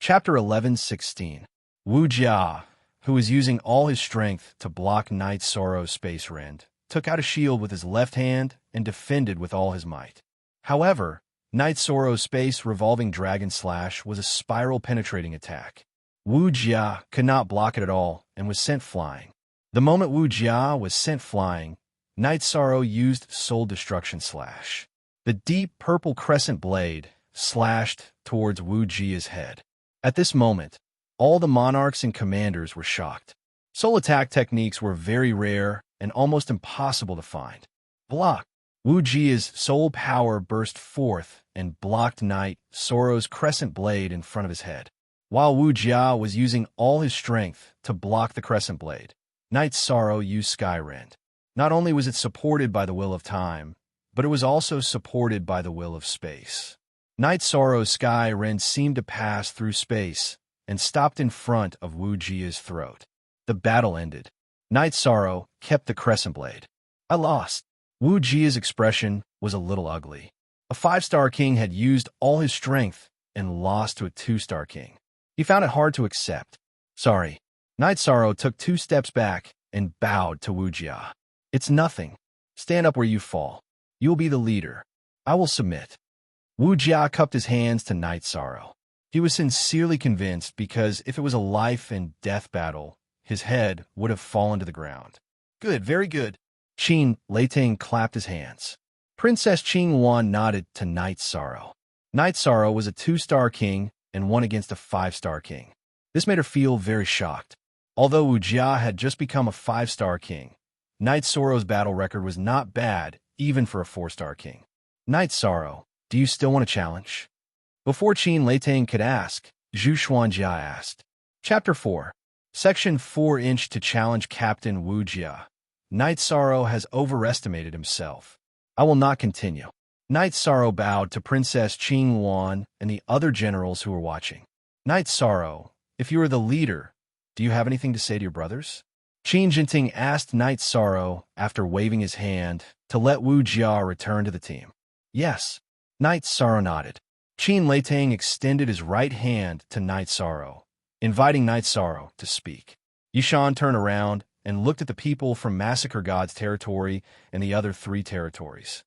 Chapter 11:16. Wu Jia, who was using all his strength to block Night Sorrow's Space Rend, took out a shield with his left hand and defended with all his might. However, Night Sorrow's Space Revolving Dragon Slash was a spiral-penetrating attack. Wu Jia could not block it at all and was sent flying. The moment Wu Jia was sent flying, Night Sorrow used Soul Destruction Slash. The deep purple crescent blade slashed towards Wu Jia's head. At this moment, all the monarchs and commanders were shocked. Soul attack techniques were very rare and almost impossible to find. Block. Wu Jia's soul power burst forth and blocked Night Sorrow's crescent blade in front of his head. While Wu Jia was using all his strength to block the crescent blade, Night Sorrow used Sky Rend. Not only was it supported by the will of time, but it was also supported by the will of space. Night Sorrow's Sky Rend seemed to pass through space and stopped in front of Wu Jia's throat. The battle ended. Night Sorrow kept the crescent blade. I lost. Wu Jia's expression was a little ugly. A 5-star king had used all his strength and lost to a 2-star king. He found it hard to accept. Sorry. Night Sorrow took 2 steps back and bowed to Wu Jia. It's nothing. Stand up where you fall. You will be the leader. I will submit. Wu Jia cupped his hands to Night Sorrow. He was sincerely convinced because if it was a life and death battle, his head would have fallen to the ground. Good, very good. Qin Leiting clapped his hands. Princess Qing Wan nodded to Night Sorrow. Night Sorrow was a 2-star king and won against a 5-star king. This made her feel very shocked. Although Wu Jia had just become a 5-star king, Night Sorrow's battle record was not bad even for a 4-star king. Night Sorrow, do you still want to challenge? Before Qin Leiting could ask, Zhu Xuanjia asked. Chapter 4. Section 4-inch to challenge Captain Wu Jia. Night Sorrow has overestimated himself. I will not continue. Night Sorrow bowed to Princess Qing Wan and the other generals who were watching. Night Sorrow, if you are the leader, do you have anything to say to your brothers? Qin Jinting asked Night Sorrow after waving his hand to let Wu Jia return to the team. Yes. Night Sorrow nodded. Qin Leiting extended his right hand to Night Sorrow, inviting Night Sorrow to speak. Yishan turned around and looked at the people from Massacre God's territory and the other 3 territories.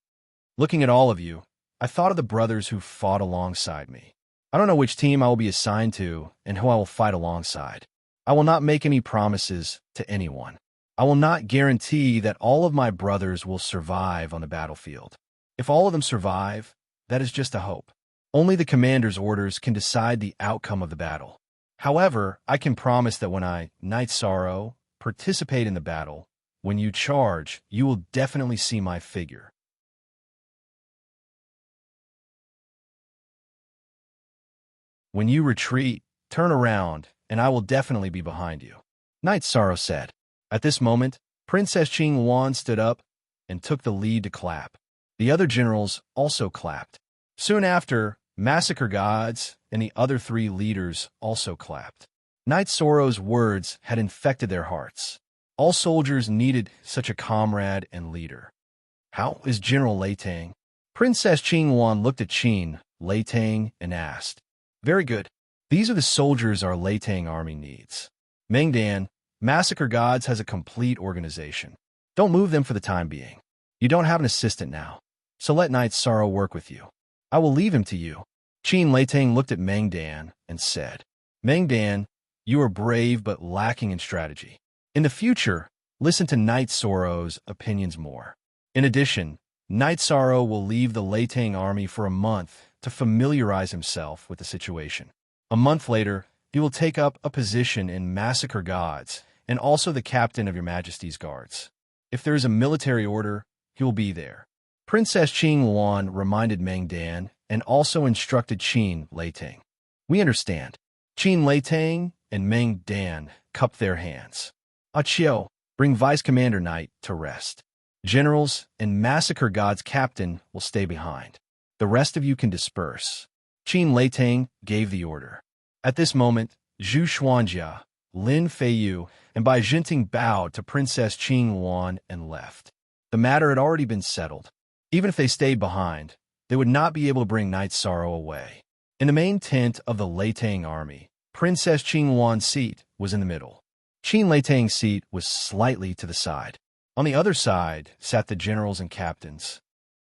Looking at all of you, I thought of the brothers who fought alongside me. I don't know which team I will be assigned to and who I will fight alongside. I will not make any promises to anyone. I will not guarantee that all of my brothers will survive on the battlefield. If all of them survive, that is just a hope. Only the commander's orders can decide the outcome of the battle. However, I can promise that when I, Knight Sorrow, participate in the battle, when you charge, you will definitely see my figure. When you retreat, turn around, and I will definitely be behind you. Knight Sorrow said. At this moment, Princess Ching Wan stood up and took the lead to clap. The other generals also clapped. Soon after, Massacre Gods and the other 3 leaders also clapped. Knight Sorrow's words had infected their hearts. All soldiers needed such a comrade and leader. How is General Lei Tang? Princess Ching Wan looked at Qin, Lei Tang, and asked. Very good. These are the soldiers our Lei Tang army needs. Mengdan, Massacre Gods has a complete organization. Don't move them for the time being. You don't have an assistant now, so let Knight Sorrow work with you. I will leave him to you. Qin Lei Tang looked at Mengdan and said, Mengdan, you are brave but lacking in strategy. In the future, listen to Knight Sorrow's opinions more. In addition, Knight Sorrow will leave the Lei Tang army for a month to familiarize himself with the situation. A month later, he will take up a position in Massacre Gods and also the captain of your Majesty's guards. If there is a military order, he will be there. Princess Ching Wan reminded Mengdan and also instructed Qin Lei Tang. We understand. Qin Lei Tang and Mengdan cupped their hands. Qiu, bring Vice Commander Knight to rest. Generals and Massacre Gods captain will stay behind. The rest of you can disperse. Qin Lei Tang gave the order. At this moment, Zhu Xuanjia, Lin Feiyu, and Bai Jinting bowed to Princess Ching Wan and left. The matter had already been settled. Even if they stayed behind, they would not be able to bring Knight Sorrow away. In the main tent of the Lei Tang army, Princess Ching Wan's seat was in the middle. Qin Lei Tang's seat was slightly to the side. On the other side sat the generals and captains.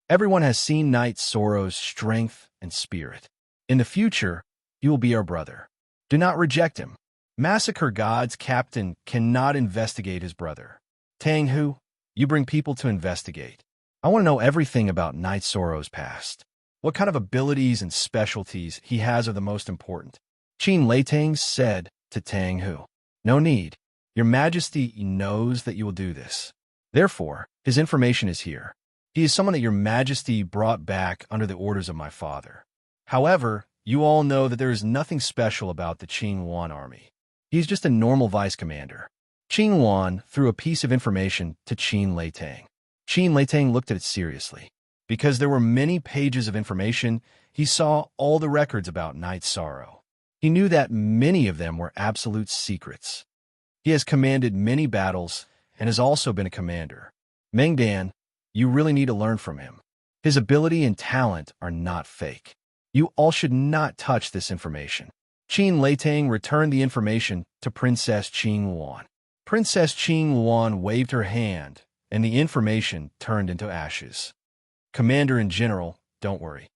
Everyone has seen Knight Sorrow's strength and spirit. In the future, he will be our brother. Do not reject him. Massacre God's captain cannot investigate his brother. Tang Hu, you bring people to investigate. I want to know everything about Knight Sorrow's past. What kind of abilities and specialties he has are the most important. Qin Lei Tang said to Tang Hu. No need. Your Majesty knows that you will do this. Therefore, his information is here. He is someone that your Majesty brought back under the orders of my father. However, you all know that there is nothing special about the Qing Wan army. He is just a normal vice commander. Qing Wan threw a piece of information to Qin Lei Tang. Qin Lei Tang looked at it seriously. Because there were many pages of information, he saw all the records about Knight Sorrow. He knew that many of them were absolute secrets. He has commanded many battles and has also been a commander. Mengdan, you really need to learn from him. His ability and talent are not fake. You all should not touch this information. Qin Lei Tang returned the information to Princess Ching Wan. Princess Ching Wan waved her hand, and the information turned into ashes. Commander in General, don't worry.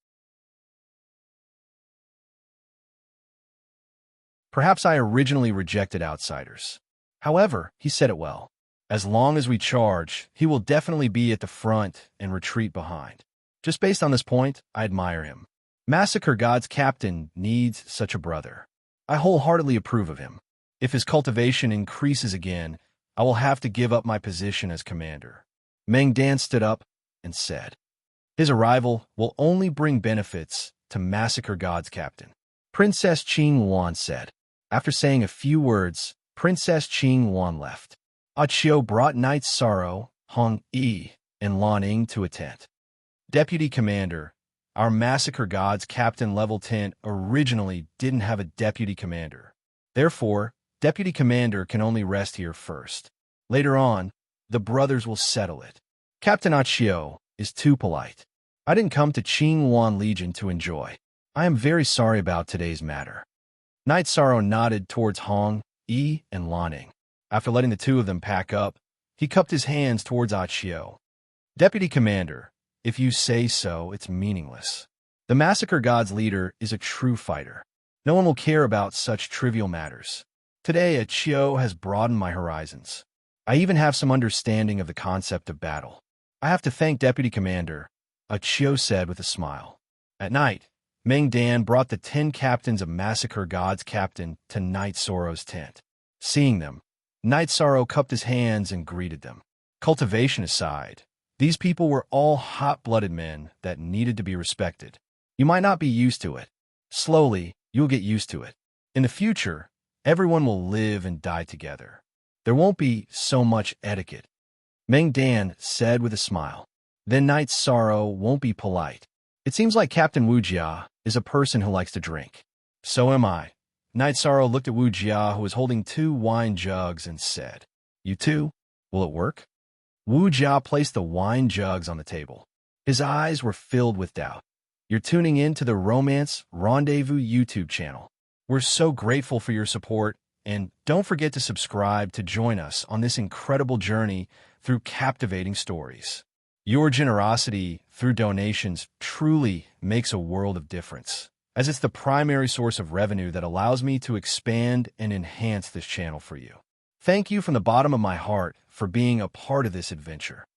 Perhaps I originally rejected outsiders. However, he said it well. As long as we charge, he will definitely be at the front and retreat behind. Just based on this point, I admire him. Massacre God's captain needs such a brother. I wholeheartedly approve of him. If his cultivation increases again, I will have to give up my position as commander. Mengdan stood up and said, his arrival will only bring benefits to Massacre God's captain. Princess Ching Wan said. After saying a few words, Princess Ching Wan left. Qiu brought Knight Sorrow, Hong Yi, and Lan Ying to a tent. Deputy Commander, our Massacre God's captain level tent originally didn't have a deputy commander. Therefore, deputy commander can only rest here first. Later on, the brothers will settle it. Captain Qiu is too polite. I didn't come to Qing Wan Legion to enjoy. I am very sorry about today's matter. Knight Sorrow nodded towards Hong Yi and Lan Ying. After letting the two of them pack up, he cupped his hands towards Qiu. Deputy Commander, if you say so, it's meaningless. The Massacre God's leader is a true fighter. No one will care about such trivial matters. Today, Qiu has broadened my horizons. I even have some understanding of the concept of battle. I have to thank Deputy Commander, Achio said with a smile. At night, Meng Dan brought the 10 captains of Massacre God's captain to Night Sorrow's tent. Seeing them, Night Sorrow cupped his hands and greeted them. Cultivation aside, these people were all hot-blooded men that needed to be respected. You might not be used to it. Slowly, you'll get used to it. In the future, everyone will live and die together. There won't be so much etiquette, Meng Dan said with a smile. Then Night Sorrow won't be polite. It seems like Captain Wu Jia is a person who likes to drink. So am I. Night Sorrow looked at Wu Jia, who was holding 2 wine jugs, and said, You too? Will it work? Wu Jia placed the wine jugs on the table. His eyes were filled with doubt. You're tuning in to the Romance Rendezvous YouTube channel. We're so grateful for your support, and don't forget to subscribe to join us on this incredible journey through captivating stories. Your generosity through donations truly makes a world of difference, as it's the primary source of revenue that allows me to expand and enhance this channel for you. Thank you from the bottom of my heart for being a part of this adventure.